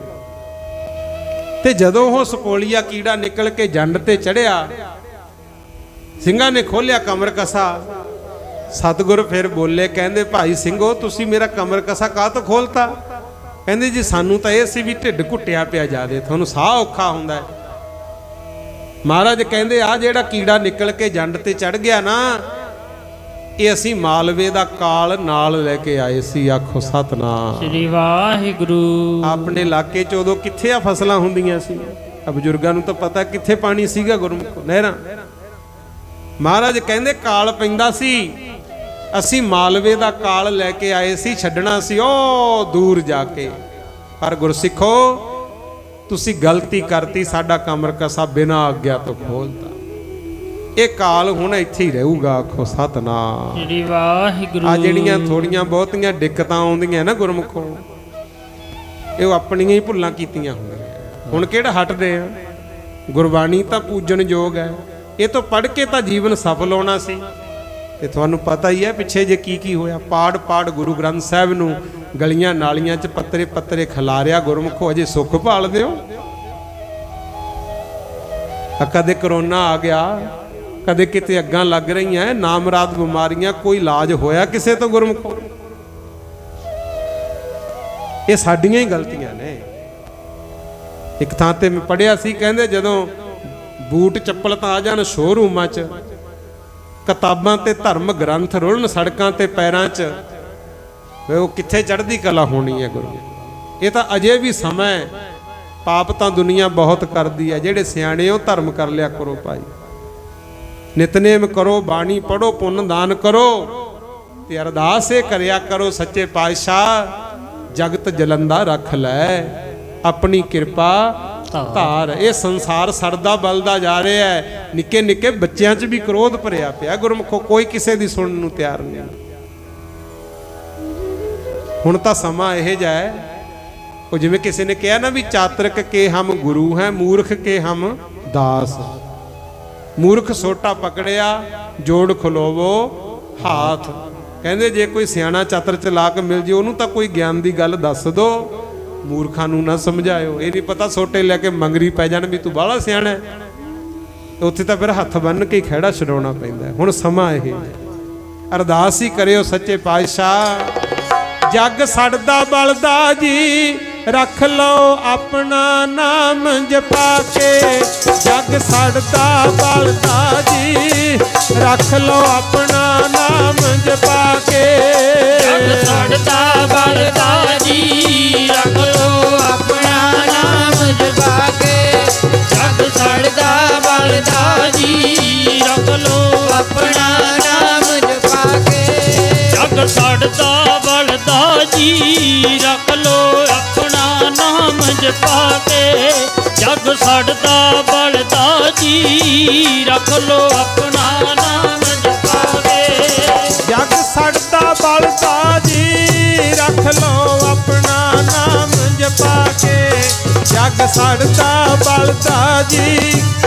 ते जदों वो सपोलिया कीड़ा निकल के जंड ते चढ़िया, ਸਿੰਘਾਂ ने खोलिया कमर कसा। सतगुर फिर बोले, कहंदे भाई ਸਿੰਘੋ तुसी मेरा कमर कसा काह तो खोलता? कहंदे जी सानू तां इह सी भी ढिड घुटिया पिया जादे, तुहानूं साह औखा हुंदा है। महाराज कहंदे आ जिहड़ा कीड़ा निकल के जंड ते चढ़ गया ना, ये असी मालवे दा काल नाल लेके आए सी। आखो सतनाम श्री वाहिगुरु। अपने इलाके च उदों कित्थे आ फसलां हुंदियां सी, बजुर्गां नूं तां पता कित्थे पानी सीगा गुरमुख, नहरां। महाराज कहंदे काल पैंदा सी, असी मालवे दा काल लेके आए सी, छड्डना सी ओ दूर जाके। पर गुरसिखो तुसी गलती करती, साडा कमर कसा बिना आग्या तो खोलता। ये काल हुण इत्थे ही रहूगा। आखो सतनाम श्री वाहिगुरु। आ जिहड़ियां थोड़ियां बहुतियां दिक्कतां आउंदियां ना गुरमुखों, ये अपणियां ही भुल्लां कीतियां होंदियां। हुण किहड़ा हटदे आ? गुरबाणी तां पूजन योग है, ये तो पढ़ के तां जीवन सफल होना सी। ते तुहानूं पता ही है पिछे जे की होया। पाड़ पाड़ गुरु ग्रंथ साहिब नूं गलियां नालियां च पत्तरे पत्तरे खिलारिया। गुरमुखो अजे सुख भालदे हो? कदे करोना आ गया, कदे किते अग्गां लग रही हैं, नामराद बीमारियां, कोई इलाज होया किसे तो? गुरमुखो ये साडियां ही गलतियां ने। एक थां ते मैं पढ़िया सी, कहंदे जदों बूट चप्पल तां आ जाण शोरूमां च, किताबां ते धर्म ग्रंथ रुलन सड़कां ते पैरां च, वो कित्थे चढ़दी कला होनी है। गुरु ये तां अजे भी समय, पाप तां दुनिया बहुत करदी है। जेड़े सियाणे हो धर्म कर लिया करो भाई, नितनेम करो, बाणी पढ़ो, पुण्य दान करो ते अरदास ये करया करो, सच्चे पातशाह जगत जलंदा रख लै, अपनी कृपा धार। ये संसार सड़दा बलदा जा रहा है। निक्के निक्के बच्चों च भी क्रोध भरिया पिया। गुरमुखो कोई किसी दी सुनन नूं तैयार नहीं। हुण तां समा इह जिहा है, वो जिवें किसी ने कहा ना भी चातरक के हम गुरु हैं, मूर्ख के हम दास। मूर्ख सोटा पकड़िया, जोड़ खलोवो हाथ। कहंदे जे कोई सियाणा चातर चलाक मिल जे, उन्होंने तां कोई ज्ञान की गल दस दो, मूर्खा नूं ना समझाओ। ये नहीं पता सोटे लैके मंगरी पै जाण भी तू बाहला सियाणा है, उत्थे तां फिर हथ बन के खैड़ा छड़ाउणा पैंदा है। हुण समा इह अरदास ही करियो, सच्चे पातशाह जग सड़दा बलदा जी, रख लो अपना नाम जपा के। जग सड़दा बलदा जी, रख लो अपना नाम जपा के। जग सड़दा बलदा जी, रख लो अपना नाम जपा के। जग सड़दा बलदा जी, रख लो अपना नाम जपा के। जग सड़दा बलदा जी, रख लो अपना नाम जपा के। जग सड़दा बलदा जी, रख लो अपना नाम जपा के। जग सड़दा बलदा जी, रख लो अपना नाम जपा के। जग सड़दा बलदा जी,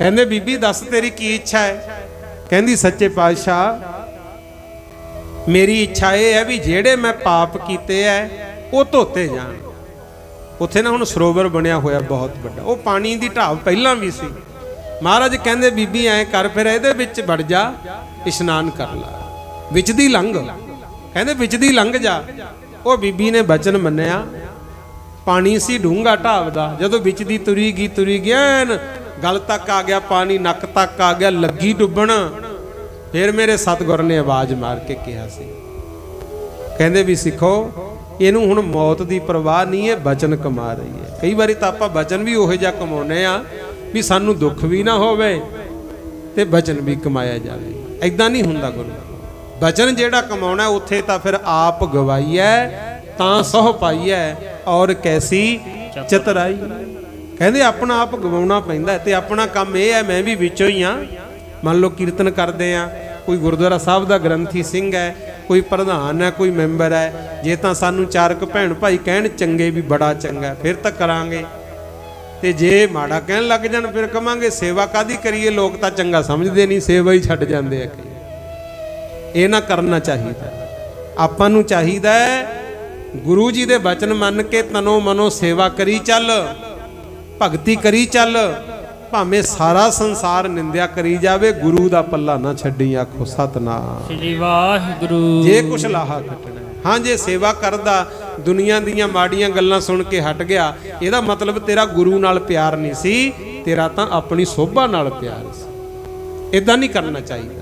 कहंदे बीबी दस तेरी की इच्छा है? कहंदी सच्चे पातशाह मेरी इच्छा यह है भी जेड़े मैं पाप कीते है वो धोते जाण। उत्थे ना हुण सरोवर बनिया होया बहुत बड़ा, वो पानी की ढाब पहलां भी सी। महाराज कहंदे बीबी ऐ कर फिर इहदे विच वड़ जा, इशनान कर ला, विच दी लंघ। कहंदे विच दी लंघ जा। वो बीबी ने बचन मन्निया। पानी सी डूंगा ढाब दा, जदों विच दी तुरी गई गल तक आ गया पानी, नक तक आ गया, लगी डुबण। फिर मेरे सतगुर ने आवाज़ मार के कहा सी, कहंदे भी सिखो इनू हुण मौत की परवाह नहीं है, बचन कमा रही है। कई बारी तो आपां बचन भी उहो जिहा कमाउने आ भी सानू दुख भी ना होवे ते बचन भी कमाया जाए। ऐदां नहीं हुंदा गुरु। बचन जेड़ा कमाउणा उत्थे तां फिर आप गवाईए तां सह पाईए और कैसी चतराई। कहंदे अपना आप गवाउणा पैंदा ते अपना काम यह है, मैं भी विचों ही हाँ। मान लो कीर्तन करते हैं, कोई गुरुद्वारा साहब का ग्रंथी सिंह है, कोई प्रधान है, कोई मैंबर है, जे तां सानू चारक भैन भाई कहण चंगे भी बड़ा चंगा फिर तां करांगे, ते जे माड़ा कहण लग जाण फिर कहांगे सेवा कादी करिए। लोग तां चंगा समझदे नहीं, सेवा ही छड्ड जांदे आ। ये ना करना चाहिए। आपां नूं चाहिदा है गुरु जी दे बचन मन के तनो मनो सेवा करी चल, भगती करी चल, भावें सारा संसार निंदिया करी जावे, गुरु दा पल्ला ना छड्डी। आखो सतनाम श्री वाहिगुरू। जे कुछ लाहा कटना, हाँ जे सेवा करदा दुनिया दीयां माड़ियां गल्लां सुन के हट गया, इहदा मतलब तेरा गुरु नाल प्यार नहीं सी, तेरा तां अपनी सोभा नाल प्यार सी। इदां नहीं करना चाहिए।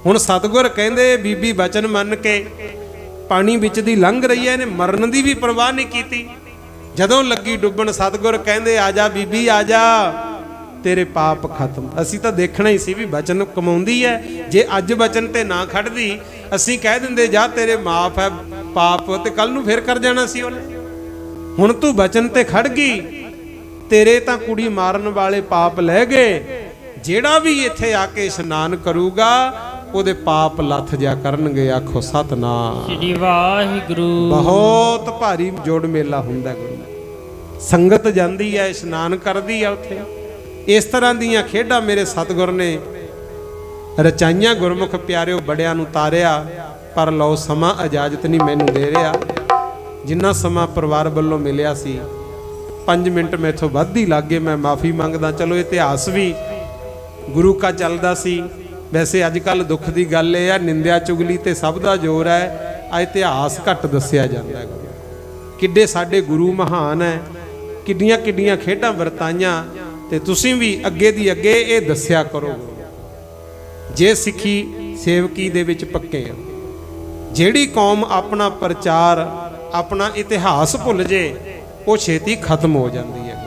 हुण सतगुर कहंदे बीबी बचन मन के पानी विच दी लंघ रही है, इहने मरण दी भी परवाह नहीं कीती। जदों लगी डुबण सतगुर कहंदे आजा बीबी आजा, तेरे पाप खत्म। असी तो देखना ही सी भी बचन कमाउंदी है, जे अज बचन ते ना खड़दी असी कह दिंदे जा तेरे माफ है पाप, ते कल नूं फिर कर जाना सी उहने। हुण तू बचन ते खड़ गई, तेरे तां कुड़ी मारन वाले पाप लै गए। जेड़ा भी इत्थे आके इशनान करूगा ਉਹਦੇ पाप लथ जा करनगे। आखो सतनाम श्री वाहिगुरू। बहुत भारी जोड़ मेला हुंदा गुरु, संगत जांदी है, इशनान करदी है उत्थे। इस तरह दीयां खेडां मेरे सतगुर ने रचाइयां। गुरमुख प्यारिओ बड़ियां नूं तारिया, पर लो समा इजाजत नहीं मैनूं दे रिहा। जिन्ना समा परिवार वल्लों मिलिया सी 5 मिनट मैथों वध ही लग गए, मैं माफ़ी मंगदा। चलो इतिहास भी गुरु का चलदा सी। वैसे अजकल दुख की गल है, निंदिया चुगली ते सब दा जोर है, इतिहास घट दसिया जाता है। किड्डे साडे गुरु महान है, किड्डियां किड्डियां खेडां वरताइयां, ते तुसीं भी अगे दी अगे ये दसिया करो जे सिੱਖੀ सेवकी दे विच पक्के हैं। जिहड़ी कौम अपना प्रचार अपना इतिहास भुल जे वो छेती खत्म हो जाती है।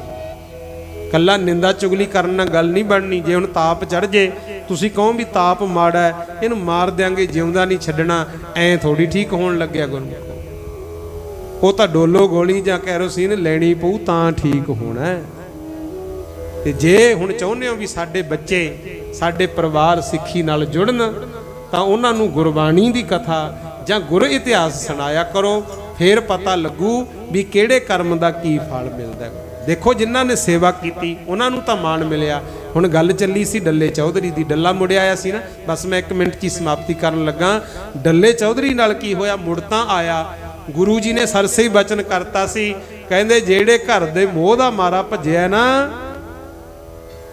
कला निंदा चुगली करना गल नहीं बननी। जे हुण ताप चढ़ जे तुसीं कहो भी ताप माड़ा है, इहनूं मार देंगे, जिउंदा नहीं छड्डना, ऐ थोड़ी ठीक होण लग्या गुरमुख। वो तां डोलो गोली जां कैरोसीन लैनी पऊ तां ठीक होना है। ते जे हुण चाहुंदे हो भी साडे बच्चे साडे परिवार सिੱਖੀ नाल जुड़न, तां उन्हां नूं गुरबाणी दी कथा जां गुर इतिहास सुणाया करो, फिर पता लगू भी किहड़े कर्म दा की फल मिलदा है। देखो जिन्हां ने सेवा की उन्हां नूं तां मान मिलिया। हुण गल चली सी डल्ले चौधरी दी, डल्ला मुड़िया आया सी ना। बस मैं 1 मिनट की समाप्ति करन लगा। डल्ले चौधरी नाल की होया, मुड़ तां आया। गुरु जी ने सरसे ही बचन करता सी, कहंदे जेड़े घर दे मोह दा मारा भज्जिया ना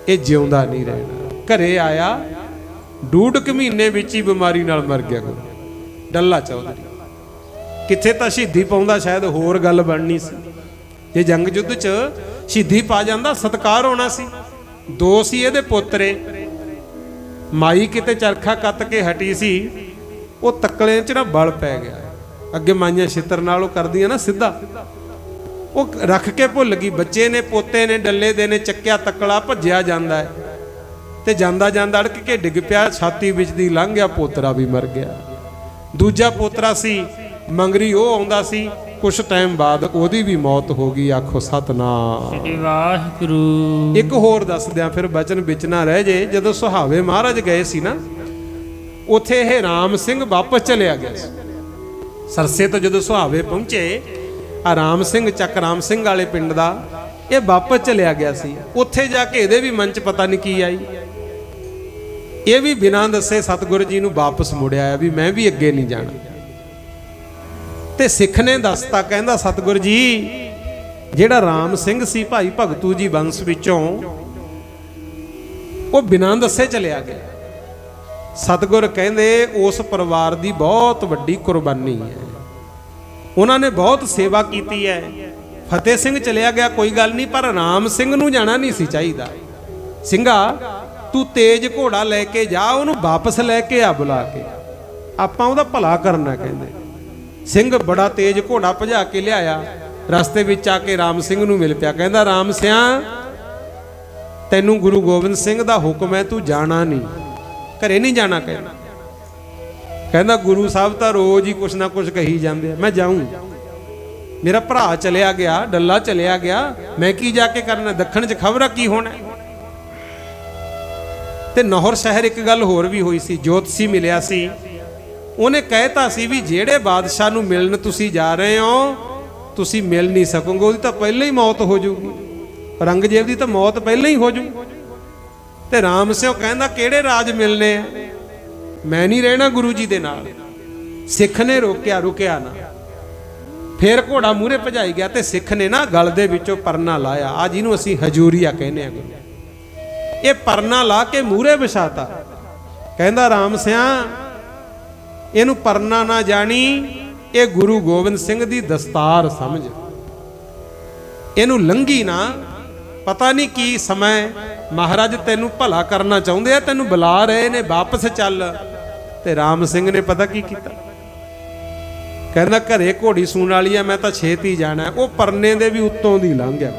ये जिउंदा नहीं रहना। घरे आया 2.5 महीने विच ही बीमारी नाल मर गया गुरु डल्ला चौधरी। किथे तां शहीदी पाउंदा शायद होर गल बननी सी। जे जंग युद्ध च शहीदी पा जांदा सत्कार होना सी। 2 सी इहदे पोतरे। माई किते चरखा कत के हटी सी, वो तकले च ना बल पै गया। अगे माइयां छितर नाल करदियां ना सीधा, वो रख के भुल गई। बच्चे ने पोते ने डल्ले दे ने चक्या तकला, भज्जिया जांदा है ते जांदा जांदा अड़क के डिग पिया, छाती विच दी लंघ गया, पोतरा भी मर गया। दूजा पोतरा सी मंगरी, वो आउंदा सी, कुछ टाइम बाद ओदी भी मौत हो गई। आखो सतनाम श्री वाहिगुरू। एक होर दस दियां फिर बचन विच ना रह जे। जदों सुहावे महाराज गए सी ना, उत्थे ये राम सिंह वापस चलिया गया सी। सरसे तो जदों सुहावे पहुंचे, आ राम सिंह चक राम सिंह वाले पिंड दा ये वापस चलिया गया सी। उत्थे जाके इहदे भी मन च पता नहीं की आई, ये भी बिना दसे सतगुरु जी नूं वापस मुड़िया आया भी मैं भी अगे नहीं जाना। ते सिख ने दसता, कहंदा सतगुरु जी जिहड़ा राम सिंह सी भाई भगतू जी वंश विचों, वो बिना दसे चलिया गया। सतगुर कहंदे उस परिवार की बहुत वड्डी कुर्बानी है, उन्होंने बहुत सेवा की है। फतेह सिंह चलिया गया कोई गल नहीं, पर राम सिंह नूं जाना नहीं सी चाहिदा। सिंघा तू तेज घोड़ा लैके जा, उन्होंने वापस लैके आ बुला के, आपां उहदा भला करना। कहंदे सिंह बड़ा तेज घोड़ा भजा के लियाया, रस्ते विच आके राम सिंह नूं मिल पिया। कहंदा राम सिंह तैनूं गुरु गोबिंद सिंह दा हुक्म है, तू जाना नहीं, घरे नहीं जाना। कहना गुरु साहब तो रोज ही कुछ ना कुछ कही जाते, मैं जाऊं, मेरा भरा चलिया गया, डल्ला चलिया गया, मैं की जाके करना, दखण च खबर की होना। ते नौहर शहर एक गल होर भी हुई सी, जोतसी मिलिया सी, उन्हें कहता सी भी जेड़े बादशाह नूं मिलन तुसी जा रहे हो, तुसी मिल नहीं सकोगे, उसदी तां पहले ही मौत हो जाऊगी, औरंगजेब की तो मौत पहले ही हो जू। ते राम सिंह कहंदा किहड़े राज मिलने, मैं नहीं रहना गुरु जी दे नाल। सिख ने रोकिया, रुकिया ना, फिर घोड़ा मूहरे भजाई गया, ते सिख ने ना गल दे विचों परना लाया, आ जिहनूं असीं हजूरिया कहने आ, ये परना ला के मूहरे विछाता। कहंदा राम सिंह इहनूं परना ना जानी, ये गुरु गोबिंद सिंह दी दस्तार समझ, इहनूं लंघी ना। पता नहीं की समय महाराज तैनू भला करना चाहुंदे आ, तैनू बुला रहे ने, वापस चल। ते राम सिंह ने पता की कीता, कहना घरे घोड़ी सूण वाली आ, मैं तो छेती जाना है। वो परने दे भी उत्तों दी लंघ गया।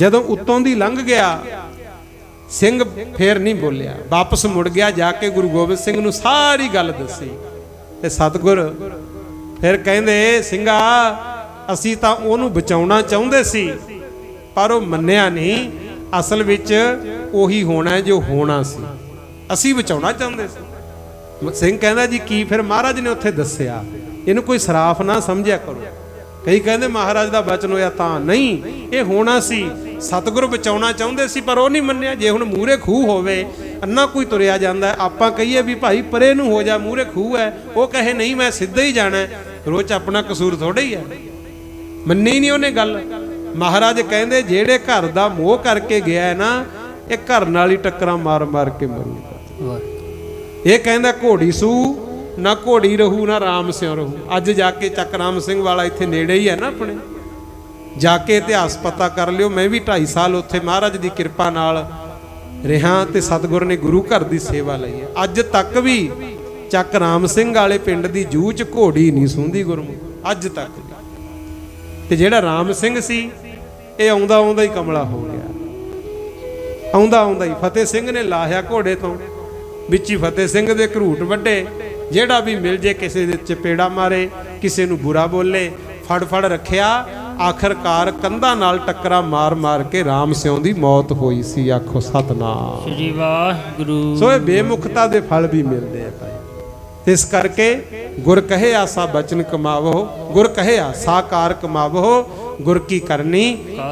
जदों उत्तों दी लंघ गया, सिंह फिर नहीं बोलिया, वापस मुड़ गया, जाके गुरु गोबिंद सिंह नूं सारी गल दसी। ते सतगुर फिर कहंदे सिंघा असीं तां ओहनूं बचाउणा चाहुंदे सी, पर वो मन्निया नहीं, असल विच ओही होना है जो होना सी, असीं बचाउणा चाहुंदे सी। सिंह कहंदा जी की फिर महाराज ने उत्थे दस्सिया, इहनूं कोई सराफ ना समझिया करो। कई कहंदे महाराज दा वचन होया तां नहीं, ये होना सी, सतगुर बचाउणा चाहुंदे सी, पर वो नहीं मन्निया। जे हुण मूहरे खूह होवे, अन्ना कोई तुरिया जांदा है, आपां कहीए भी भाई परे नूं हो जा, मूहरे खूह है, वो कहे नहीं मैं सीधा ही जाना है, रोज अपना कसूर थोड़ा ही है, मन्नी नहीं उहने गल। महाराज कहंदे जेड़े घर दा मोह करके गया है ना, ये घर नाल ही टक्करां मार मार के मरूगा। ये कहंदा घोड़ी सू ना घोड़ी रहू ना राम सिंह रहू। अज जाके चक राम सिंह वाला इत्थे नेड़े ही है ना अपने, जाके इतिहास पता कर लियो। मैं भी 2.5 साल उत्थे महाराज दी किरपा नाल रहा, ते सतगुर ने गुरु घर दी सेवा लई है। अज तक भी चक राम सिंह वाले पिंड दी जूह च घोड़ी नहीं सूंदी गुरमुख, अज तक। ते जेड़ा राम सिंह सी, ये आउंदा आउंदा ही कमला हो गया, आउंदा आउंदा ही फतेह सिंह ने लाया घोड़े तो, विच ही फतेह सिंह दे घरूट वड्डे, जेड़ा भी मिल जे किसी दे चपेड़ा मारे, किसी नूं बुरा बोले, फड़ फड़ रखिया। आखिरकार कंधा नाल टक्करा मार मार के राम सिंह दी मौत हुई सी। आखो सतनाम श्री वाहिगुरू। सो बेमुखता दे फल भी मिलते हैं भाई। इस करके गुर कहे आसा बचन कमावो, गुर कहे आसा कार कमावो, गुर की करनी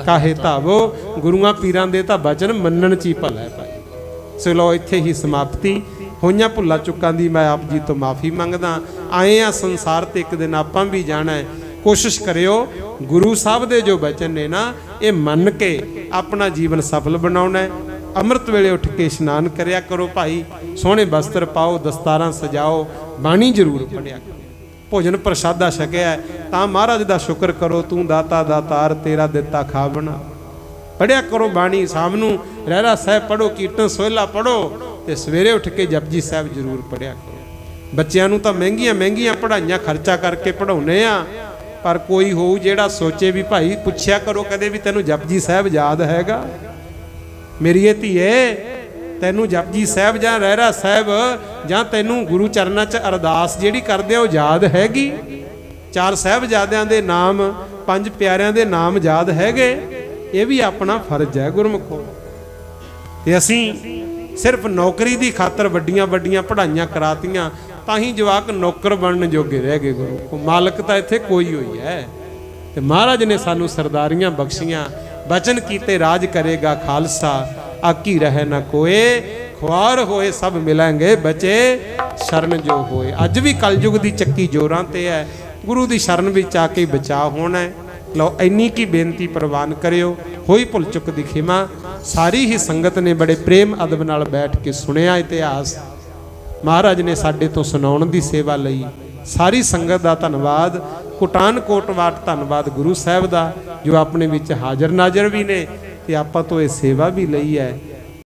काहे धावो। गुरुआं पीरां दे तां बचन मनण च ही भला है भाई। सो लो इत्थे ही समाप्ति होइयां भुल्ला चुक्कां दी मैं आप जी तो माफ़ी मंगदा। आए आ संसार ते एक दिन आपां भी जाना है। कोशिश करियो गुरु साहब दे जो बचन ने ना, ये मन के अपना जीवन सफल बनाउणा है। अमृत वेले उठ के इशनान करया करो भाई, सोहणे वस्त्र पाओ, दस्तारां सजाओ, बाणी जरूर पढ़िया करो। भोजन प्रसादा छकिया तां महाराज दा शुक्र करो, तू दाता दातार तेरा दिता खावना। पढ़िया करो बाणी, शाम नूं रहरा साहिब पढ़ो, कीर्तन सोहला पढ़ो, ते सवेरे उठ के जपजी साहिब जरूर पढ़िया करो। बच्चियां नूं तां महंगियां महंगियां पढ़ाइयां खर्चा करके पढ़ाउणे आ, पर कोई हो जेड़ा सोचे भी भाई, पुछया करो कदे भी तैनूं जपजी साहिब याद हैगा? मेरी धीए तैनूं जपजी साहिब जां रहरा साहिब जां तैनूं गुरु चरनां च अरदास जिहड़ी करदे हो याद हैगी? 4 साहिबजादियां दे नाम, 5 प्यारियां दे नाम याद हैगे? ये भी अपना फर्ज है गुरमुखो। ते असीं सिर्फ नौकरी दी खातर वड्डियां वड्डियां पढ़ाइयां करातियां, तां ही जवाक नौकर बनन जोगे रह गए। गुरमुखो मालक तां इत्थे कोई होई है। ਤੇ ਮਹਾਰਾਜ ਨੇ ਸਾਨੂੰ ਸਰਦਾਰੀਆਂ ਬਖਸ਼ੀਆਂ, ਬਚਨ ਕੀਤੇ ਰਾਜ ਕਰੇਗਾ ਖਾਲਸਾ, ਆਕੀ ਰਹਿ ਨਾ ਕੋਏ, ਖੁਆਰ ਹੋਏ ਸਭ ਮਿਲਾਂਗੇ ਬਚੇ ਸ਼ਰਨ ਜੋ ਹੋਏ। ਅੱਜ ਵੀ ਕਲਯੁਗ ਦੀ ਚੱਕੀ ਜੋਰਾਂ ਤੇ ਹੈ, ਗੁਰੂ ਦੀ ਸ਼ਰਨ ਵਿੱਚ ਆ ਕੇ ਬਚਾਅ ਹੋਣਾ ਹੈ। ਲਓ ਇੰਨੀ ਕੀ ਬੇਨਤੀ ਪ੍ਰਵਾਨ ਕਰਿਓ, ਹੋਈ ਭੁੱਲ ਚੁੱਕ ਦੀ ਖਿਮਾ। ਸਾਰੀ ਹੀ ਸੰਗਤ ਨੇ ਬੜੇ ਪ੍ਰੇਮ ਅਦਬ ਨਾਲ ਬੈਠ ਕੇ ਸੁਣਿਆ ਇਤਿਹਾਸ, ਮਹਾਰਾਜ ਨੇ ਸਾਡੇ ਤੋਂ ਸੁਣਾਉਣ ਦੀ ਸੇਵਾ ਲਈ। ਸਾਰੀ ਸੰਗਤ ਦਾ ਧੰਨਵਾਦ, ਕੋਟਾਨ ਕੋਟਵਾਟ ਧੰਨਵਾਦ ਗੁਰੂ ਸਾਹਿਬ ਦਾ, ਜੋ ਆਪਣੇ ਵਿੱਚ ਹਾਜ਼ਰ ਨਾਜ਼ਰ ਵੀ ਨੇ ਤੇ ਆਪਾਂ ਤੋਂ ਇਹ ਸੇਵਾ ਵੀ ਲਈ ਹੈ।